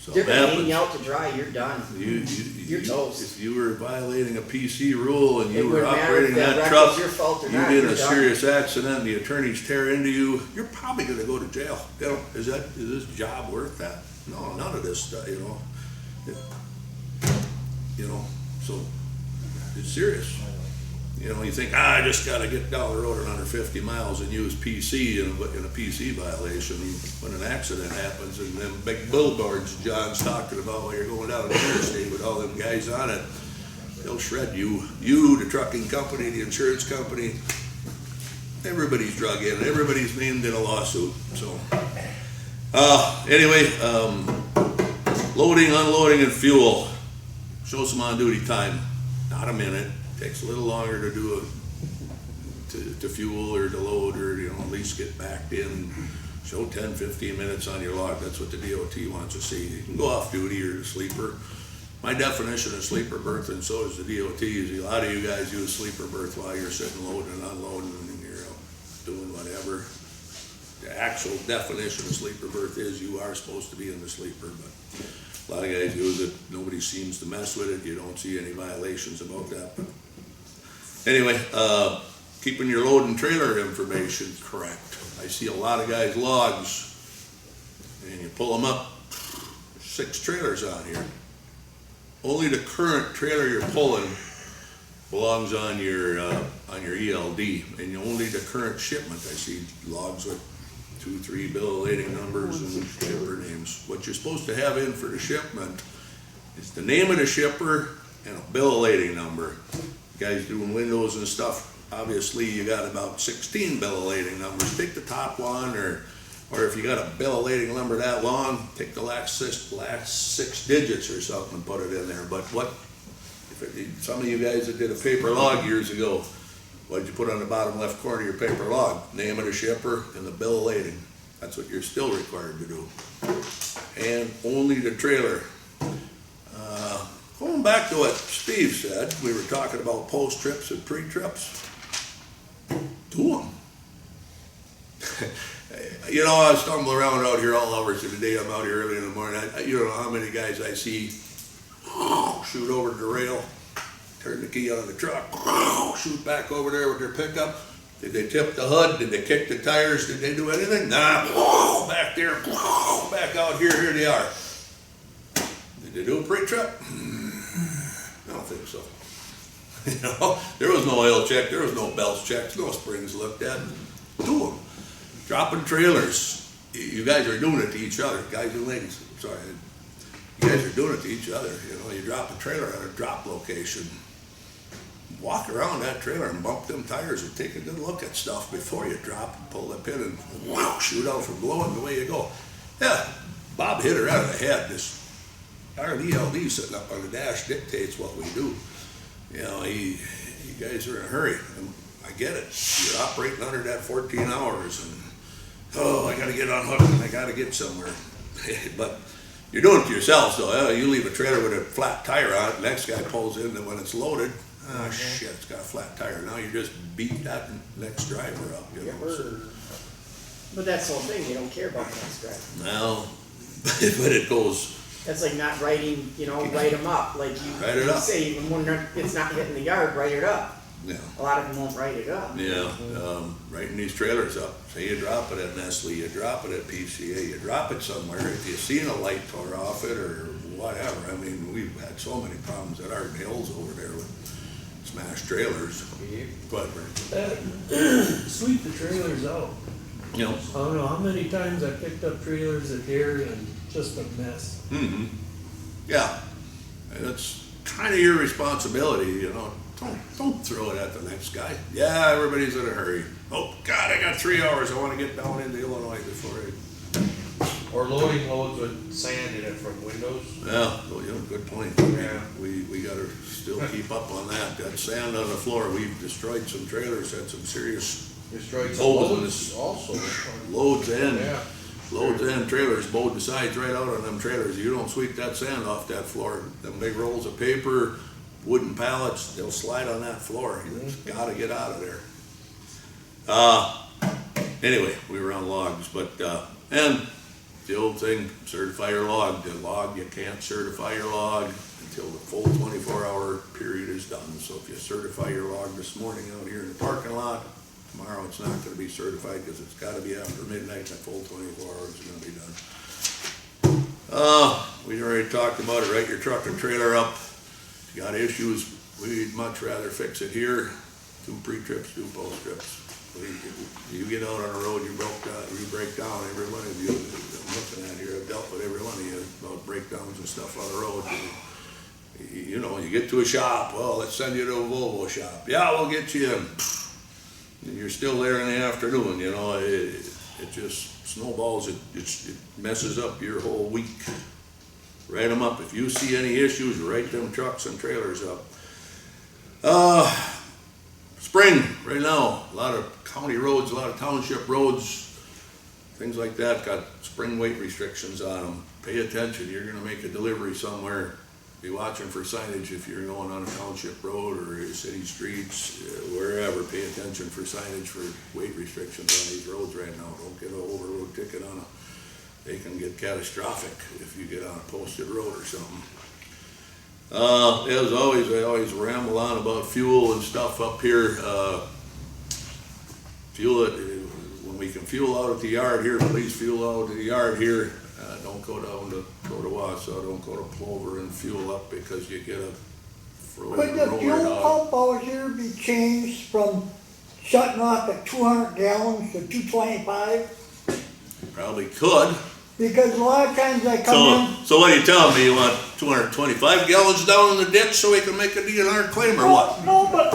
S1: Something
S3: they're gonna hang
S1: happens.
S3: you out to dry, you're done. You're toast.
S1: If you were violating a PC rule and
S3: It
S1: you were
S3: wouldn't matter
S1: operating
S3: if that
S1: that
S3: wreck
S1: truck,
S3: was your fault or
S1: you
S3: not,
S1: get
S3: you're
S1: a
S3: done.
S1: serious accident, the attorneys tear into you, you're probably gonna go to jail. You know, is this job worth that? No, none of this stuff, you know. So it's serious. You know, you think, I just gotta get down the road at 150 miles and use PC in a PC violation. When an accident happens and them big billboards John's talking about while you're going down the interstate with all them guys on it, they'll shred you. You, the trucking company, the insurance company, everybody's drug in, everybody's named in a lawsuit, so. Anyway, loading, unloading, and fuel. Show some on-duty time, not a minute. Takes a little longer to do to fuel or to load or, you know, at least get backed in. Show 10, 15 minutes on your log. That's what the DOT wants to see. You can go off duty or sleeper. My definition of sleeper berth, and so is the DOT, is a lot of you guys use sleeper berth while you're sitting loading and unloading and you're out doing whatever. The actual definition of sleeper berth is you are supposed to be in the sleeper, but a lot of guys use it. Nobody seems to mess with it. You don't see any violations about that. But anyway, keeping your load and trailer information correct. I see a lot of guys' logs, and you pull them up, 6 trailers on here. Only the current trailer you're pulling belongs on your ELD, and only the current shipment. I see logs with 2, 3 bill of lading numbers and shipper names. What you're supposed to have in for the shipment is the name of the shipper and a bill of lading number. Guys doing windows and stuff, obviously you got about 16 bill of lading numbers. Take the top one, or if you got a bill of lading number that long, take the last 6 digits or something and put it in there. But some of you guys that did a paper log years ago, what'd you put on the bottom left corner of your paper log? Name of the shipper and the bill of lading. That's what you're still required to do. And only the trailer. Going back to what Steve said, we were talking about post trips and pre-trips. Do them. You know, I stumble around out here all hours of the day. I'm out here early in the morning. You don't know how many guys I see shoot over the rail, turn the key on the truck, shoot back over there with their pickup. Did they tip the hood? Did they kick the tires? Did they do anything? Nah, back there, back out here, here they are. Did they do a pre-trip? I don't think so. You know, there was no oil check, there was no belts checked, no springs looked at. Do them. Dropping trailers. You guys are doing it to each other, guys and ladies. Sorry. You guys are doing it to each other. You know, you drop a trailer at a drop location. Walk around that trailer and bump them tires and take a good look at stuff before you drop and pull the pin and shoot out from below and away you go. Yeah, Bob hit her out of the head. Our ELD sitting up on the dash dictates what we do. You know, you guys are in a hurry. I get it. You're operating under that 14 hours and, I gotta get on hook and I gotta get somewhere. But you're doing it to yourselves though. You leave a trailer with a flat tire on it, the next guy pulls in and when it's loaded, shit, it's got a flat tire. Now you just beat that next driver up, you know. So,
S3: But that's the whole thing, you don't care about the next driver.
S1: well, but it goes.
S3: That's like not writing, write them up, like
S1: Write it
S3: you
S1: up.
S3: say, even when it's not hitting the yard, write it up.
S1: Yeah.
S3: A lot of them won't write it up.
S1: Yeah, writing these trailers up. Say you drop it at Nestle, you drop it at PCA, you drop it somewhere. If you've seen a light tore off it or whatever, I mean, we've had so many problems at Arden Hills over there with smashed trailers. But
S18: Sweep the trailers out.
S1: you know,
S18: I don't know how many times I picked up trailers at Dairy and just a mess.
S1: yeah, and it's kind of your responsibility, you know. Don't throw it at the next guy. Yeah, everybody's in a hurry. Oh God, I got 3 hours. I want to get down into Illinois before I.
S4: Or loading loads with sand in it from windows.
S1: Yeah, well, good point.
S4: Yeah.
S1: We got to still keep up on that. That sand on the floor. We've destroyed some trailers. Had some serious
S4: Destroyed some
S1: Holes in
S4: loads also. Yeah.
S1: Loads and trailers, bowed the sides right out on them trailers. You don't sweep that sand off that floor, them big rolls of paper, wooden pallets, they'll slide on that floor. You just gotta get out of there. Anyway, we were on logs, but, and the old thing, certify your log. The log, you can't certify your log until the full 24-hour period is done. So if you certify your log this morning out here in the parking lot, tomorrow it's not gonna be certified because it's gotta be after midnight, and that full 24 hours is gonna be done. We already talked about it, right? Your truck and trailer up. If you got issues, we'd much rather fix it here. 2 pre-trips, 2 post-trips. You get out on the road, you break down, every one of you, I'm looking at here, I've dealt with every one of you about breakdowns and stuff on the road. You know, you get to a shop, well, let's send you to a Volvo shop. Yeah, we'll get you in. And you're still there in the afternoon, you know, it just snowballs, it messes up your whole week. Write them up. If you see any issues, write them trucks and trailers up. Spring, right now, a lot of county roads, a lot of township roads, things like that got spring weight restrictions on them. Pay attention, you're gonna make a delivery somewhere. Be watching for signage if you're going on a township road or city streets, wherever. Pay attention for signage for weight restrictions on these roads right now. Don't get an overload ticket on they can get catastrophic if you get on a posted road or something. As always, I always ramble on about fuel and stuff up here. Fuel it, when we can fuel out at the yard here, please fuel out at the yard here. Don't go down to Wausau, don't go to Plover and fuel up because you get a frozen
S19: Could the fuel pump out here be changed from shutting off at 200 gallons to 225?
S1: Probably could.
S19: Because a lot of times I come in.
S1: So what are you telling me? You want 225 gallons down in the ditch so we can make a DNR claim or what?
S19: No, but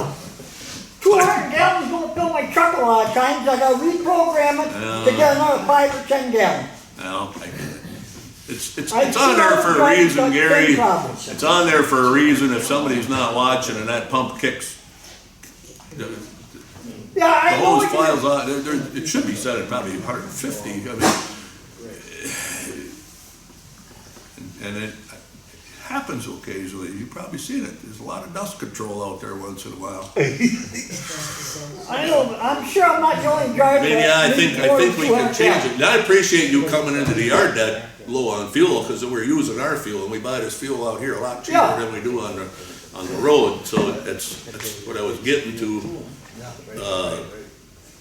S19: 200 gallons don't fill my truck a lot of times. I gotta reprogram it to get another 5 or 10 gallons.
S1: Well, it's on there for a reason, Gary. It's on there for a reason. If somebody's not watching and that pump kicks, the hose flies on. It should be set at probably 150. I mean, and it happens occasionally. You've probably seen it. There's a lot of dust control out there once in a while.
S19: I know, but I'm sure I'm not the only driver.
S1: I think we can change it. And I appreciate you coming into the yard that low on fuel because we're using our fuel and we buy this fuel out here a lot cheaper than we do on the road. So that's what I was getting to.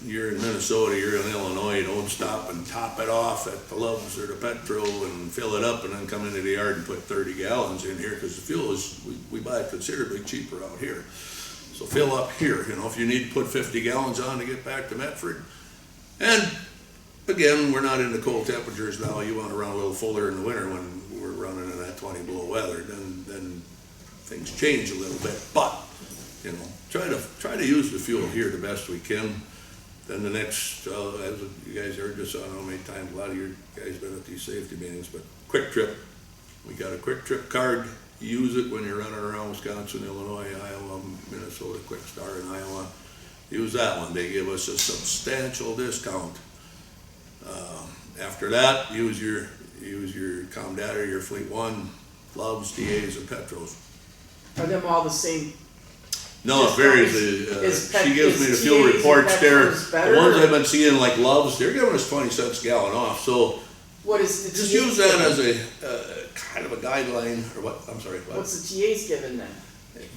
S1: You're in Minnesota, you're in Illinois, don't stop and top it off at the Love's or the Petro and fill it up and then come into the yard and put 30 gallons in here because the fuel is, we buy it considerably cheaper out here. So fill up here, you know, if you need to put 50 gallons on to get back to Medford. And again, we're not in the cold temperatures now. You want to run a little fuller in the winter when we're running in that 20 below weather, then things change a little bit. But, you know, try to use the fuel here the best we can. Then the next, as you guys heard this, I don't know how many times, a lot of you guys been at these safety meetings, but Quick Trip. We got a Quick Trip card. Use it when you're running around Wisconsin, Illinois, Iowa, Minnesota, Quick Star in Iowa. Use that one. They give us a substantial discount. After that, use your Comdata, your Fleet One, Loves, TAs, and Petros.
S3: Are them all the same?
S1: No, it varies. She gives me the fuel reports there. The ones I've been seeing, like Loves, they're giving us 20 cents a gallon off. So
S3: what is the
S1: just
S3: TAs
S1: use that
S3: given?
S1: as a kind of a guideline, or what? I'm sorry. What?
S3: What's the TAs given then?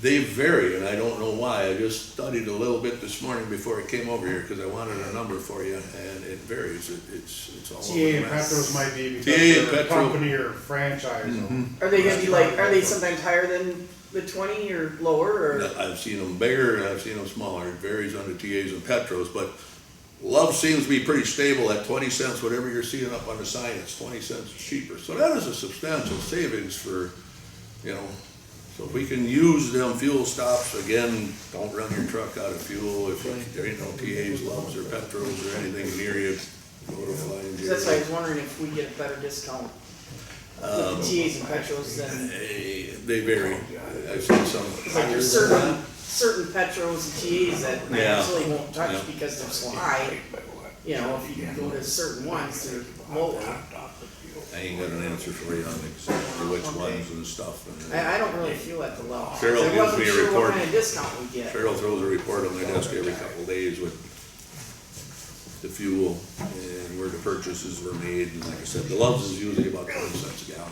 S1: They vary, and I don't know why. I just studied a little bit this morning before I came over here because I wanted a number for you, and it varies. It's all
S4: TA
S1: over the
S4: and
S1: map.
S4: Petros might be because
S1: TA and
S4: they're a
S1: Petro.
S4: company or franchise.
S3: Are they gonna be like? Are they sometimes higher than the 20 or lower? Or
S1: I've seen them bigger and I've seen them smaller. It varies on the TAs and Petros, but Love seems to be pretty stable at 20 cents. Whatever you're seeing up on the sign, it's 20 cents cheaper. So that is a substantial savings for, you know. So if we can use them fuel stops, again, don't run your truck out of fuel. If there ain't no TAs, Loves, or Petros or anything near you, notify them.
S3: that's why I was wondering if we get a better discount with the TAs and Petros than.
S1: They vary. I've seen some
S3: Like
S1: higher
S3: there's
S1: than
S3: certain certain Petros and TAs that I
S1: Yeah.
S3: absolutely won't touch
S1: Yeah.
S3: because they're so high. You know, if you go to certain ones, they're lower.
S1: I ain't got an answer for you on exactly which ones and stuff. And
S3: I don't really feel at the level.
S1: Cheryl
S3: I
S1: gives
S3: wasn't
S1: me a
S3: sure
S1: report.
S3: what kind of discount we get.
S1: Cheryl throws a report on my desk every couple of days with the fuel and where the purchases were made. And like I said, the Loves is usually about 20 cents a gallon.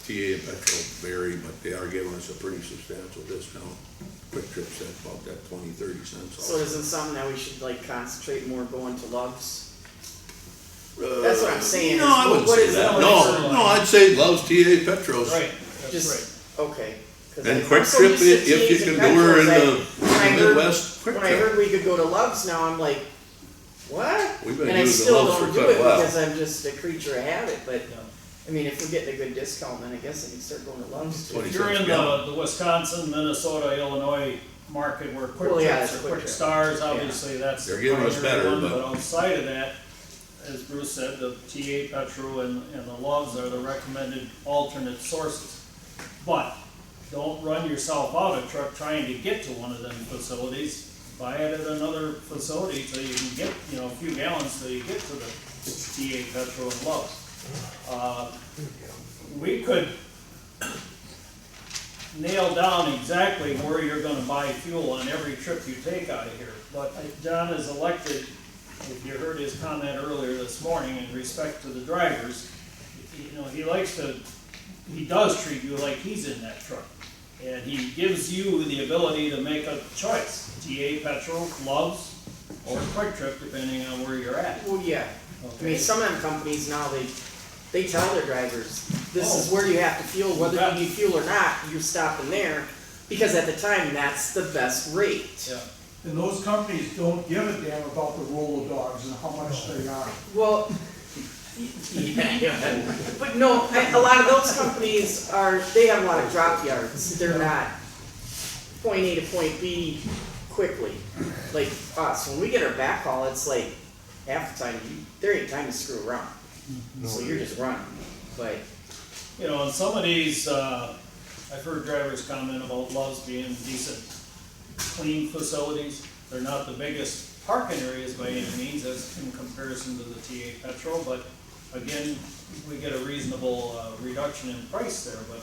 S1: TA and petrol vary, but they are giving us a pretty substantial discount. Quick Trip's at about that 20, 30 cents.
S3: So isn't something that we should like concentrate more going to Loves? That's what I'm saying.
S1: No,
S3: is
S1: I wouldn't
S3: what
S1: say
S3: is
S1: that.
S3: it?
S1: No, I'd say Loves, TA, Petros.
S13: Right, that's
S3: Just, okay. 'Cause
S1: And
S3: I'm
S1: Quick
S3: so
S1: Trip,
S3: used to
S1: if you
S3: TAs
S1: can
S3: and
S1: do her in
S3: Petros,
S1: the
S3: when I heard-
S1: Midwest, Quick
S3: When I heard
S1: Trip.
S3: we could go to Loves now, I'm like, what?
S1: We've been
S3: And I
S1: using
S3: still
S1: Loves for
S3: don't do
S1: quite a
S3: it
S1: while.
S3: because I'm just a creature of habit, but, I mean, if we're getting a good discount, then I guess I can start going to Loves too.
S13: If you're in the Wisconsin, Minnesota, Illinois market where Quick
S3: Well, yeah,
S13: Trips
S3: it's
S13: or
S3: Quick
S13: Quick
S3: Trip.
S13: Stars,
S3: Yeah.
S13: obviously, that's the
S1: They're giving us
S13: primary
S1: better,
S13: one,
S1: but-
S13: but outside of that, as Bruce said, the TA Petro and the Loves are the recommended alternate sources. But don't run yourself out of truck trying to get to one of them facilities. Buy it at another facility so you can get, a few gallons till you get to the TA Petro and Loves. We could nail down exactly where you're gonna buy fuel on every trip you take out of here. But John is elected, if you heard his comment earlier this morning in respect to the drivers, he does treat you like he's in that truck. And he gives you the ability to make a choice, TA, Petrol, Loves, or Quick Trip, depending on where you're at.
S3: Well, yeah. I mean,
S13: Okay.
S3: some of them companies now, they tell their drivers, this is where you have to fuel, whether you need fuel or not, you're stopping there. Because at the time, that's the best rate.
S13: Yeah.
S2: And those companies don't give a damn about the roll of dogs and how much they are.
S3: Well, yeah, but no, a lot of those companies they have a lot of drop yards. They're not point A to point B quickly. Like us, when we get our backhaul, it's like half the time, there ain't time to screw around. So you're just running, but.
S13: And some of these, I've heard drivers comment about Loves being decent, clean facilities. They're not the biggest parking areas by any means as in comparison to the TA Petrol, but again, we get a reasonable reduction in price there, but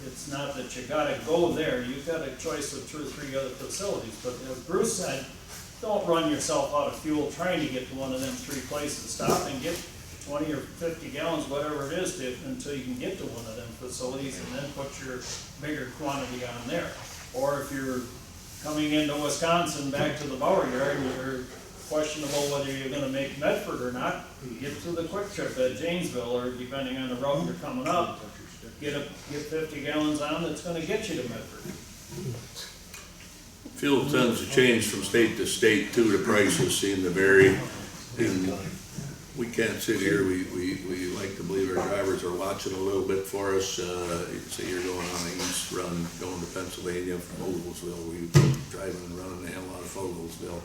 S13: it's not that you gotta go there. You've got a choice of 2 or 3 other facilities, but as Bruce said, don't run yourself out of fuel trying to get to one of them 3 places. Stop and get 20 or 50 gallons, whatever it is, until you can get to one of them facilities, and then put your bigger quantity on there. Or if you're coming into Wisconsin back to the Bauer yard, and you're questionable whether you're gonna make Medford or not, get to the Quick Trip at Janesville, or depending on the route you're coming up, get 50 gallons on, that's gonna get you to Medford.
S1: Fuel tends to change from state to state too, the prices seem to vary. And we can't sit here, we like to believe our drivers are watching a little bit for us. Say you're going on an east run, going to Pennsylvania from Oglesville, we driving and running the hell out of Oglesville.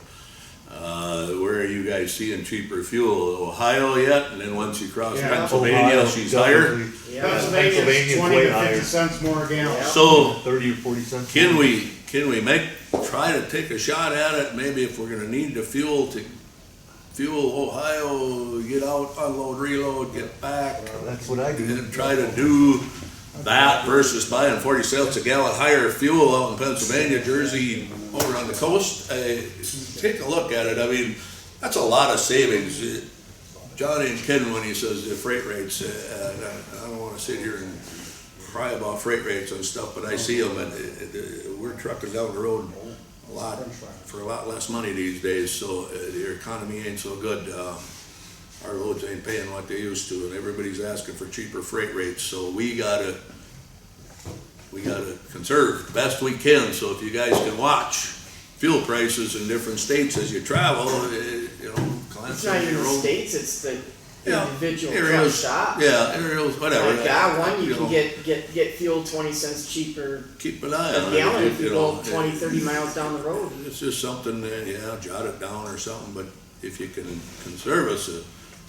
S1: Where are you guys seeing cheaper fuel? Ohio yet? And then once you cross Pennsylvania,
S7: Ohio,
S1: she's higher?
S3: Yeah.
S4: Pennsylvania's 20
S7: way
S4: to
S7: higher.
S4: 50 cents more a gallon.
S1: So,
S7: 30 or 40 cents.
S1: can we try to take a shot at it, maybe if we're gonna need the fuel to fuel Ohio, get out, unload, reload, get back,
S7: That's what I do.
S1: and try to do that versus buying 40 cents a gallon higher fuel out in Pennsylvania, Jersey, over on the coast? Take a look at it, I mean, that's a lot of savings. Johnny and Ken, when he says the freight rates, I don't wanna sit here and cry about freight rates and stuff, but I see them, and we're trucking down the road for a lot less money these days, so the economy ain't so good. Our loads ain't paying what they used to, and everybody's asking for cheaper freight rates, so we gotta conserve the best we can. So if you guys can watch fuel prices in different states as you travel,
S3: It's not even the states, it's the individual truck
S1: areas,
S3: shops.
S1: yeah, areas, whatever.
S3: Like that one, you can
S1: know,
S3: get fuel 20 cents cheaper
S1: keep an eye on
S3: a gallon
S1: it.
S3: if you go 20, 30 miles down the road.
S1: It's just something that, jot it down or something, but if you can conserve us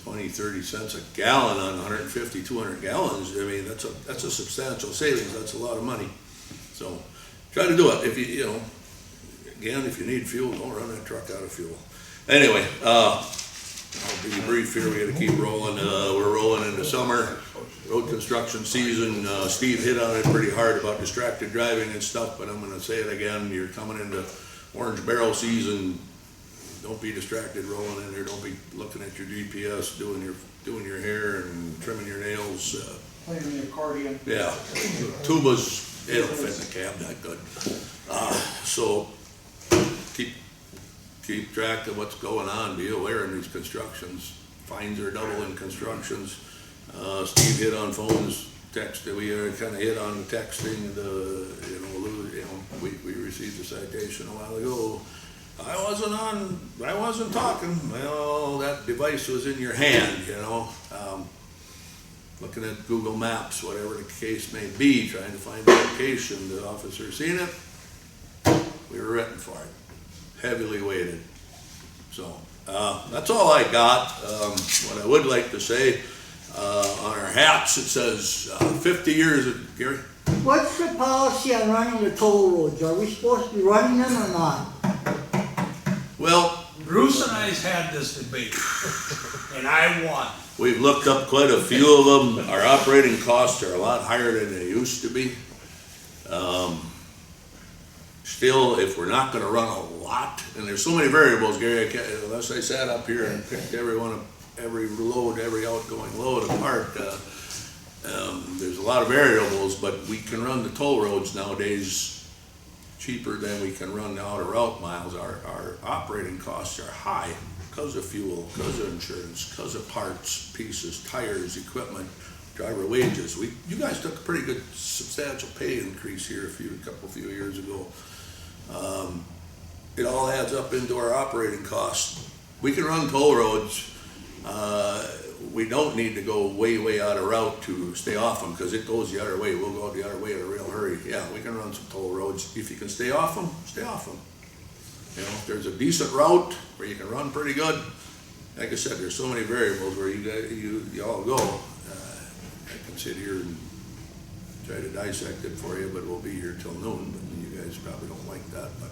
S1: 20, 30 cents a gallon on 150, 200 gallons, I mean, that's a substantial savings, that's a lot of money. So, try to do it, if again, if you need fuel, don't run that truck out of fuel. Anyway, I'll be brief here, we gotta keep rolling, we're rolling into summer, road construction season. Steve hit on it pretty hard about distracted driving and stuff, but I'm gonna say it again, you're coming into orange barrel season. Don't be distracted rolling in there, don't be looking at your GPS, doing your hair and trimming your nails,
S2: Playing the accordion.
S1: yeah, tubas, they don't fit in the cab that good. So keep track of what's going on, be aware in these constructions. Fines are double in constructions. Steve hit on phones, we kind of hit on texting, we received a citation a while ago. I wasn't talking. Well, that device was in your hand, looking at Google Maps, whatever the case may be, trying to find the location. The officer seen it. We were written for it, heavily weighted. So that's all I got. What I would like to say, on our hats, it says 50 years of, Gary?
S19: What's the policy on running the toll roads? Are we supposed to be running them or not?
S1: Well,
S10: Bruce and I's had this debate, and I won.
S1: We've looked up quite a few of them. Our operating costs are a lot higher than they used to be. Still, if we're not gonna run a lot, and there's so many variables, Gary, unless I sat up here and picked every load, every outgoing load apart, there's a lot of variables, but we can run the toll roads nowadays cheaper than we can run the outer route miles. Our operating costs are high because of fuel, because of insurance, because of parts, pieces, tires, equipment, driver wages. You guys took a pretty good substantial pay increase here a few years ago. It all adds up into our operating costs. We can run toll roads. We don't need to go way out of route to stay off them, because it goes the other way. We'll go the other way in a real hurry. Yeah, we can run some toll roads. If you can stay off them, stay off them. If there's a decent route where you can run pretty good, like I said, there's so many variables where you all go. I can sit here and try to dissect it for you, but we'll be here till noon, but you guys probably don't like that. But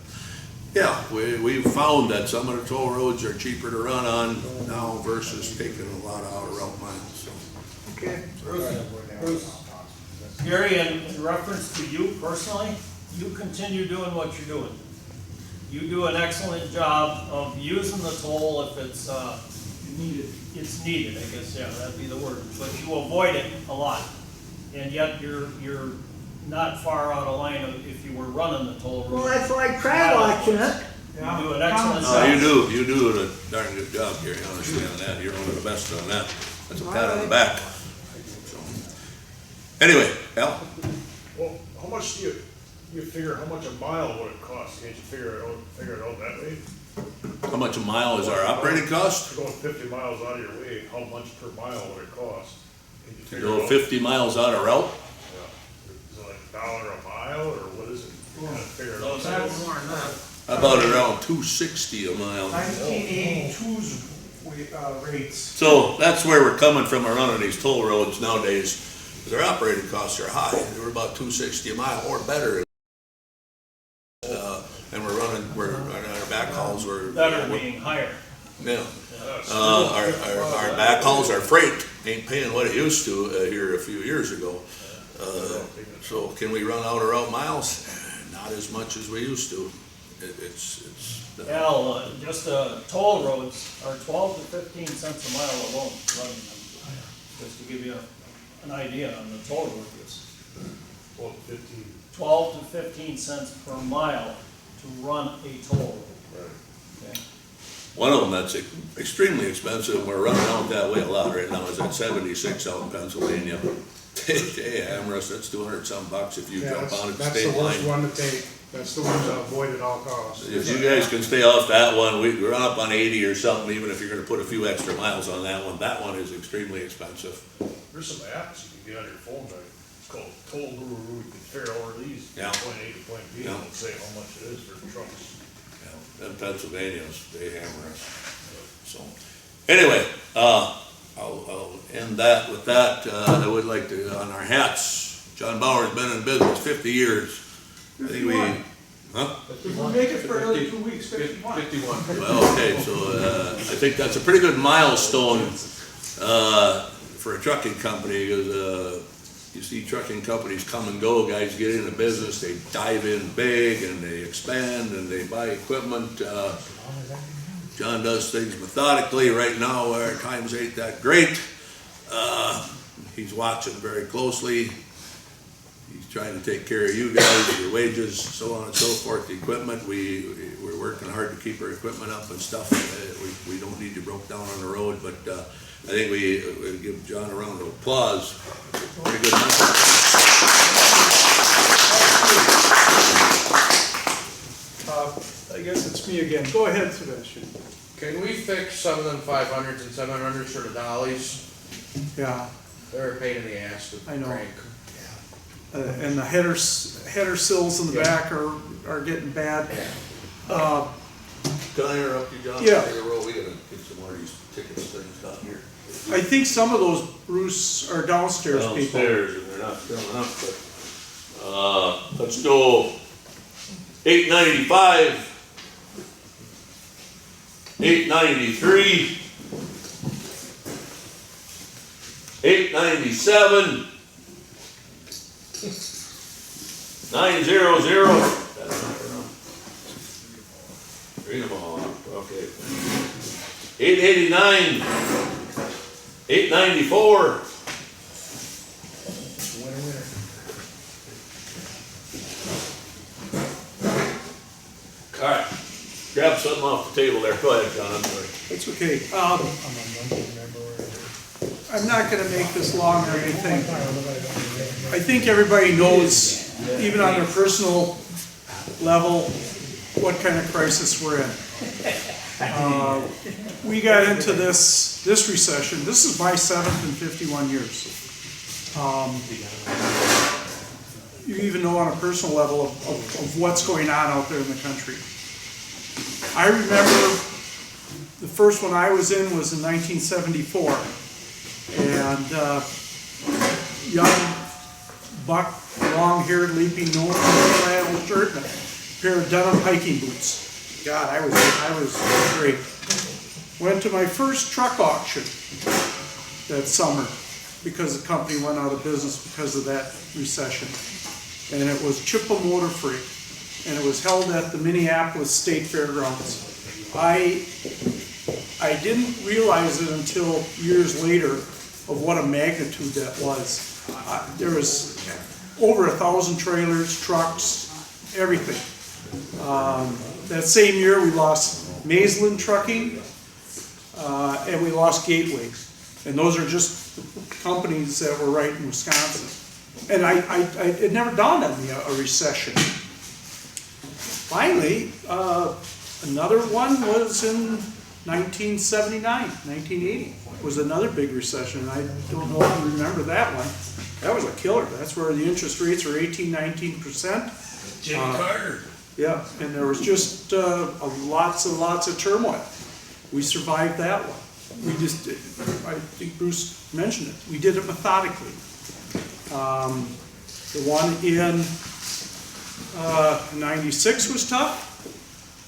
S1: yeah, we've found that some of the toll roads are cheaper to run on now versus taking a lot of outer route miles. So.
S19: Okay.
S13: Bruce, Gary, in reference to you personally, you continue doing what you're doing. You do an excellent job of using the toll if it's needed. It's needed, I guess, yeah, that'd be the word. But you avoid it a lot, and yet you're not far out of line of if you were running the toll road.
S19: Well, that's why I try watching it.
S13: You do an excellent
S1: No,
S13: job.
S1: you do a darn good job, Gary, I understand that. You're one of the best on that. That's a pat on the back. So, anyway, Al?
S8: Well, how much do you figure, how much a mile would it cost? Can't you figure it out that way?
S1: How much a mile is our operating cost?
S8: Going 50 miles out of your way, how much per mile would it cost? Can you
S1: To
S8: figure
S1: go
S8: it out?
S1: 50 miles out of route?
S8: Yeah. Is it like $1 a mile, or what is it? You gotta figure it out.
S3: That's more than that.
S1: About around $2.60 a mile.
S2: 1982's rates.
S1: So that's where we're coming from running these toll roads nowadays, because our operating costs are high. We're about $2.60 a mile or better. And we're running our backhauls.
S13: Better being higher.
S1: Yeah. Our backhauls, our freight ain't paying what it used to here a few years ago. So can we run outer route miles? Not as much as we used to.
S13: Al, just toll roads are 12 to 15 cents a mile alone running them. Just to give you an idea on the toll road is. 12 to 15 cents per mile to run a toll road. Okay.
S1: One of them that's extremely expensive, and we're running out that way a lot right now, is at 76 out in Pennsylvania. Hey, Amherst, that's $200-some if you jump on it,
S4: That's
S1: state
S4: the worst
S1: line.
S4: one to take. That's the one to avoid at all costs.
S1: If you guys can stay off that one, we run up on 80 or something, even if you're gonna put a few extra miles on that one. That one is extremely expensive.
S8: There's some apps you can get on your phone, right? It's called Toll Guru. You can figure out where these,
S1: Yeah.
S8: point A to point B,
S1: Yeah.
S8: and it'll say how much it is for trucks.
S1: Yeah, and Pennsylvania's, they hammer us. So, anyway, I'll end that with that. I would like to, on our hats, John Bauer's been in business 50 years. I think Huh?
S2: If we make it for another 2 weeks, 51.
S4: 51.
S1: Well, okay, so, I think that's a pretty good milestone, for a trucking company, because, you see trucking companies come and go, guys get into business, they dive in big, and they expand, and they buy equipment. John does things methodically. Right now, our times ain't that great. He's watching very closely. He's trying to take care of you guys, your wages, so on and so forth. The equipment, we're working hard to keep our equipment up and stuff. We don't need you broke down on the road, but I think we'll give John a round of applause. Pretty good number.
S2: I guess it's me again. Go ahead, Sebastian.
S4: Can we fix some of them 500s and 700s for the dollies?
S2: Yeah,
S4: They're a pain in the ass to
S2: I know.
S4: crank.
S2: and the header sills in the back are getting bad.
S1: Can I interrupt you, John?
S2: Yeah.
S1: We gotta get some more of these tickets things down here.
S2: I think some of those, Bruce, are downstairs people.
S1: Downstairs, and they're not filling up, but, let's go 895, 893, 897, 900. Read them all, okay. 889, 894. All right, grab something off the table there. Go ahead, John, I'm sorry.
S2: It's okay. I'm not gonna make this long or anything. I think everybody knows, even on their personal level, what kind of crisis we're in. We got into this recession. This is my 7th in 51 years. You even know on a personal level of what's going on out there in the country. I remember the first one I was in was in 1974. And young buck, long-haired, leaping nose, flannel shirt, and a pair of denim hiking boots. God, I was great. Went to my first truck auction that summer because the company went out of business because of that recession. And it was Chippewa Motor Freight, and it was held at the Minneapolis State Fairgrounds. I didn't realize it until years later of what a magnitude that was. There was over 1,000 trailers, trucks, everything. That same year we lost Maislin Trucking, and we lost Gateway. And those are just companies that were right in Wisconsin. And it never dawned on me a recession. Finally, another one was in 1979, 1980 was another big recession. I don't know if you remember that one. That was a killer. That's where the interest rates were 18, 19%.
S10: Jimmy Carter.
S2: Yeah, and there was just lots and lots of turmoil. We survived that one. We just, I think Bruce mentioned it, we did it methodically. The one in 96 was tough.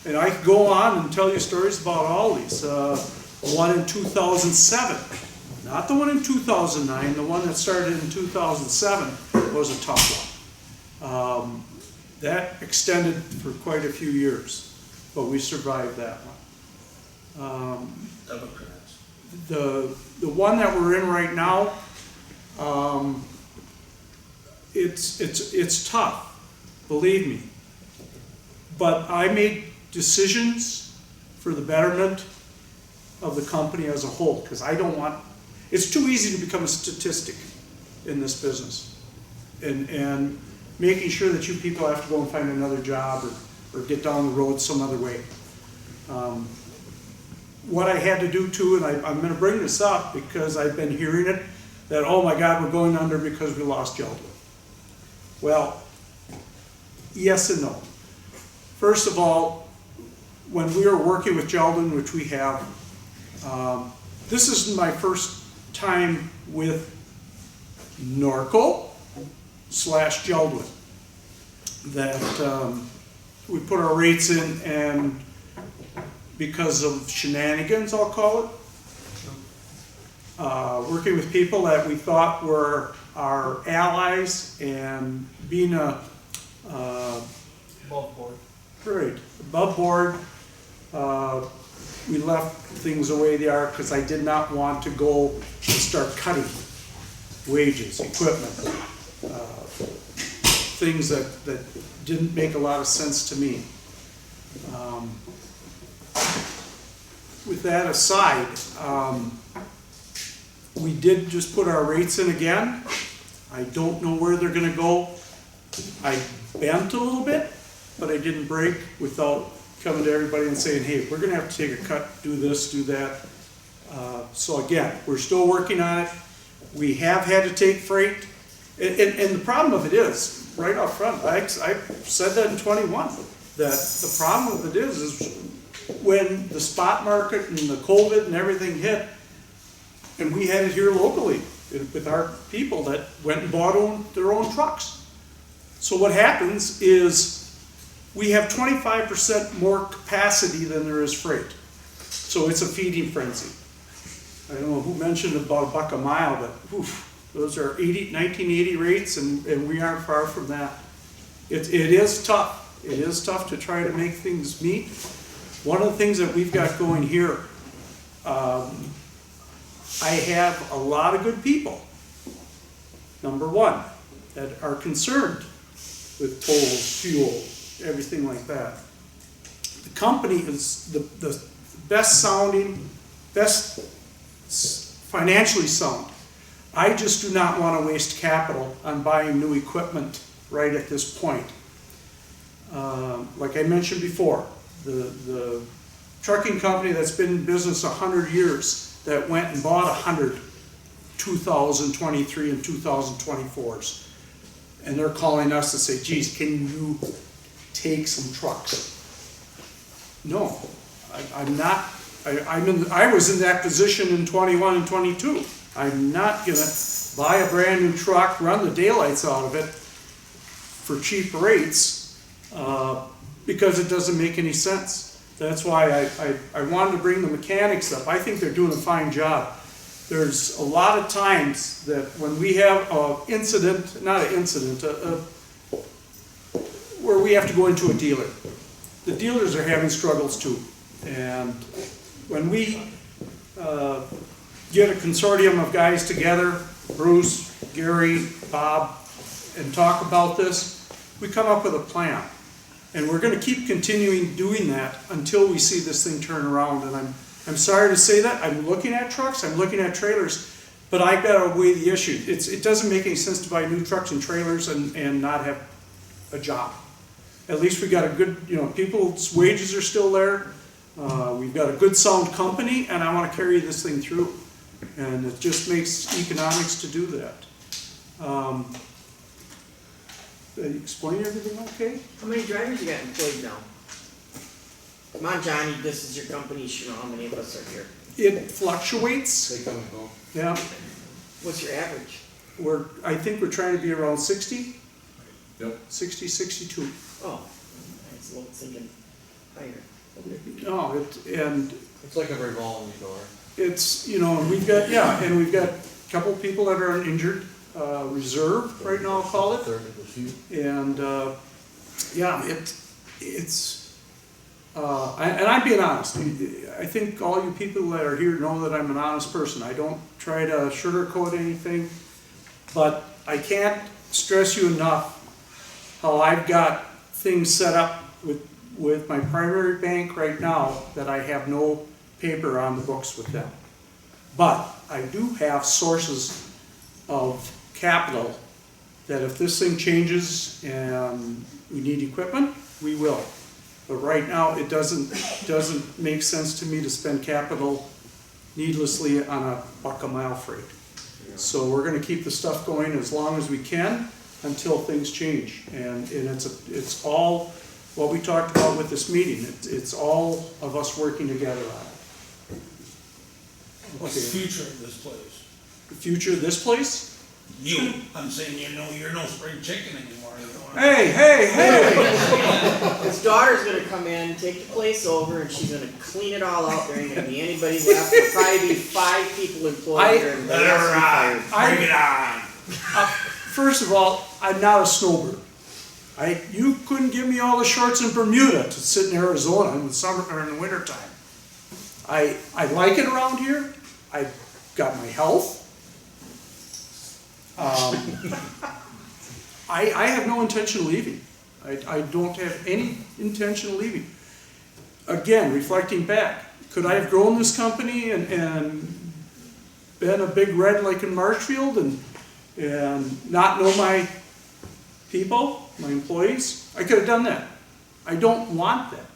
S2: And I could go on and tell you stories about all these. The one in 2007, not the one in 2009, the one that started in 2007 was a tough one. That extended for quite a few years, but we survived that one.
S10: Democrats.
S2: The one that we're in right now, it's tough, believe me. But I made decisions for the betterment of the company as a whole, because I don't want, it's too easy to become a statistic in this business. And making sure that you people have to go and find another job or get down the road some other way. What I had to do too, and I'm gonna bring this up because I've been hearing it, that, oh my God, we're going under because we lost Geldo. Well, yes and no. First of all, when we were working with Geldon, which we have, this is my first time with Norco / Geldon. That we put our rates in, and because of shenanigans, I'll call it, working with people that we thought were our allies, and being a,
S6: Above board.
S2: right, above board, we left things the way they are, because I did not want to go and start cutting wages, equipment, things that didn't make a lot of sense to me. With that aside, we did just put our rates in again. I don't know where they're gonna go. I bent a little bit, but I didn't break without coming to everybody and saying, hey, we're gonna have to take a cut, do this, do that. So again, we're still working on it. We have had to take freight. And the problem of it is, right up front, I said that in 21, that the problem with it is when the spot market and the COVID and everything hit, and we had it here locally with our people that went and bought their own trucks. So what happens is we have 25% more capacity than there is freight. So it's a feeding frenzy. I don't know who mentioned about $1 a mile, but oof, those are 1980 rates, and we aren't far from that. It is tough. It is tough to try to make things meet. One of the things that we've got going here, I have a lot of good people, number one, that are concerned with tolls, fuel, everything like that. The company is the best sounding, best financially sound. I just do not want to waste capital on buying new equipment right at this point. Like I mentioned before, the trucking company that's been in business 100 years that went and bought 100 2023 and 2024s. And they're calling us to say, geez, can you take some trucks? No, I'm not. I was in that position in 21 and 22. I'm not gonna buy a brand new truck, run the daylights out of it for cheap rates, because it doesn't make any sense. That's why I wanted to bring the mechanics up. I think they're doing a fine job. There's a lot of times that when we have an incident, not an incident, where we have to go into a dealer. The dealers are having struggles too. And when we get a consortium of guys together, Bruce, Gary, Bob, and talk about this, we come up with a plan. And we're going to keep continuing doing that until we see this thing turn around. And I'm sorry to say that. I'm looking at trucks, I'm looking at trailers, but I've got to weigh the issue. It doesn't make any sense to buy new trucks and trailers and not have a job. At least we got a good, people's wages are still there. We've got a good sound company, and I want to carry this thing through. And it just makes economics to do that. Did I explain everything okay?
S3: How many drivers you got employed now? Come on, Johnny, this is your company, you should know how many of us are here.
S2: It fluctuates.
S4: They come and go.
S2: Yeah.
S3: What's your average?
S2: I think we're trying to be around 60.
S1: Yep.
S2: 60, 62.
S3: Oh, I was thinking higher.
S2: No,
S4: It's like a revolving door.
S2: it's, and we've got a couple of people that are injured, reserve right now, I'll call it. And, and I'm being honest. I think all you people that are here know that I'm an honest person. I don't try to sugarcoat anything, but I can't stress you enough how I've got things set up with my primary bank right now that I have no paper on the books with them. But I do have sources of capital that if this thing changes and we need equipment, we will. But right now, it doesn't make sense to me to spend capital needlessly on a $1 a mile freight. So we're gonna keep the stuff going as long as we can until things change. And it's all what we talked about with this meeting. It's all of us working together on it.
S10: What's the future of this place?
S2: The future of this place?
S10: You, I'm saying, you're no spring chicken anymore. You know?
S2: Hey.
S3: His daughter's gonna come in, take the place over, and she's gonna clean it all out. There ain't gonna be anybody left. There'll probably be 5 people employed here. And the rest will be fired.
S10: Bring it on.
S2: First of all, I'm not a snowbird. You couldn't give me all the shorts in Bermuda to sit in Arizona in the summer or in the wintertime. I like it around here. I got my health. I have no intention of leaving. I don't have any intention of leaving. Again, reflecting back, could I have grown this company and been a big red like in Marshfield and not know my people, my employees? I could have done that. I don't want that.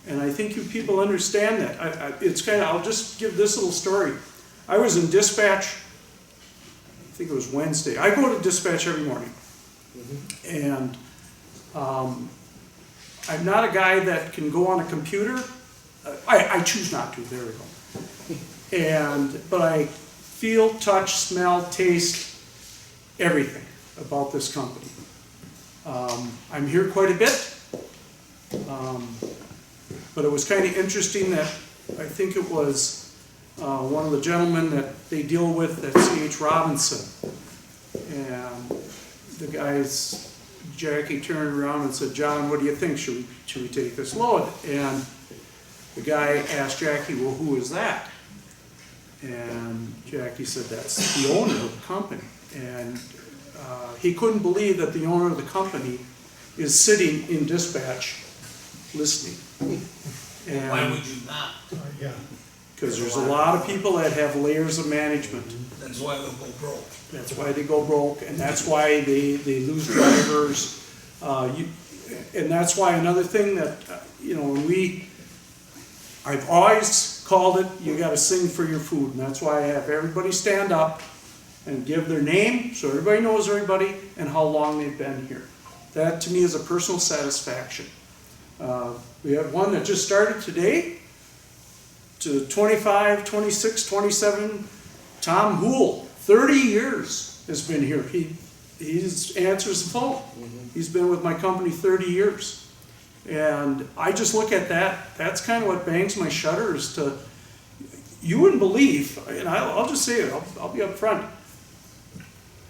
S2: And I think you people understand that. It's kind of, I'll just give this little story. I was in dispatch, I think it was Wednesday. I go to dispatch every morning. And I'm not a guy that can go on a computer. I choose not to, there we go. But I feel, touch, smell, taste, everything about this company. I'm here quite a bit. But it was kind of interesting that I think it was one of the gentlemen that they deal with at C.H. Robinson. And the guys, Jackie turned around and said, John, what do you think? Should we take this load? And the guy asked Jackie, well, who is that? And Jackie said, that's the owner of the company. And he couldn't believe that the owner of the company is sitting in dispatch listening. And
S10: why would you not?
S17: Yeah.
S2: because there's a lot of people that have layers of management.
S10: That's why they'll go broke.
S2: That's why they go broke, and that's why they lose drivers. And that's why another thing that, I've always called it, you gotta sing for your food. And that's why I have everybody stand up and give their name, so everybody knows everybody and how long they've been here. That to me is a personal satisfaction. We have one that just started today, to 25, 26, 27, Tom Hool, 30 years has been here. He answers the phone. He's been with my company 30 years. And I just look at that, that's kind of what bangs my shutters to, you wouldn't believe, and I'll just say it, I'll be up front,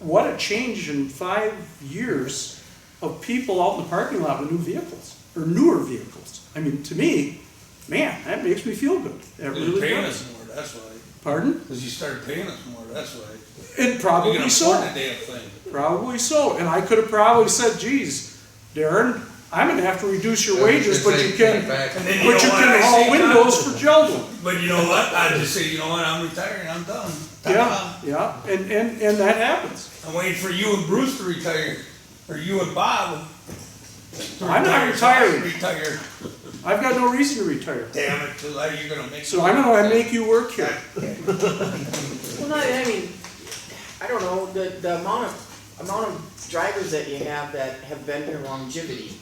S2: what a change in 5 years of people out in the parking lot with new vehicles, or newer vehicles. I mean, to me, man, that makes me feel good. That really
S10: paying
S2: does.
S10: us more, that's why.
S2: Pardon?
S10: Because you started paying us more, that's why.
S2: And probably
S10: You can
S2: so.
S10: afford the damn thing.
S2: Probably so. And I could have probably said, geez, Darren, I'm gonna have to reduce your wages, but you can haul windows for children.
S10: But you know what, I just say, you know what, I'm retiring, I'm done.
S2: Yeah, and that happens.
S10: I'm waiting for you and Bruce to retire, or you and Bob.
S2: I'm not retiring.
S10: Retire.
S2: I've got no reason to retire.
S10: Damn it, you're gonna make.
S2: So I'm gonna make you work here.
S3: Well, no, I mean, I don't know, the amount of drivers that you have that have been here longevity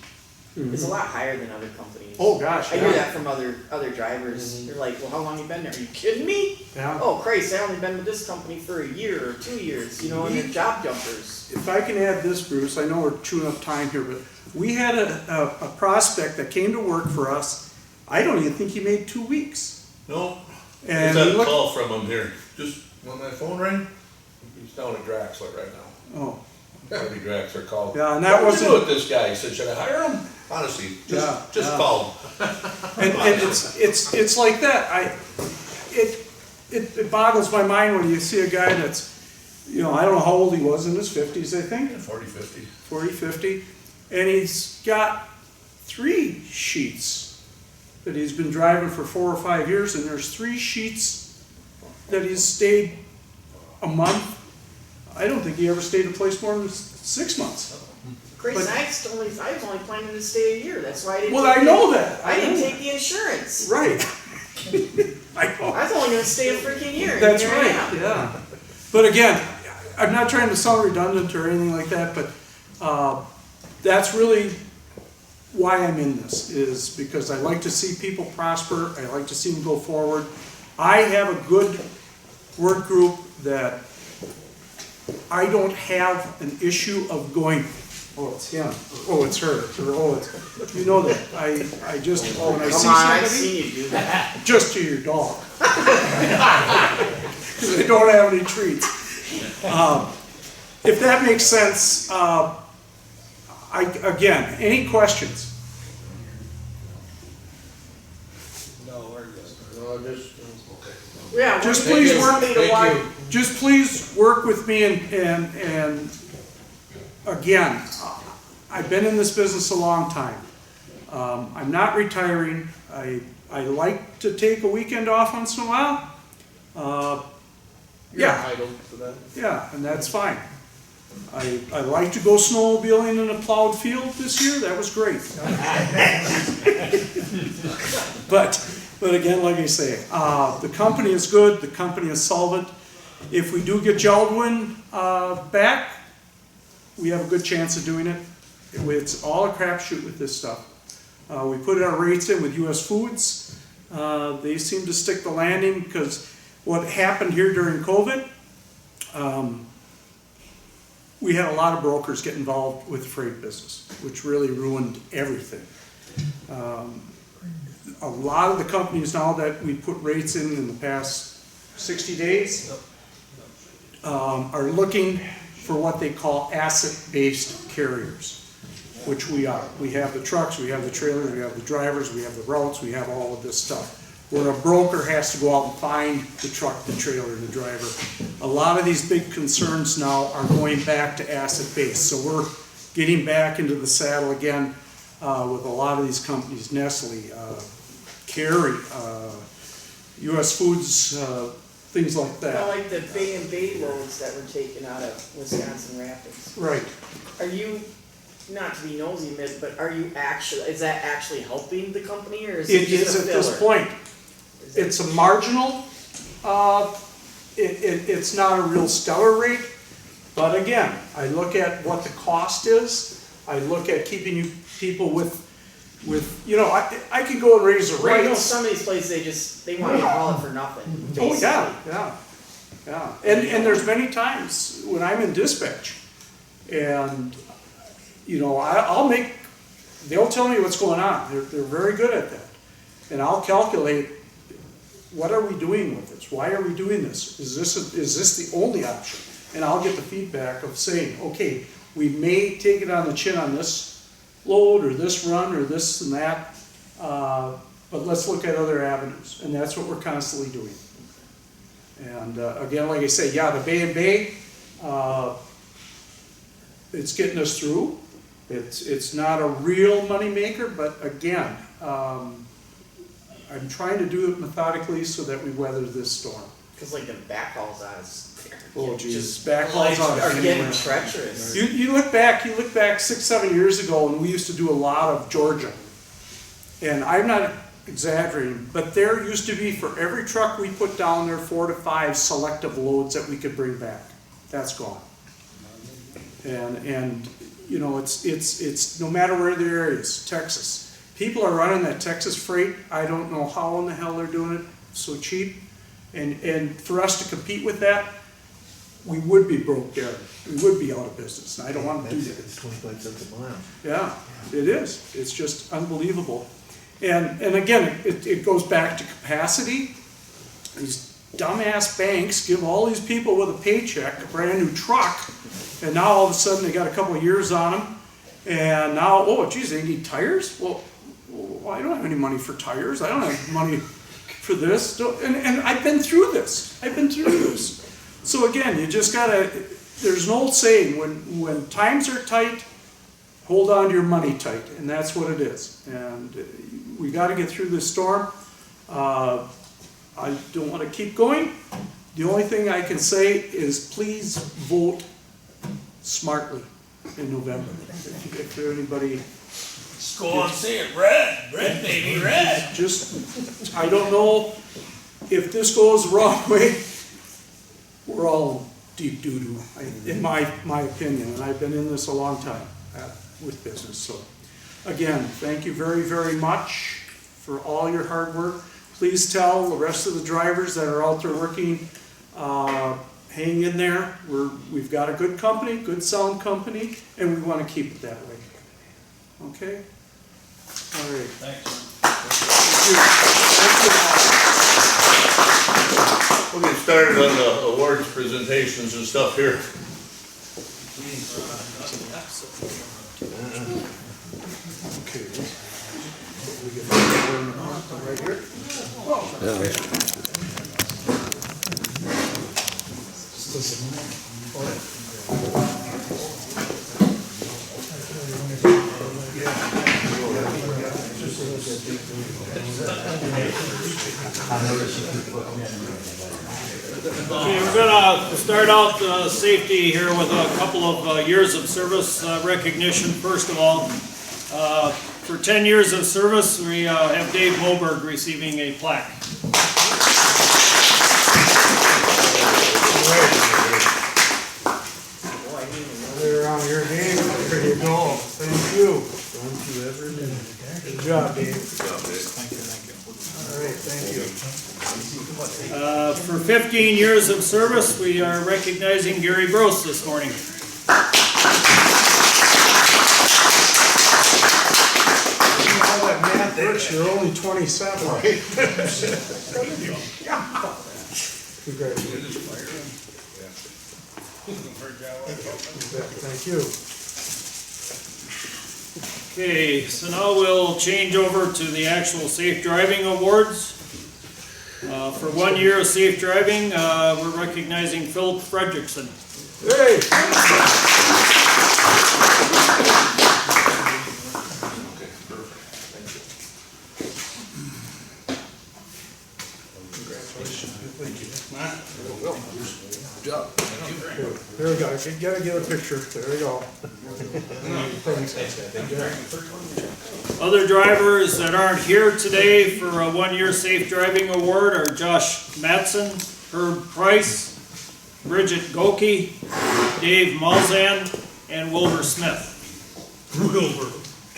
S3: is a lot higher than other companies.
S2: Oh, gosh,
S3: I hear
S2: yeah.
S3: that from other drivers. They're like, well, how long you been there? Are you kidding me?
S2: Yeah.
S3: Oh, Christ, I only been with this company for a year or 2 years, and they're job jumpers.
S2: If I can add this, Bruce, I know we're chewing up time here, but we had a prospect that came to work for us. I don't even think he made 2 weeks.
S1: No.
S2: And
S1: There's
S2: we
S1: a
S2: looked-
S1: call from him here. Just when my phone rang, he's down at Draxler right now.
S2: Oh.
S1: Marty Draxler called.
S2: Yeah, and that
S1: What did you
S2: wasn't-
S1: do with this guy? He said, should I hire him? Honestly, just
S2: Yeah.
S1: call him.
S2: And it's like that. It boggles my mind when you see a guy that's, I don't know how old he was, in his 50s, I think.
S1: 40, 50.
S2: 40, 50. And he's got 3 sheets that he's been driving for 4 or 5 years, and there's 3 sheets that he's stayed a month. I don't think he ever stayed a place more than 6 months.
S3: Crazy,
S2: But-
S3: I was only planning to stay a year, that's why I didn't.
S2: Well,
S3: take
S2: I know that.
S3: I didn't
S2: I know.
S3: take the insurance.
S2: Right. I know.
S3: I was only gonna stay a freaking year. and
S2: That's
S3: here I
S2: right,
S3: am.
S2: yeah. But again, I'm not trying to sound redundant or anything like that, but that's really why I'm in this, is because I like to see people prosper, I like to see them go forward. I have a good work group that I don't have an issue of going, oh, it's him, oh, it's her, or oh, it's, you know that, I just, when I see
S3: Come on, I've
S2: somebody,
S3: seen you do that.
S2: just to your dog. Because they don't have any treats. If that makes sense, again, any questions?
S4: No, we're good. No, just,
S3: Yeah,
S2: Just
S3: we're
S2: please
S3: doing
S2: work,
S3: something to watch.
S2: just please work with me and again, I've been in this business a long time. I'm not retiring. I like to take a weekend off once in a while. Yeah,
S4: entitled to that.
S2: yeah, and that's fine. I like to go snowmobiling in a plowed field this year. That was great. But again, like I say, the company is good. The company is solvent. If we do get Jaldwin back, we have a good chance of doing it. It's all a crapshoot with this stuff. We put our rates in with US Foods. They seem to stick the landing because what happened here during COVID, we had a lot of brokers get involved with the freight business, which really ruined everything. A lot of the companies now that we put rates in the past 60 days are looking for what they call asset-based carriers, which we are. We have the trucks, we have the trailers, we have the drivers, we have the routes, we have all of this stuff. Where a broker has to go out and find the truck, the trailer, the driver. A lot of these big concerns now are going back to asset-based. So we're getting back into the saddle again with a lot of these companies, Nestle, Carey, US Foods, things like that.
S3: I like the Bay and Bay loads that were taken out of Wisconsin Rapids.
S2: Right.
S3: Are you, not to be nosy, Mitt, but are you actually, is that actually helping the company or is it
S2: It
S3: just
S2: is
S3: a
S2: at this
S3: filler?
S2: point. It's a marginal, it's not a real stellar rate, but again, I look at what the cost is, I look at keeping you people with, you know, I can go and raise the
S3: Right, you know,
S2: rates.
S3: some of these places, they want you to haul it for nothing,
S2: Oh,
S3: basically.
S2: yeah. And there's many times when I'm in dispatch, and, you know, they'll tell me what's going on, they're very good at that. And I'll calculate, what are we doing with this? Why are we doing this? Is this the only option? And I'll get the feedback of saying, okay, we may take it on the chin on this load or this run or this and that, but let's look at other avenues. And that's what we're constantly doing. And again, like I say, yeah, the Bay and Bay, it's getting us through. It's not a real money maker, but again, I'm trying to do it methodically so that we weather this storm.
S3: Cause like the backhauls on us.
S2: Oh geez,
S3: just
S2: backhauls on
S3: are getting
S2: anywhere.
S3: treacherous.
S2: You look back 6-7 years ago, and we used to do a lot of Georgia. And I'm not exaggerating, but there used to be, for every truck we put down there, 4 to 5 selective loads that we could bring back. That's gone. And you know, it's no matter where the area is, Texas. People are running that Texas freight. I don't know how in the hell they're doing it so cheap. And for us to compete with that, we would be broke there. We would be out of business. And I don't want to do that.
S7: It's 25 cents a mile.
S2: Yeah, it is. It's just unbelievable. And again, it goes back to capacity. These dumbass banks give all these people with a paycheck a brand new truck, and now all of a sudden they got a couple of years on them, and now, oh geez, they need tires? Well, I don't have any money for tires. I don't have money for this. And I've been through this. So again, you just gotta, there's an old saying, when times are tight, hold on to your money tight, and that's what it is. And we gotta get through this storm. I don't wanna keep going. The only thing I can say is please vote smartly in November. If anybody,
S10: Just go on and say it, red baby, red.
S2: just, I don't know if this goes the wrong way, we're all in deep doo-doo, in my opinion, and I've been in this a long time with business. So again, thank you very, very much for all your hard work. Please tell the rest of the drivers that are out there working, hang in there. We've got a good company, good sound company, and we want to keep it that way. Okay? All right.
S8: Thanks.
S1: We'll get started on the awards presentations and stuff here.
S13: Okay, we're gonna start out safety here with a couple of years of service recognition. First of all, for 10 years of service, we have Dave Moberg receiving a plaque.
S11: Around here, Dave. There you go. Thank you. Don't you ever do. Good job, Dave.
S1: Thank you.
S11: All right, thank you.
S13: For 15 years of service, we are recognizing Gary Gross this morning.
S2: All that math works, you're only 27, right?
S11: Congratulations. Thank you.
S13: Okay, so now we'll change over to the actual safe driving awards. For 1 year of safe driving, we're recognizing Philip Fredrickson.
S2: Hey!
S1: Good job.
S2: There we go. You gotta get a picture. There we go.
S13: Other drivers that aren't here today for a 1 year safe driving award are Josh Matson, Herb Price, Bridget Goki, Dave Malzahn, and Wilbur Smith.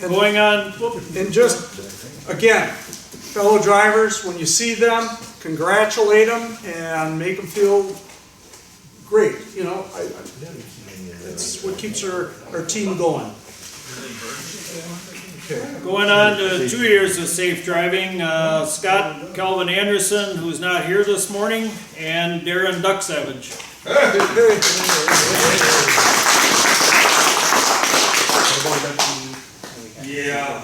S13: Going on,
S2: And just, again, fellow drivers, when you see them, congratulate them and make them feel great. You know, it's what keeps our team going.
S13: going on to 2 years of safe driving, Scott Calvin Anderson, who's not here this morning, and Darren Duck Savage.
S10: Yeah.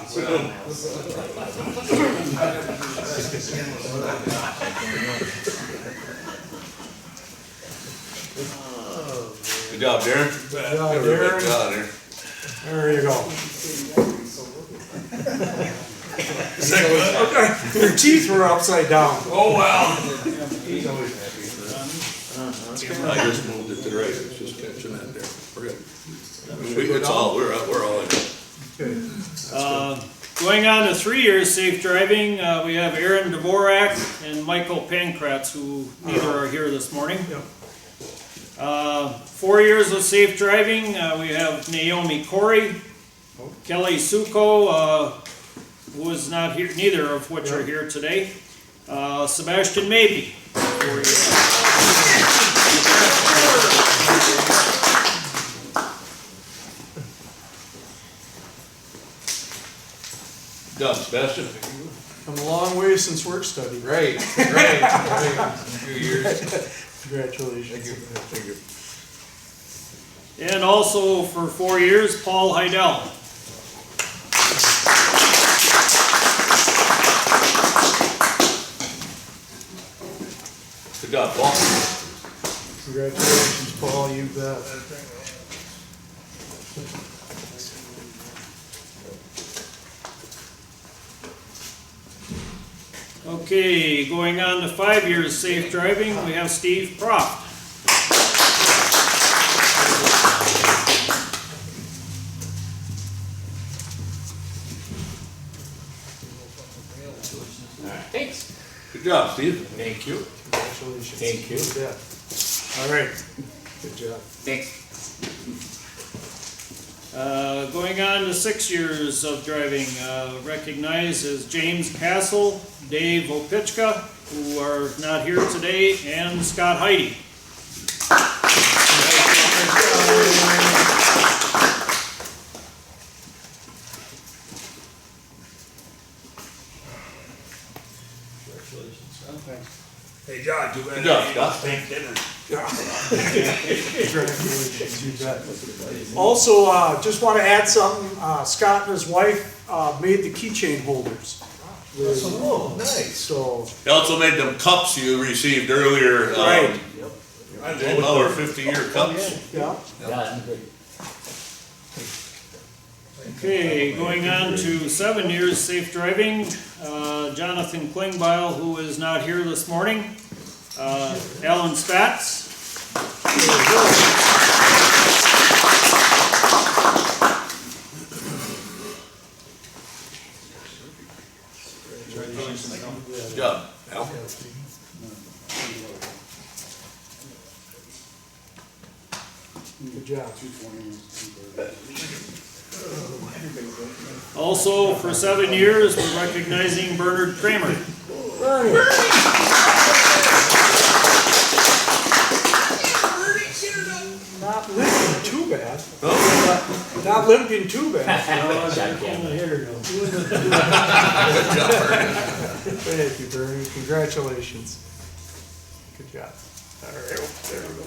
S1: Good job, Darren.
S2: Good job,
S1: Everybody
S2: Darren.
S1: got there.
S2: There you go. Okay, your teeth were upside down.
S10: Oh, well.
S1: I just moved it to the right, it's just catching that there. We're good. It's all, we're all in.
S13: Going on to 3 years safe driving, we have Aaron Dvorak and Michael Pankratz, who neither are here this morning. 4 years of safe driving, we have Naomi Corey, Kelly Suko, who is not here, neither of which are here today. Sebastian Maybe. 4 years.
S1: Good job, Sebastian.
S2: Come a long way since work study.
S4: Right. A few years.
S2: Congratulations.
S1: Thank you.
S13: And also for 4 years, Paul Heidel.
S1: Good job, Paul.
S2: Congratulations, Paul, you bet.
S13: Okay, going on to 5 years safe driving, we have Steve Proft.
S5: Thanks.
S1: Good job, Steve.
S5: Thank you.
S2: Congratulations.
S5: Thank you.
S2: You bet. All right. Good job.
S5: Thanks.
S13: Going on to 6 years of driving, recognized as James Castle, Dave Opichka, who are not here today, and Scott Heidi.
S10: Hey, John, too bad.
S1: Good job, Scott.
S10: Thank dinner.
S2: Congratulations, you bet. Also, just want to add something, Scott and his wife, made the keychain holders.
S7: Oh, nice.
S2: So,
S1: He also made them cups you received earlier.
S2: Right.
S1: Bauer 50-year cups.
S2: yeah.
S5: Yeah, great.
S13: Okay, going on to 7 years safe driving, Jonathan Klingbeil, who is not here this morning, Alan Spatz.
S1: Good job, Al.
S2: Good job.
S13: Also, for 7 years, we're recognizing Bernard Kramer.
S2: Not limping too bad. Not limping too bad. Thank you, Bernie. Congratulations. Good job. All right, there we go.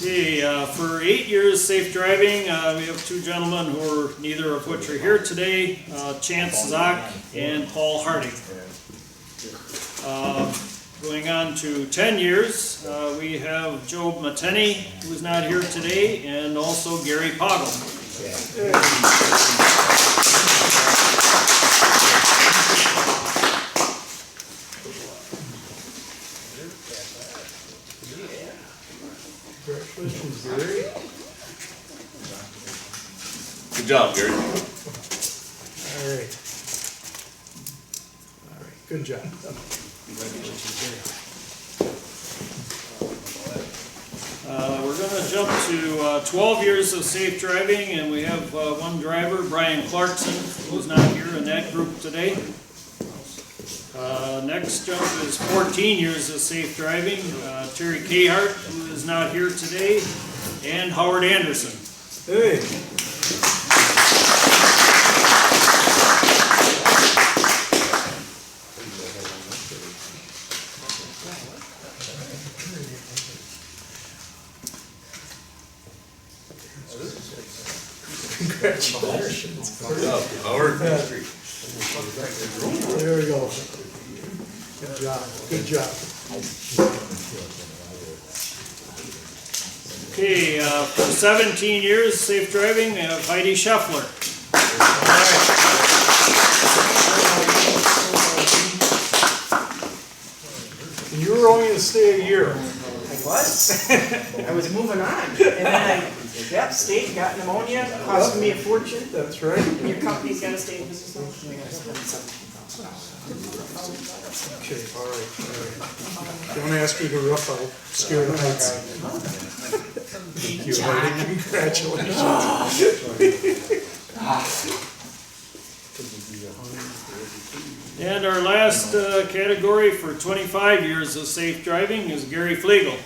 S13: Okay, for 8 years safe driving, we have two gentlemen who are neither of which are here today, Chance Zock and Paul Harding. Going on to 10 years, we have Job Mateni, who is not here today, and also Gary Poggle.
S2: Congratulations, Gary.
S1: Good job, Gary.
S2: All right. All right, good job.
S13: We're going to jump to 12 years of safe driving, and we have one driver, Brian Clarkson, who's not here in that group today. Next jump is 14 years of safe driving, Terry Cahart, who is not here today, and Howard Anderson.
S2: Hey. Congratulations.
S1: Good job, Howard.
S2: There we go. Good job. Good job.
S13: Okay, for 17 years safe driving, we have Heidi Scheffler.
S2: And you were only going to stay a year.
S3: I was. I was moving on. And then I, stayed, got pneumonia, cost me a fortune.
S2: That's right.
S3: And your company's gotta stay in business now?
S2: Okay, all right. Don't ask me to rough out, scare the heights. Thank you, Heidi. Congratulations.
S13: And our last category for 25 years of safe driving is Gary Flegel.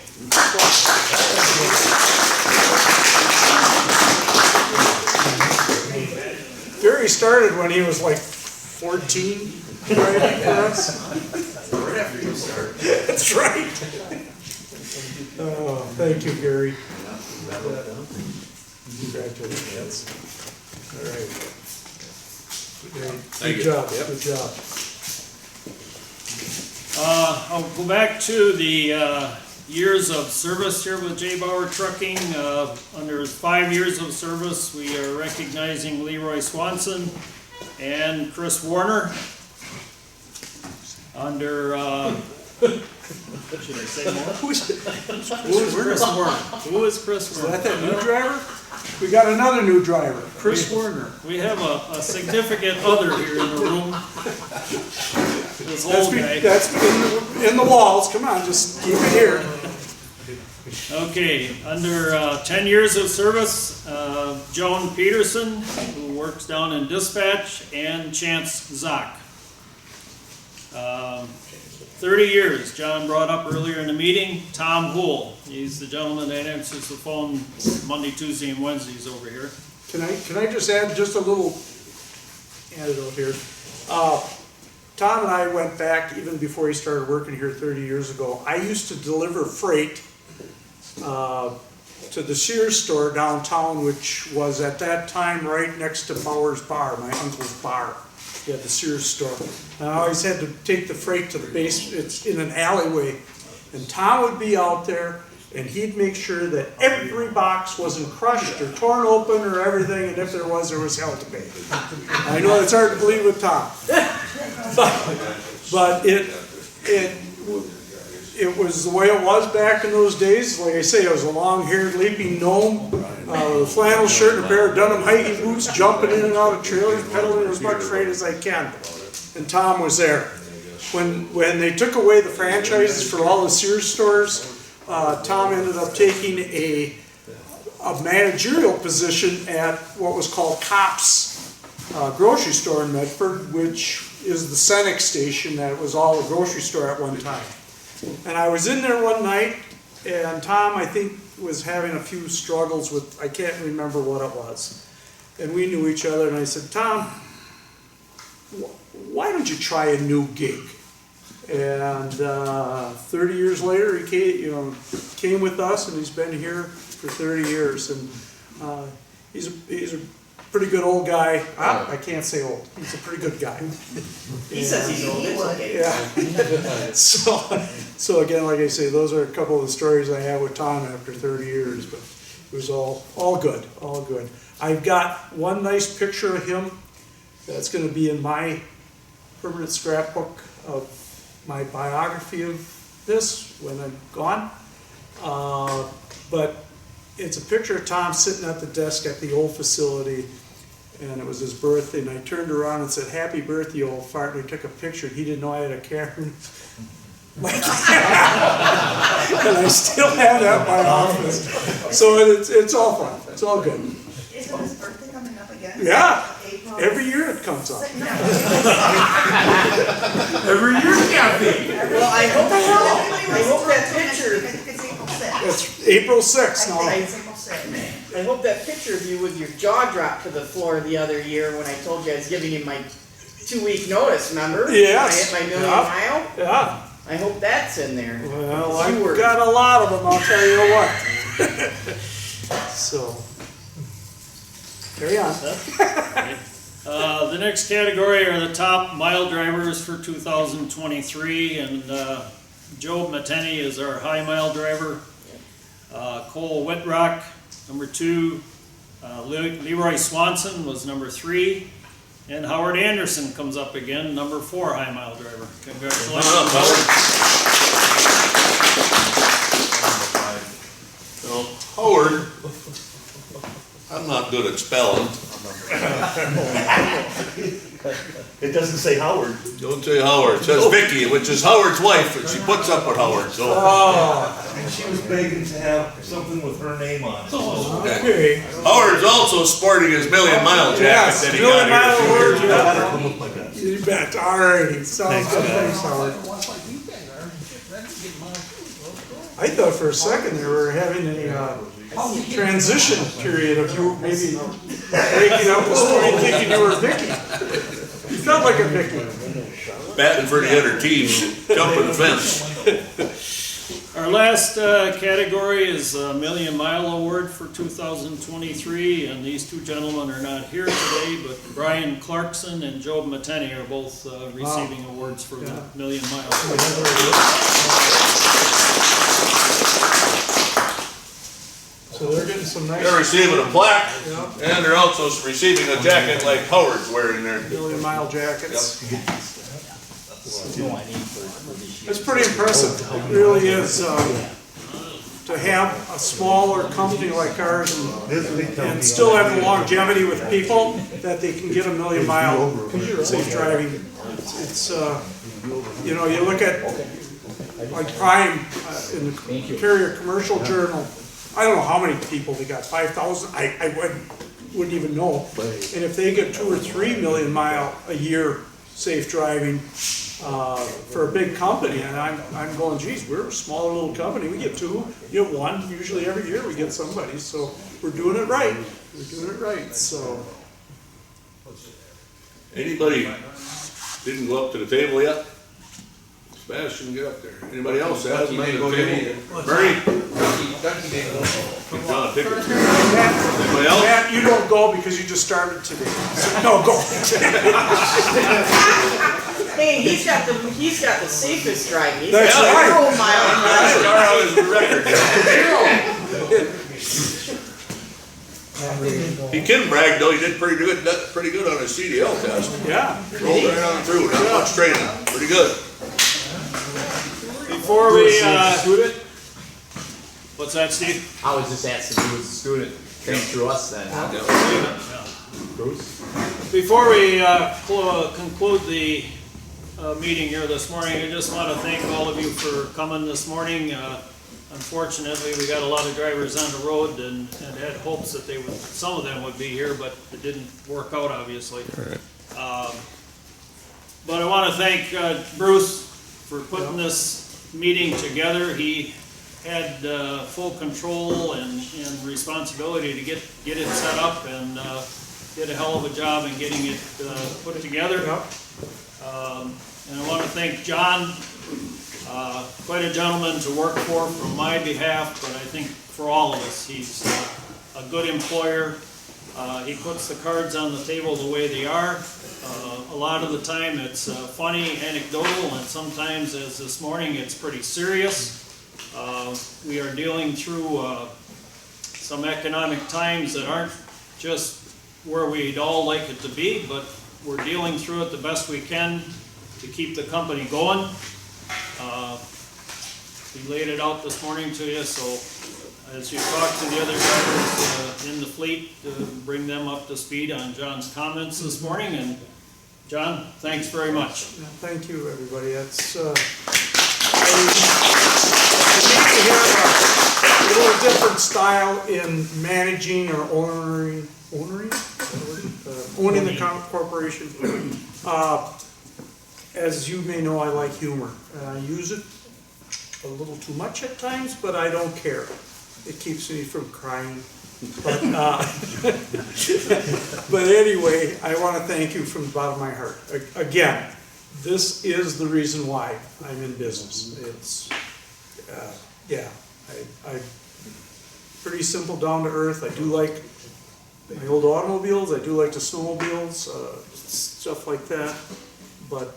S2: Gary started when he was like 14, driving for us.
S4: Right after you start.
S2: That's right. Oh, thank you, Gary. Congratulations. All right. Good job. Good job.
S13: I'll go back to the years of service here with J. Bauer Trucking. Under his 5 years of service, we are recognizing Leroy Swanson and Chris Warner. Under, should I say more?
S2: Who is
S13: Chris Warner? Who is Chris Warner?
S2: Is that new driver? We got another new driver, Chris Warner.
S13: We have a significant other here in the room. This old guy.
S2: That's in the walls. Come on, just keep it here.
S13: Okay, under 10 years of service, Joan Peterson, who works down in dispatch, and Chance Zock. 30 years, John brought up earlier in the meeting, Tom Hool. He's the gentleman that answers the phone Monday, Tuesday, and Wednesdays over here.
S2: Can I just add just a little anecdote here? Tom and I went back even before he started working here 30 years ago. I used to deliver freight to the Sears store downtown, which was at that time right next to Bauer's bar, my uncle's bar. He had the Sears store. And I always had to take the freight to the base, it's in an alleyway. And Tom would be out there and he'd make sure that every box wasn't crushed or torn open or everything, and if there was hell to pay. I know it's hard to believe with Tom. But it was the way it was back in those days. Like I say, I was a long-haired leaping gnome with a flannel shirt and a pair of Dunham hiking boots, jumping in and out of trailers, pedaling as much freight as I can. And Tom was there. When they took away the franchises for all the Sears stores, Tom ended up taking a managerial position at what was called Kopp's grocery store in Medford, which is the Senex station that was all a grocery store at one time. And I was in there one night, and Tom, I think, was having a few struggles with, I can't remember what it was. And we knew each other, and I said, Tom, why don't you try a new gig? And 30 years later, he came with us, and he's been here for 30 years. And he's a pretty good old guy. I can't say old. He's a pretty good guy.
S3: He says he's old. It's okay.
S2: Yeah. So again, like I say, those are a couple of the stories I have with Tom after 30 years. But it was all good, all good. I've got one nice picture of him that's going to be in my permanent scrapbook of my biography of this when I'm gone. But it's a picture of Tom sitting at the desk at the old facility, and it was his birthday, and I turned around and said, "Happy birthday, old fart," and I took a picture, and he didn't know I had a camera. And I still have that in my office. So it's all fun. It's all good.
S20: Isn't his birthday coming up again?
S2: Yeah.
S20: April.
S2: Every year it comes up.
S10: Every year, Kathy.
S3: Well, I hope that picture.
S20: It's April 6th.
S2: It's April 6th now.
S20: It's April 6th.
S3: I hope that picture of you with your jaw dropped to the floor the other year when I told you I was giving you my 2-week notice, remember?
S2: Yes.
S3: When I hit my million mile?
S2: Yeah.
S3: I hope that's in there.
S2: Well, I've got a lot of them, I'll tell you what. So, carry on.
S13: The next category are the top mile drivers for 2023, and Joe Mateni is our high mile driver. Cole Whitrock, number 2. Leroy Swanson was number 3. And Howard Anderson comes up again, number 4 high mile driver. Congratulations,
S1: Howard. Howard, I'm not good at spelling.
S7: It doesn't say Howard.
S1: Don't say Howard, it says Vicky, which is Howard's wife, and she puts up with Howard, so.
S7: And she was begging to have something with her name on it.
S2: Okay.
S1: Howard's also sporting his million mile jacket that he got here a few years ago.
S2: You bet. All righty. Sounds good. Thanks, Howard. I thought for a second they were having a transition period of you maybe waking up this morning thinking you were Vicky. You felt like a Vicky.
S1: Batting for the other team, jumping the fence.
S13: Our last category is a Million Mile Award for 2023, and these two gentlemen are not here today, but Brian Clarkson and Joe Mateni are both receiving awards for the Million Mile Award.
S2: So they're getting some nice.
S1: They're receiving a plaque, and they're also receiving a jacket like Howard's wearing there.
S2: Million Mile jackets.
S1: Yep.
S2: It's pretty impressive. It really is. To have a smaller company like ours and still have the longevity with people that they can get a million mile safe driving. It's you look at like Prime in the Carrier Commercial Journal. I don't know how many people they got, 5,000. I wouldn't even know. And if they get 2 or 3 million mile a year safe driving for a big company, and I'm going, geez, we're a smaller little company. We get 2, you get 1. Usually every year we get somebody. So we're doing it right. We're doing it right. So
S1: Anybody didn't go up to the table yet? Sebastian, get up there. Anybody else that hasn't been to the table? Bernie?
S4: Ducky didn't go.
S1: Give John a ticket. Anybody else?
S2: Matt, you don't go because you just started today. So, no, go.
S3: Hey, he's got the safest driving. He's
S2: That's
S3: got
S2: right.
S3: 0 mile an hour.
S1: Start out as a record. He can brag though, he did pretty good on his CDL test.
S2: Yeah.
S1: Rolled right on through, not much training, pretty good.
S13: Before we, what's that, Steve?
S5: I was just asking who was a student, came through us then. Bruce?
S13: Before we conclude the meeting here this morning, I just want to thank all of you for coming this morning. Unfortunately, we got a lot of drivers on the road and had hopes that some of them would be here, but it didn't work out, obviously. But I want to thank Bruce for putting this meeting together. He had full control and responsibility to get it set up, and did a hell of a job in getting it put together. And I want to thank John, quite a gentleman to work for from my behalf, but I think for all of us. He's a good employer. He puts the cards on the table the way they are. A lot of the time it's funny, anecdotal, and sometimes, as this morning, it's pretty serious. We are dealing through some economic times that aren't just where we'd all like it to be, but we're dealing through it the best we can to keep the company going. We laid it out this morning to you, so as you talk to the other drivers in the fleet, bring them up to speed on John's comments this morning. And John, thanks very much.
S2: Thank you, everybody. That's I need to have a little different style in managing or owning the corporation. As you may know, I like humor. I use it a little too much at times, but I don't care. It keeps me from crying. But anyway, I want to thank you from the bottom of my heart. Again, this is the reason why I'm in business. It's, I'm pretty simple, down to earth. I do like my old automobiles. I do like the snowmobiles, stuff like that. But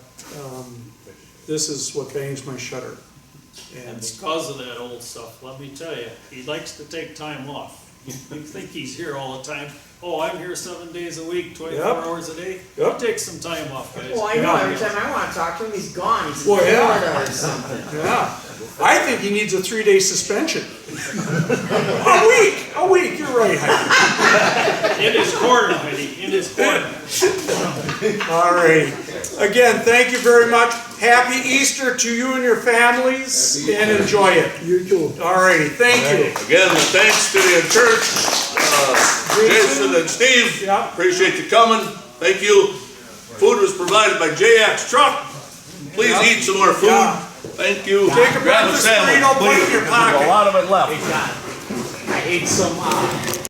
S2: this is what bangs my shutter.
S13: And because of that old stuff, let me tell you, he likes to take time off. You think he's here all the time. Oh, I'm here 7 days a week, 24 hours a day. He takes some time off, guys.
S3: Well, I know, every time I want to talk to him, he's gone. He's in
S2: Well,
S3: Florida or something.
S2: Yeah. I think he needs a 3-day suspension. A week, you're right, Heidi.
S13: In his corner, Heidi, in his corner.
S2: All right. Again, thank you very much. Happy Easter to you and your families, and enjoy it.
S11: You too.
S2: All righty, thank you.
S1: Again, thanks to the church, Jason and Steve. Appreciate you coming. Thank you. Food was provided by JX Truck. Please eat some more food. Thank you.
S2: Take a breakfast burrito, put it in your pocket.
S1: There's a lot of it left.
S5: Hey, John, I ate some